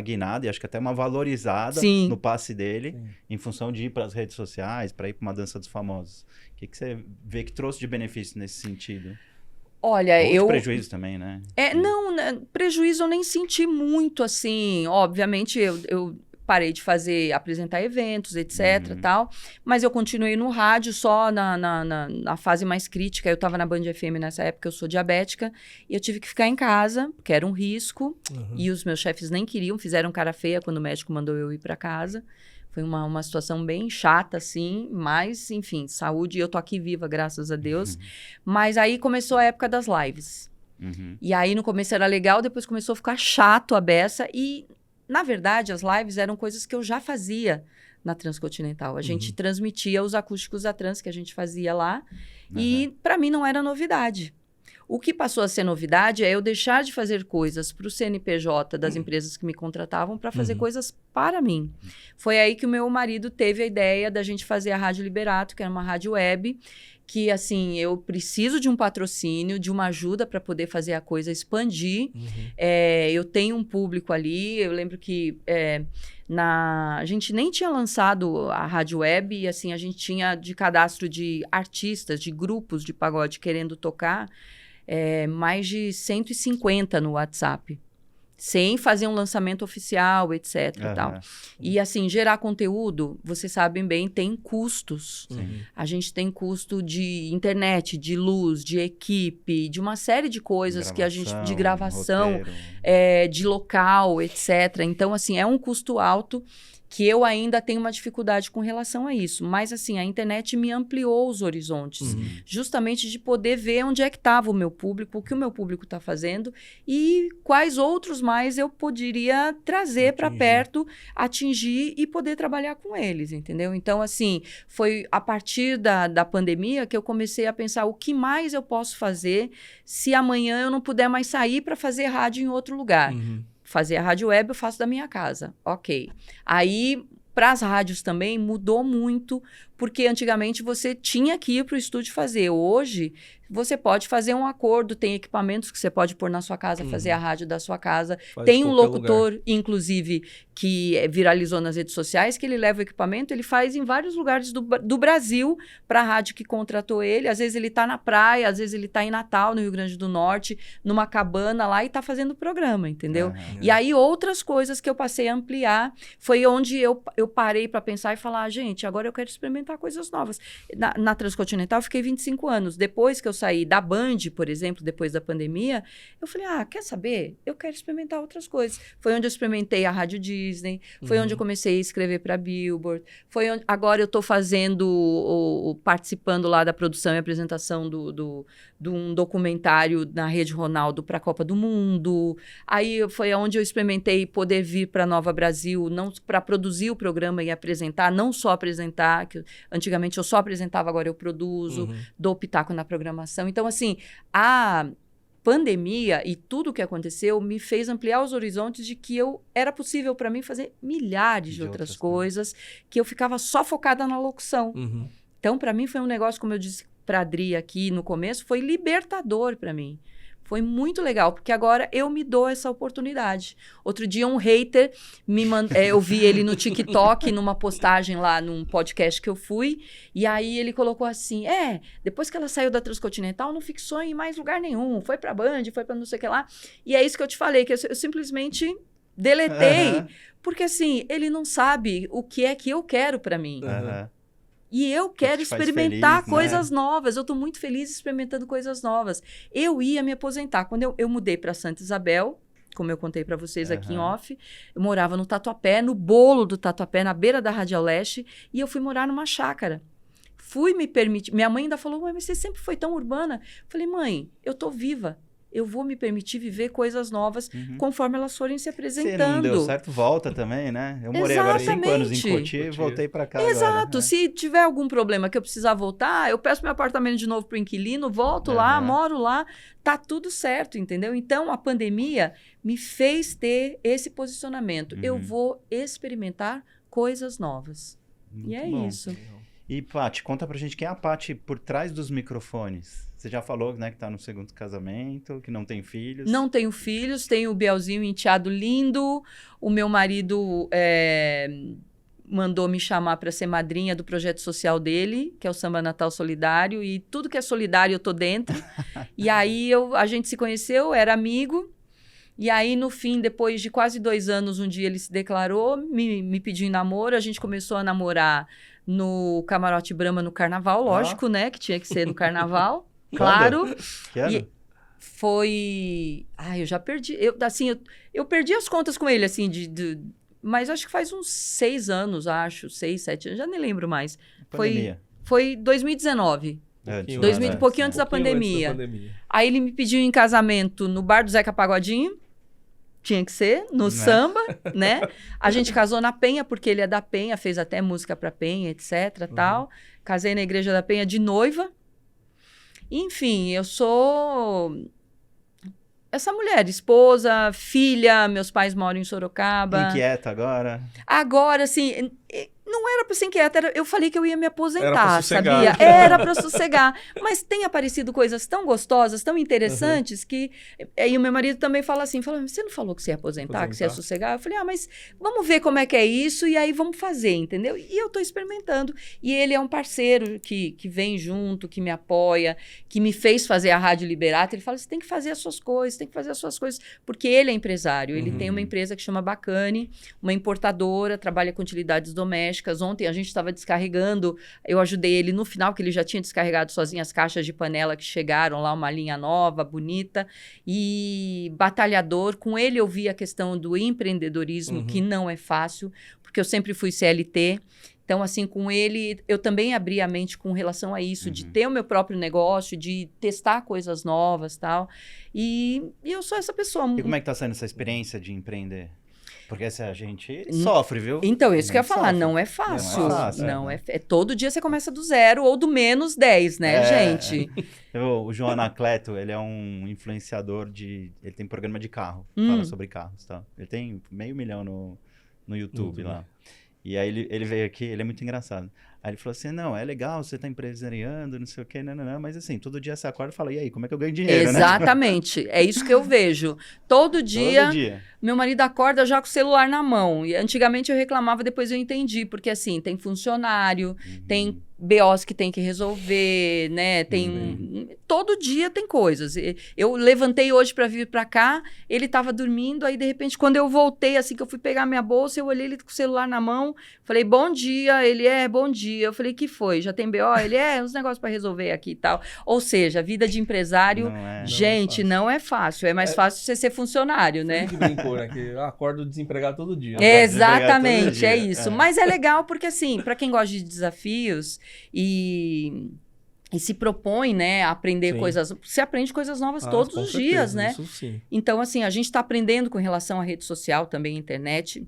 guinada e acho que até uma valorizada no passe dele, em função de ir para as redes sociais, para ir para uma dança dos famosos. O que você vê que trouxe de benefício nesse sentido? Olha, de prejuízo também, né? Não, prejuízo eu nem senti muito, assim. Obviamente, eu parei de apresentar eventos, etc, tal. Mas eu continuei no rádio só na fase mais crítica. Eu estava na Band FM nessa época, eu sou diabética. E eu tive que ficar em casa, porque era um risco. E os meus chefes nem queriam, fizeram cara feia quando o médico mandou eu ir para casa. Foi uma situação bem chata, assim, mas, enfim, saúde, eu tô aqui viva, graças a Deus. Mas aí começou a época das lives. E aí, no começo era legal, depois começou a ficar chato a beça. E, na verdade, as lives eram coisas que eu já fazia na Transcontinental. A gente transmitia os acústicos da Trans que a gente fazia lá. E, para mim, não era novidade. O que passou a ser novidade é eu deixar de fazer coisas para o CNPJ das empresas que me contratavam para fazer coisas para mim. Foi aí que o meu marido teve a ideia da gente fazer a Rádio Liberato, que era uma rádio web, que, assim, eu preciso de um patrocínio, de uma ajuda para poder fazer a coisa expandir. Eu tenho um público ali, eu lembro que a gente nem tinha lançado a rádio web, e assim, a gente tinha de cadastro de artistas, de grupos de pagode querendo tocar, mais de 150 no WhatsApp. Sem fazer um lançamento oficial, etc. Tal. E, assim, gerar conteúdo, vocês sabem bem, tem custos. A gente tem custo de internet, de luz, de equipe, de uma série de coisas de gravação, de local, etc. Então, assim, é um custo alto que eu ainda tenho uma dificuldade com relação a isso. Mas, assim, a internet me ampliou os horizontes, justamente de poder ver onde é que estava o meu público, o que o meu público está fazendo e quais outros mais eu poderia trazer para perto, atingir e poder trabalhar com eles, entendeu? Então, assim, foi a partir da pandemia que eu comecei a pensar o que mais eu posso fazer se amanhã eu não puder mais sair para fazer rádio em outro lugar. Fazer a rádio web eu faço da minha casa, ok. Aí, para as rádios também, mudou muito, porque antigamente você tinha que ir para o estúdio fazer. Hoje, você pode fazer um acordo, tem equipamentos que você pode pôr na sua casa, fazer a rádio da sua casa. Tem um locutor, inclusive, que viralizou nas redes sociais, que ele leva o equipamento, ele faz em vários lugares do Brasil para a rádio que contratou ele. Às vezes ele está na praia, às vezes ele está em Natal, no Rio Grande do Norte, numa cabana lá e está fazendo o programa, entendeu? E aí outras coisas que eu passei a ampliar, foi onde eu parei para pensar e falar, gente, agora eu quero experimentar coisas novas. Na Transcontinental eu fiquei 25 anos. Depois que eu saí da Band, por exemplo, depois da pandemia, eu falei, quer saber? Eu quero experimentar outras coisas. Foi onde eu experimentei a Rádio Disney, foi onde eu comecei a escrever para Billboard, foi onde agora eu estou participando lá da produção e apresentação de um documentário na Rede Ronaldo para a Copa do Mundo. Aí foi onde eu experimentei poder vir para Nova Brasil, não para produzir o programa e apresentar, não só apresentar, que antigamente eu só apresentava, agora eu produzo, dou pitaco na programação. Então, assim, a pandemia e tudo o que aconteceu me fez ampliar os horizontes de que era possível para mim fazer milhares de outras coisas, que eu ficava só focada na locução. Então, para mim, foi um negócio, como eu disse para a Adri aqui no começo, foi libertador para mim. Foi muito legal, porque agora eu me dou essa oportunidade. Outro dia um hater eu vi ele no TikTok, numa postagem lá, num podcast que eu fui, e aí ele colocou assim, depois que ela saiu da Transcontinental, não fixou em mais lugar nenhum, foi pra Band, foi pra não sei o que lá. E é isso que eu te falei, que eu simplesmente deletei, porque assim, ele não sabe o que é que eu quero pra mim. E eu quero experimentar coisas novas. Eu estou muito feliz experimentando coisas novas. Eu ia me aposentar. Quando eu mudei para Santa Isabel, como eu contei para vocês aqui em off, eu morava no Tatuapé, no bolo do Tatuapé, na beira da Radial Leste, e eu fui morar numa chácara. Fui me permitir... Minha mãe ainda falou, mas você sempre foi tão urbana. Eu falei, mãe, eu estou viva. Eu vou me permitir viver coisas novas conforme elas forem se apresentando. Se não deu certo, volta também, né? Eu morei agora 5 anos em Cotia e voltei para cá agora, né? Se tiver algum problema que eu precisar voltar, eu peço meu apartamento de novo para o inquilino, volto lá, moro lá, tá tudo certo, entendeu? Então, a pandemia me fez ter esse posicionamento. Eu vou experimentar coisas novas. Muito bom. Isso. E, Paty, conta pra gente quem é a Paty por trás dos microfones. Você já falou, né, que tá no segundo casamento, que não tem filhos. Não tenho filhos, tenho o Bielzinho, um enteado lindo. O meu marido mandou me chamar para ser madrinha do projeto social dele, que é o Samba Natal Solidário. E tudo que é solidário eu tô dentro. E aí a gente se conheceu, era amigo. E aí, no fim, depois de quase 2 anos, um dia ele se declarou, me pediu em namoro. A gente começou a namorar no Camarote Brahma no Carnaval, lógico, né? Que tinha que ser no Carnaval, claro. Que ano? E foi... eu já perdi. Eu perdi as contas com ele, assim, mas acho que faz uns 6 anos, 6, 7 anos, já nem lembro mais. Foi 2019. Um pouquinho antes da pandemia. Aí ele me pediu em casamento no bar do Zeca Pagodinho. Tinha que ser, no samba, né? A gente casou na Penha, porque ele é da Penha, fez até música pra Penha, etc, tal. Casei na Igreja da Penha de noiva. Enfim, eu sou essa mulher, esposa, filha, meus pais moram em Sorocaba. Inquieta agora? Agora, assim... Não era para ser inquieta, eu falei que eu ia me aposentar, sabia? Era para sossegar. Mas tem aparecido coisas tão gostosas, tão interessantes, que... E o meu marido também fala assim, você não falou que você ia aposentar, que você ia sossegar? Eu falei, mas vamos ver como é que é isso e aí vamos fazer, entendeu? E eu tô experimentando. E ele é um parceiro que vem junto, que me apoia, que me fez fazer a Rádio Liberato. Ele fala, você tem que fazer as suas coisas, porque ele é empresário. Ele tem uma empresa que chama Bacane, uma importadora, trabalha com utilidades domésticas, dias. Ontem a gente estava descarregando, eu ajudei ele no final, que ele já tinha descarregado sozinho as caixas de panela que chegaram lá, uma linha nova, bonita, e batalhador. Com ele eu vi a questão do empreendedorismo, que não é fácil, porque eu sempre fui CLT. Então, assim, com ele, eu também abri a mente com relação a isso, de ter o meu próprio negócio, de testar coisas novas e tal. E eu sou essa pessoa. E como é que tá sendo essa experiência de empreender? Porque a gente sofre, viu? Então, isso que eu ia falar, não é fácil. Não é todo dia você começa do 0 ou do menos 10, né, gente? O João Anacleto, ele é um influenciador ele tem programa de carro, fala sobre carros, tá? Ele tem 500 mil no YouTube lá. E aí ele veio aqui, ele é muito engraçado. Aí ele falou assim, não, é legal, você tá empresariando, não sei o quê, não, mas assim, todo dia você acorda e fala, e aí, como é que eu ganho dinheiro, Exatamente, é isso que eu vejo. Todo dia, meu marido acorda já com o celular na mão. E antigamente eu reclamava, depois eu entendi, porque assim, tem funcionário, tem BOs que tem que resolver, né? Todo dia tem coisas. Eu levantei hoje para vir para cá, ele estava dormindo, aí de repente quando eu voltei, assim que eu fui pegar minha bolsa, eu olhei ele com o celular na mão, falei, bom dia, ele bom dia. Eu falei, que foi? Já tem BO? Ele uns negócios para resolver aqui e tal. Ou seja, a vida de empresário, não é fácil. É mais fácil você ser funcionário, né? Que brincou, né? Que eu acordo desempregado todo dia. Exatamente, é isso. Mas é legal porque, assim, para quem gosta de desafios e se propõe, né, a aprender coisas... Você aprende coisas novas todos os dias, né? Isso sim. Então, assim, a gente está aprendendo com relação à rede social, também à internet.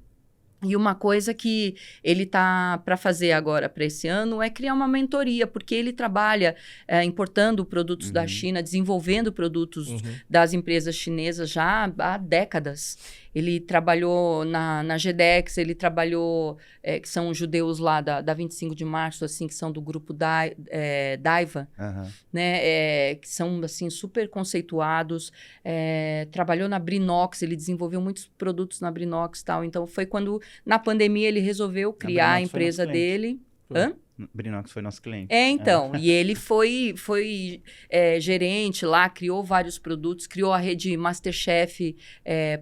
E uma coisa que ele tá para fazer agora para esse ano é criar uma mentoria, porque ele trabalha importando produtos da China, desenvolvendo produtos das empresas chinesas já há décadas. Ele trabalhou na GEDEX, ele trabalhou, que são judeus lá da 25 de março, assim, que são do grupo Daiva, né, que são, assim, super conceituados. Trabalhou na Brinox, ele desenvolveu muitos produtos na Brinox e tal. Então, foi quando, na pandemia, ele resolveu criar a empresa dele. Hã? Brinox foi nosso cliente. Então, e ele foi gerente lá, criou vários produtos, criou a rede Masterchef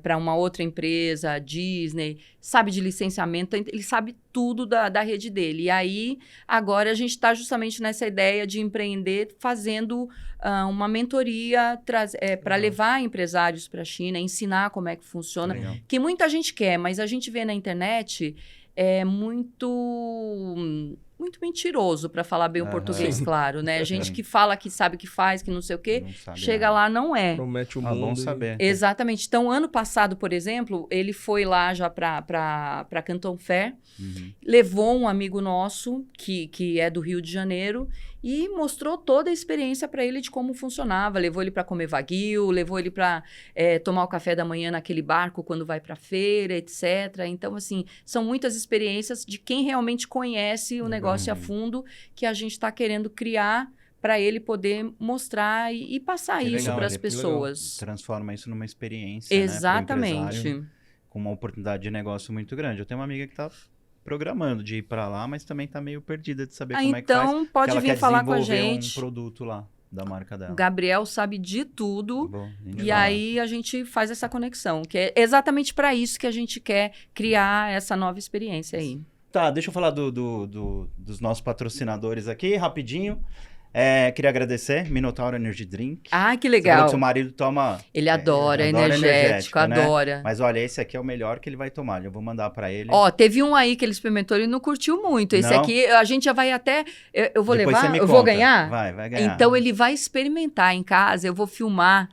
para uma outra empresa, a Disney, sabe de licenciamento, ele sabe tudo da rede dele. E aí, agora a gente está justamente nessa ideia de empreender, fazendo uma mentoria para levar empresários para a China, ensinar como é que funciona, que muita gente quer, mas a gente vê na internet muito mentiroso, para falar bem o português, claro, né? Gente que fala que sabe o que faz, que não sei o quê, chega lá, não é. Promete o mundo. Bom saber. Exatamente. Então, ano passado, por exemplo, ele foi lá já para Canton Fair, levou um amigo nosso, que é do Rio de Janeiro, e mostrou toda a experiência para ele de como funcionava. Levou ele para comer wagyu, levou ele para tomar o café da manhã naquele barco quando vai para a feira, etc. Então, assim, são muitas experiências de quem realmente conhece o negócio a fundo, que a gente está querendo criar para ele poder mostrar e passar isso para as pessoas. Transforma isso numa experiência, exatamente, né, com uma oportunidade de negócio muito grande. Eu tenho uma amiga que está programando de ir para lá, mas também está meio perdida de saber como é que faz. Então, pode vir falar com a gente. Um produto lá da marca dela. O Gabriel sabe de tudo. E aí a gente faz essa conexão, que é exatamente para isso que a gente quer criar essa nova experiência aí. Tá, deixa eu falar dos nossos patrocinadores aqui, rapidinho. Queria agradecer, Minotauro Energy Drink. Ah, que legal. Você falou que seu marido toma... Ele adora energético, adora. Né? Mas olha, esse aqui é o melhor que ele vai tomar. Eu vou mandar pra ele. Teve um aí que ele experimentou e não curtiu muito. Esse aqui, a gente já vai até... Eu vou Depois levar? Você me eu conta. Vou ganhar? Vai ganhar. Então ele vai experimentar em casa, eu vou filmar.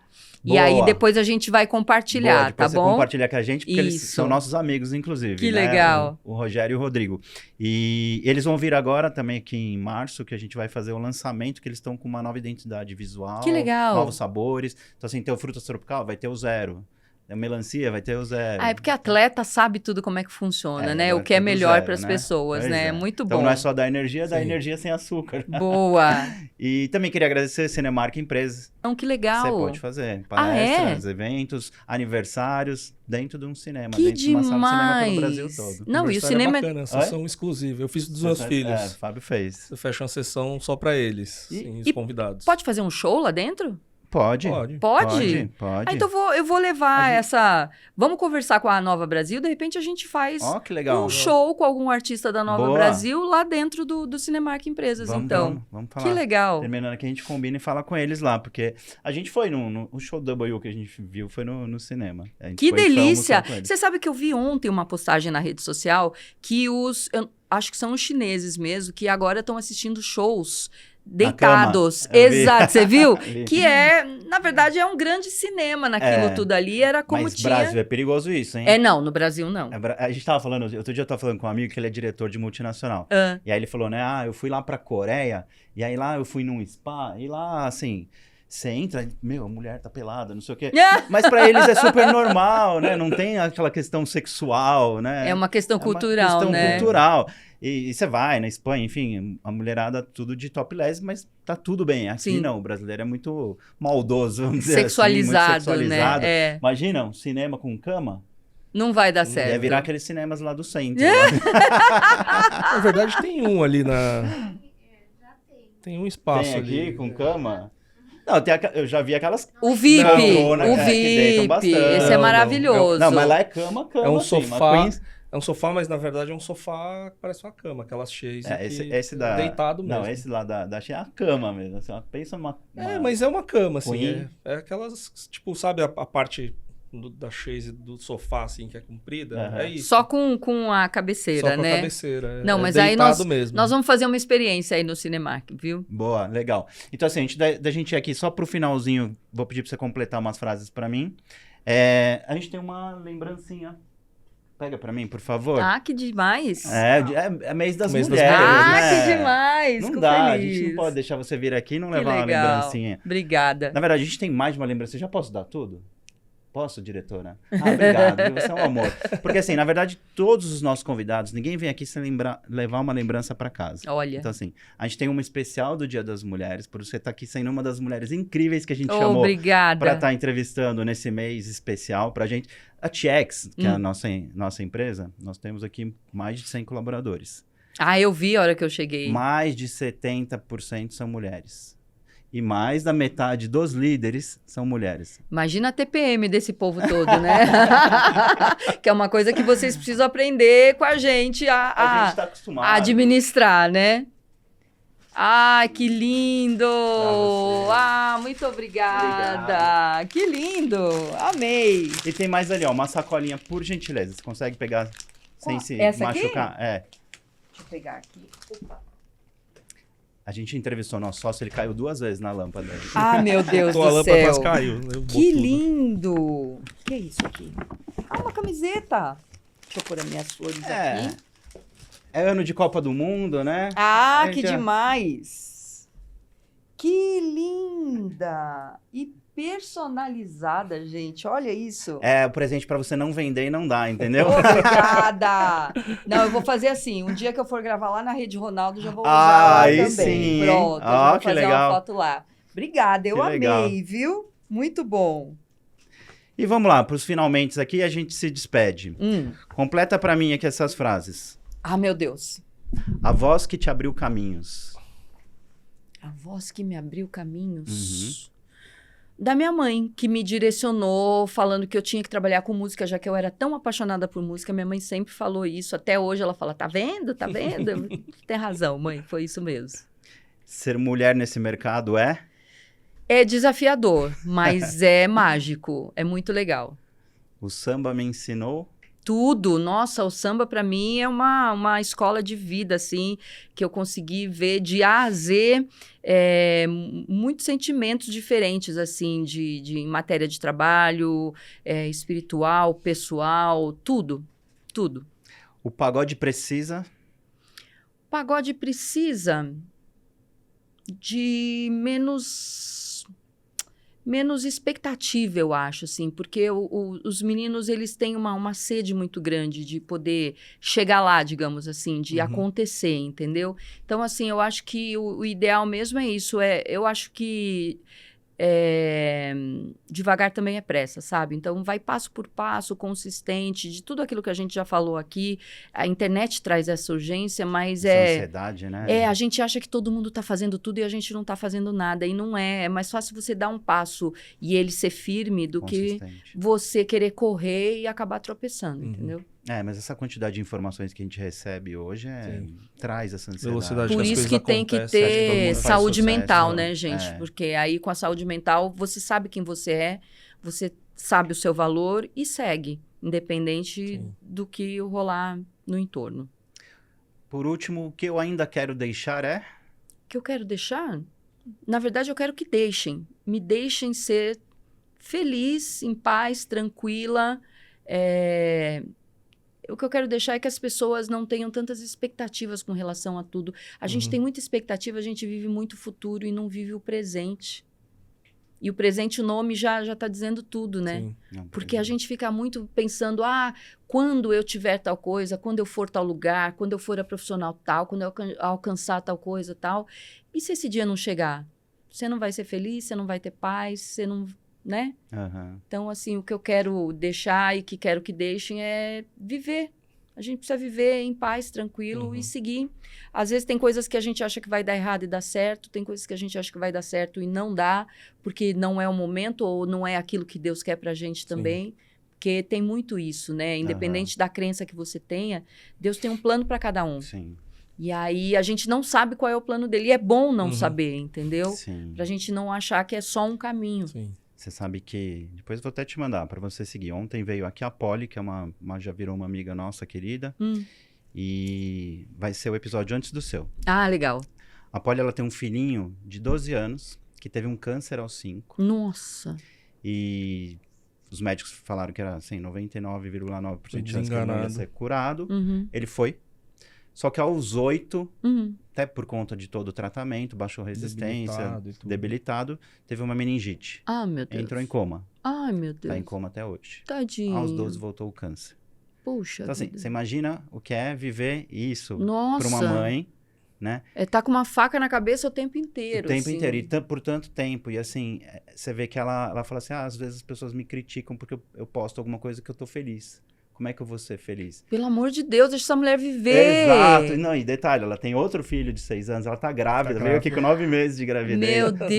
Boa. E aí depois a gente vai compartilhar, tá bom? Você compartilha com a gente, porque eles são nossos amigos, inclusive. Que legal. O Rogério e o Rodrigo. E eles vão vir agora também aqui em março, que a gente vai fazer o lançamento, que eles estão com uma nova identidade visual. Que legal. Novos sabores. Então, assim, tem o frutas tropical, vai ter o 0. A melancia vai ter o 0. É porque atleta sabe tudo como é que funciona, né? O que é melhor para as pessoas, né? Muito bom. Então não é só dar energia, dá energia sem açúcar. Boa! E também queria agradecer a Cinemark Empresas. Que legal! Você pode fazer palestras, eventos, aniversários dentro de um cinema. Que dentro demais! De uma sala de cinema pelo Brasil todo. Não, e o cinema... É bacana, sessão exclusiva. Eu fiz dos meus filhos. Fábio fez. Eu fecho uma sessão só para eles, os convidados. Pode fazer um show lá dentro? Pode. Pode? Ah, então eu vou levar essa... Vamos conversar com a Nova Brasil, de repente a gente faz que legal. um show com algum artista da Nova Brasil lá dentro do Cinemark Empresas, então. Vamos falar. Que legal. Terminando aqui, a gente combina e fala com eles lá, porque a gente foi o show W que a gente viu foi no cinema. Que delícia! Você sabe que eu vi ontem uma postagem na rede social que eu acho que são os chineses mesmo, que agora estão assistindo shows deitados. Exato, você viu? Que na verdade, é um grande cinema naquilo tudo ali, era como Mas tinha... Brasil, é perigoso isso, hein? Não, no Brasil não. A gente tava falando, outro dia eu tava falando com um amigo que ele é diretor de multinacional. E aí ele falou, né, eu fui lá pra Coreia, e aí lá eu fui num spa, e lá, assim... Você entra, a mulher tá pelada, não sei o quê. Mas pra eles é super normal, né? Não tem aquela questão sexual, né? É uma questão cultural, né? É uma questão cultural. E você vai na Espanha, enfim, a mulherada tudo de topless, mas tá tudo bem. Aqui não, o brasileiro é muito maldoso, vamos dizer sexualizado, assim. Sexualizado, né? Imagina, um cinema com cama. Não vai dar certo. Ia virar aqueles cinemas lá do centro. Na verdade, tem um ali na... Tem um espaço tem aqui ali. com cama? Não, eu já vi aquelas... O VIP, o VIP. Esse é maravilhoso. Não, mas lá é cama, é um assim, sofá. É um sofá, mas na verdade é um sofá que parece uma cama, aquelas cheias esse deitado mesmo. Não, esse lá da Shein é a cama mesmo. Assim, pensa numa... mas é uma cama, assim. É aquelas, tipo, sabe a parte da chaise do sofá, assim, que é comprida? É isso. Só com a cabeceira, Só com né? a cabeceira. Não, mas aí nós vamos fazer uma experiência aí no Cinemark, viu? Boa, legal. Então, assim, da gente ir aqui só pro finalzinho, vou pedir pra você completar umas frases pra mim. A gente tem uma lembrancinha. Pega pra mim, por favor. Ah, que demais. É mês das mulheres, né? Que demais. Não dá, a gente não pode deixar você vir aqui e não levar uma lembrancinha. Obrigada. Na verdade, a gente tem mais de uma lembrancinha. Já posso dar tudo? Posso, diretora? Obrigado, você é um amor. Porque assim, na verdade, todos os nossos convidados, ninguém vem aqui sem levar uma lembrança para casa. Olha. Então assim, a gente tem uma especial do Dia das Mulheres, por você estar aqui sendo uma das mulheres incríveis que a gente chamou para estar entrevistando nesse mês especial pra gente. A TX, que é a nossa empresa, nós temos aqui mais de 100 colaboradores. Eu vi a hora que eu cheguei. Mais de 70% são mulheres. E mais da metade dos líderes são mulheres. Imagina a TPM desse povo todo, né? Que é uma coisa que vocês precisam aprender com a gente a gente tá acostumado. A administrar, né? Ai, que lindo! Muito obrigada! Que lindo! Amei! E tem mais ali, uma sacolinha, por gentileza. Você consegue pegar sem se machucar? Aqui? Deixa eu pegar aqui. Opa! A gente entrevistou nosso sócio, ele caiu 2 vezes na lâmpada. Meu Deus do céu. A lâmpada quase caiu. Que lindo! Que é isso aqui? Uma camiseta. Deixa eu pôr as minhas flores aqui. É ano de Copa do Mundo, né? Que demais! Que linda! E personalizada, gente. Olha isso. É o presente pra você não vender e não dar, entendeu? Obrigada! Não, eu vou fazer assim. Um dia que eu for gravar lá na Rede Ronaldo, já vou usar lá também. Sim. Pronto, eu vou fazer legal. uma foto lá. Obrigada, eu amei, viu? Muito bom. E vamos lá, pros finalmente aqui, a gente se despede. Completa pra mim aqui essas frases. Meu Deus. A voz que te abriu caminhos. A voz que me abriu caminhos... Da minha mãe, que me direcionou falando que eu tinha que trabalhar com música, já que eu era tão apaixonada por música. Minha mãe sempre falou isso. Até hoje ela fala, tá vendo? Tá vendo? Tem razão, mãe. Foi isso mesmo. Ser mulher nesse mercado é? É desafiador, mas é mágico. É muito legal. O samba me ensinou... Tudo. Nossa, o samba para mim é uma escola de vida, assim, que eu consegui ver de A a Z muitos sentimentos diferentes, assim, em matéria de trabalho, espiritual, pessoal, tudo. Tudo. O pagode precisa? O pagode precisa de menos expectativa, eu acho, assim, porque os meninos, eles têm uma sede muito grande de poder chegar lá, digamos assim, de acontecer, entendeu? Então, assim, eu acho que o ideal mesmo é isso, eu acho que devagar também é pressa, sabe? Então, vai passo por passo, consistente, de tudo aquilo que a gente já falou aqui. A internet traz essa urgência, mas essa ansiedade, né? A gente acha que todo mundo tá fazendo tudo e a gente não tá fazendo nada, e não é. É mais fácil você dar um passo e ele ser firme do que você querer correr e acabar tropeçando, entendeu? Mas essa quantidade de informações que a gente recebe hoje traz essa ansiedade. Velocidade. Por isso que tem que ter saúde mental, né, gente? Porque aí com a saúde mental, você sabe quem você é, você sabe o seu valor e segue, independente do que rolar no entorno. Por último, o que eu ainda quero deixar é... O que eu quero deixar? Na verdade, eu quero que deixem. Me deixem ser feliz, em paz, tranquila. O que eu quero deixar é que as pessoas não tenham tantas expectativas com relação a tudo. A gente tem muita expectativa, a gente vive muito o futuro e não vive o presente. E o presente, o nome já está dizendo tudo, né? Sim. Porque a gente fica muito pensando, quando eu tiver tal coisa, quando eu for tal lugar, quando eu for a profissional tal, quando eu alcançar tal coisa tal. E se esse dia não chegar? Você não vai ser feliz, você não vai ter paz, você não... né? Então, assim, o que eu quero deixar e que quero que deixem é viver. A gente precisa viver em paz, tranquilo e seguir. Às vezes tem coisas que a gente acha que vai dar errado e dá certo, tem coisas que a gente acha que vai dar certo e não dá, porque não é o momento ou não é aquilo que Deus quer pra gente também. Porque tem muito isso, né? Independente da crença que você tenha, Deus tem um plano para cada um. Sim. E aí a gente não sabe qual é o plano dele. E é bom não saber, entendeu? Sim. Pra gente não achar que é só um caminho. Sim. Você sabe que... Depois eu vou até te mandar para você seguir. Ontem veio aqui a Polly, que é já virou uma amiga nossa querida. E vai ser o episódio antes do seu. Ah, legal. A Polly, ela tem um filhinho de 12 anos que teve um câncer aos 5. Nossa. E os médicos falaram que era assim, 99,9% de chance que ele não ia ser curado. Ele foi. Só que aos 8, até por conta de todo o tratamento, baixou resistência, debilitado, teve uma meningite. Ah, meu Deus. Entrou em coma. Ai, meu Deus. Tá em coma até hoje. Tadinho. Aos 12 voltou o câncer. Puxa. Então, assim, você imagina o que é viver isso Nossa. para uma mãe, né? Tá com uma faca na cabeça o tempo inteiro. O tempo assim. inteiro, e por tanto tempo. E assim, você vê que ela fala assim, às vezes as pessoas me criticam porque eu posto alguma coisa que eu tô feliz. Como é que eu vou ser feliz? Pelo amor de Deus, deixa essa mulher viver. Exato. Não, e detalhe, ela tem outro filho de 6 anos, ela tá grávida, veio aqui com 9 meses de gravidez. Meu Deus.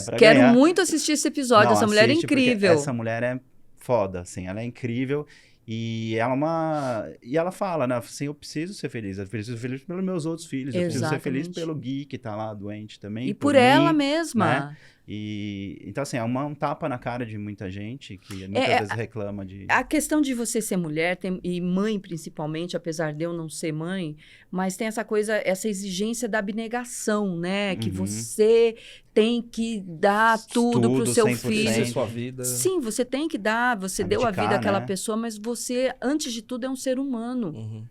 Pra Quero ganhar. muito assistir esse episódio, essa mulher é incrível. Essa mulher é foda, assim, ela é incrível. E ela fala, né? Assim, eu preciso ser feliz. Eu preciso ser feliz pelos meus outros filhos. Exatamente. Eu preciso ser feliz pelo Gui, que tá lá doente também. E por ela mim, mesma. Né? Então, assim, é um tapa na cara de muita gente que muitas vezes reclama de... A questão de você ser mulher, e mãe principalmente, apesar de eu não ser mãe, mas tem essa coisa, essa exigência da abnegação, né? Que você tem que dar tudo pro seu 100%. Filho. Sua vida. Sim, você tem que dar, você deu a vida àquela pessoa, mas você, antes de tudo, é um ser humano.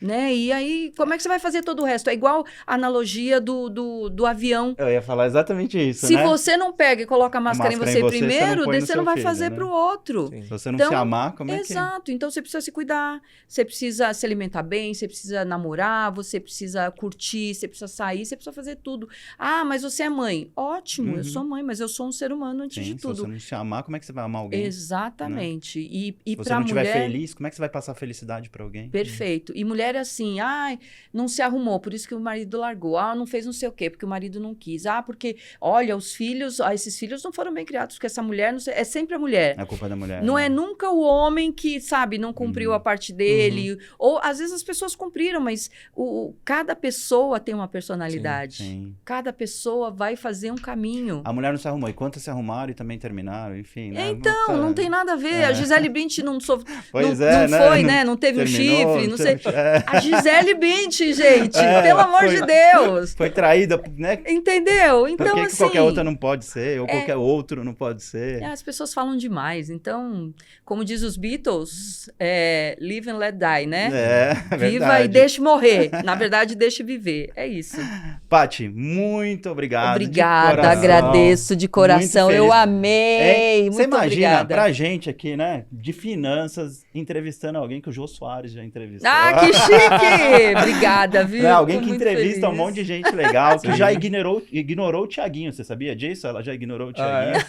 Né? E aí, como é que você vai fazer todo o resto? É igual a analogia do avião. Eu ia falar exatamente isso, Se você não pega e coloca a máscara em você primeiro, daí você não vai fazer pro outro. Sim. Se você não se amar, como é que... Exato. Então, você precisa se cuidar, você precisa se alimentar bem, você precisa namorar, você precisa curtir, você precisa sair, você precisa fazer tudo. Ah, mas você é mãe. Ótimo, eu sou mãe, mas eu sou um ser humano antes de tudo. Se você não se amar, como é que você vai amar alguém? Exatamente. Né? E se você não estiver feliz, como é que você vai passar felicidade pra alguém? Perfeito. E mulher é assim, não se arrumou, por isso que o marido largou. Não fez não sei o quê, porque o marido não quis. Porque, olha, os filhos, esses filhos não foram bem criados, porque essa mulher, não sei, é sempre a mulher. É a culpa da mulher. Não é nunca o homem que, sabe, não cumpriu a parte dele. Ou, às vezes, as pessoas cumpriram, mas cada pessoa tem uma personalidade. Sim. Cada pessoa vai fazer um caminho. A mulher não se arrumou. E quantas se arrumaram e também terminaram, enfim, né? Então, não tem nada a ver. A Gisele Bündchen não foi, né? Não teve terminou, um chifre, não sei. A Gisele Bündchen, gente, pelo amor de Deus. Foi traída, né? Entendeu? Então, Por que assim... qualquer outra não pode ser? Ou qualquer outro não pode ser? As pessoas falam demais. Então, como diz os Beatles, live and let die, né? Verdade. Viva e deixe morrer. Na verdade, deixe viver. É isso. Paty, muito obrigado. Obrigada, agradeço de coração. Eu amei. Muito Você imagina, obrigada. Pra gente aqui, né, de finanças, entrevistando alguém que o Jô Soares já entrevistou. Ah, que chique! Obrigada, viu? Não, alguém Tô que muito entrevista feliz. um monte de gente legal, que já ignorou o Thiaguinho, você sabia disso? Ela já ignorou o Thiaguinho.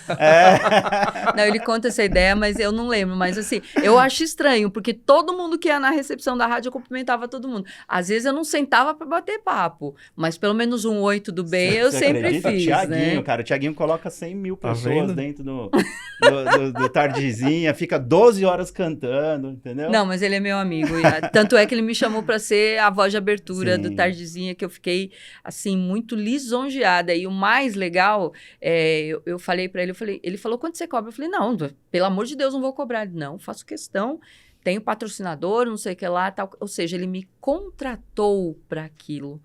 Não, ele conta essa ideia, mas eu não lembro. Mas assim, eu acho estranho, porque todo mundo que ia na recepção da rádio, eu cumprimentava todo mundo. Às vezes eu não sentava pra bater papo, mas pelo menos um oi, tudo bem, eu sempre acredita? fiz, Thiaguinho, né? cara, o Thiaguinho coloca 100 mil Tá pessoas vendo? dentro do Tardezinha, fica 12 horas cantando, entendeu? Não, mas ele é meu amigo. Tanto é que ele me chamou para ser a voz de abertura Sim. do Tardezinha, que eu fiquei, assim, muito lisonjeada. E o mais legal, eu falei para ele, ele falou, quanto você cobra? Eu falei, não, pelo amor de Deus, não vou cobrar. Ele, não, faço questão, tenho patrocinador, não sei o que lá, tal. Ou seja, ele me contratou para aquilo.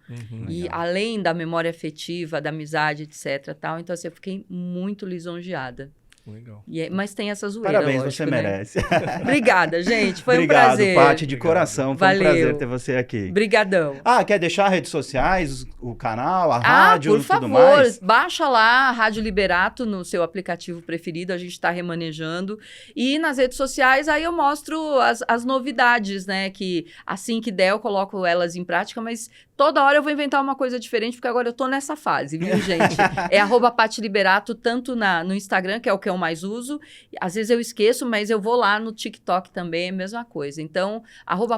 E Legal. além da memória afetiva, da amizade, etc, tal. Então, assim, eu fiquei muito lisonjeada. Legal. Mas tem essa zoeira, Parabéns, lógico, você né? merece. Obrigada, gente. Foi Obrigado, um prazer. Paty, de Obrigado. coração. Foi Valeu. um prazer ter você aqui. Brigadão. Ah, quer deixar redes sociais, o canal, a rádio por e tudo favor, mais? baixa lá a Rádio Liberato no seu aplicativo preferido, a gente está remanejando. E nas redes sociais, aí eu mostro as novidades, né? Que assim que der, eu coloco elas em prática, mas toda hora eu vou inventar uma coisa diferente, porque agora eu tô nessa fase, viu, gente? É @Paty Liberato, tanto no Instagram, que é o que eu mais uso. Às vezes eu esqueço, mas eu vou lá no TikTok também, é a mesma coisa. Então,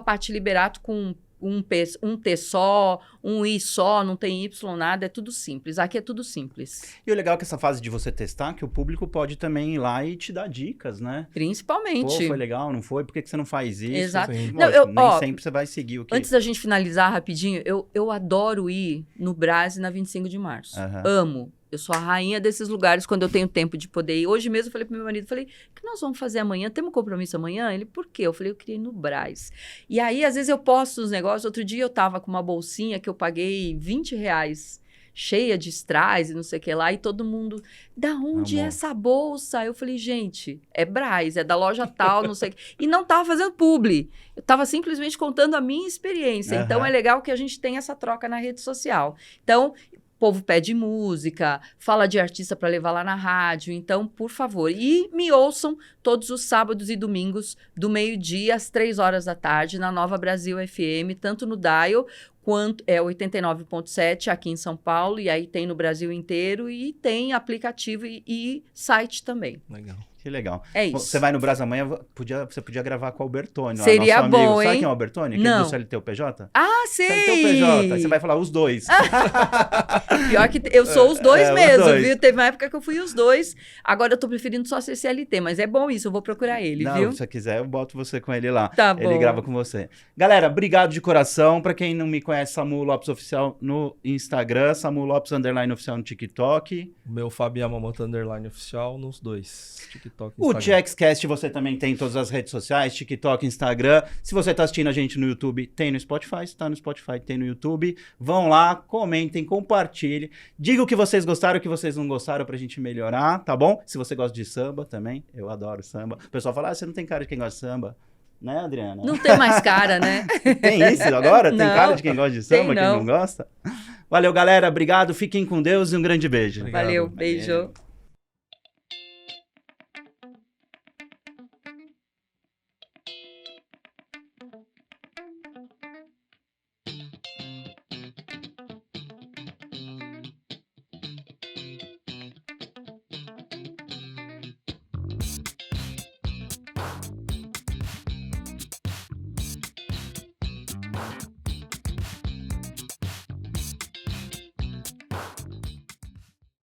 @Paty Liberato com um T só, um I só, não tem Y, nada, é tudo simples. Aqui é tudo simples. E o legal é que essa fase de você testar, que o público pode também ir lá e te dar dicas, né? Principalmente. Pô, foi legal, não foi? Por que você não faz isso? Exato. Sim. Lógico, Não, nem sempre você vai seguir o que... Antes da gente finalizar rapidinho, eu adoro ir no Brás e na 25 de março. Aham. Amo. Eu sou a rainha desses lugares quando eu tenho tempo de poder ir. Hoje mesmo eu falei pro meu marido, o que nós vamos fazer amanhã? Temos compromisso amanhã? Ele, por quê? Eu falei, eu queria ir no Brás. E aí, às vezes eu posto os negócios. Outro dia eu tava com uma bolsinha que eu paguei R$20, cheia de strass e não sei o que lá, e todo mundo, da onde é Amor. essa bolsa? Eu falei, gente, é Brás, é da loja tal, não sei o que. E não tava fazendo publi. Eu tava simplesmente contando a minha experiência. Aham. Então, é legal que a gente tem essa troca na rede social. Então, o povo pede música, fala de artista para levar lá na rádio. Então, por favor. E me ouçam todos os sábados e domingos, do meio-dia às 3 horas da tarde, na Nova Brasil FM, tanto no Dial, quanto 89.7 aqui em São Paulo, e aí tem no Brasil inteiro, e tem aplicativo e site também. Legal. Que legal. É isso. Você vai no Brás amanhã, você podia gravar com o Albertoni. lá, Seria nosso amigo. bom, Sabe hein? quem é o Albertoni? Aquele Não. do CLT-PJ? Ah, sei! CLT-PJ. Aí você vai falar os dois. Pior que eu sou os dois os mesmo, dois. viu? Teve uma época que eu fui os dois, agora eu tô preferindo só ser CLT, mas é bom isso, eu vou procurar ele, Não, viu? se você quiser, eu boto você com ele lá. Tá bom. Ele grava com você. Galera, obrigado de coração. Pra quem não me conhece, Samu Lopes Oficial no Instagram, Samu Lopes _ Oficial no TikTok. O meu Fabi Yamamoto _ oficial nos dois. TikTok e O Instagram. Checkscast você também tem em todas as redes sociais, TikTok, Instagram. Se você tá assistindo a gente no YouTube, tem no Spotify. Se tá no Spotify, tem no YouTube. Vão lá, comentem, compartilhem. Digam o que vocês gostaram, o que vocês não gostaram pra gente melhorar, tá bom? Se você gosta de samba também, eu adoro samba. O pessoal fala, você não tem cara de quem gosta de samba. Né, Adriana? Não tem mais cara, né? Tem isso agora? Tem Não, cara de quem gosta de samba, tem quem não. não gosta? Valeu, galera. Obrigado. Fiquem com Deus e um grande beijo. Obrigado. Valeu, beijo. Valeu.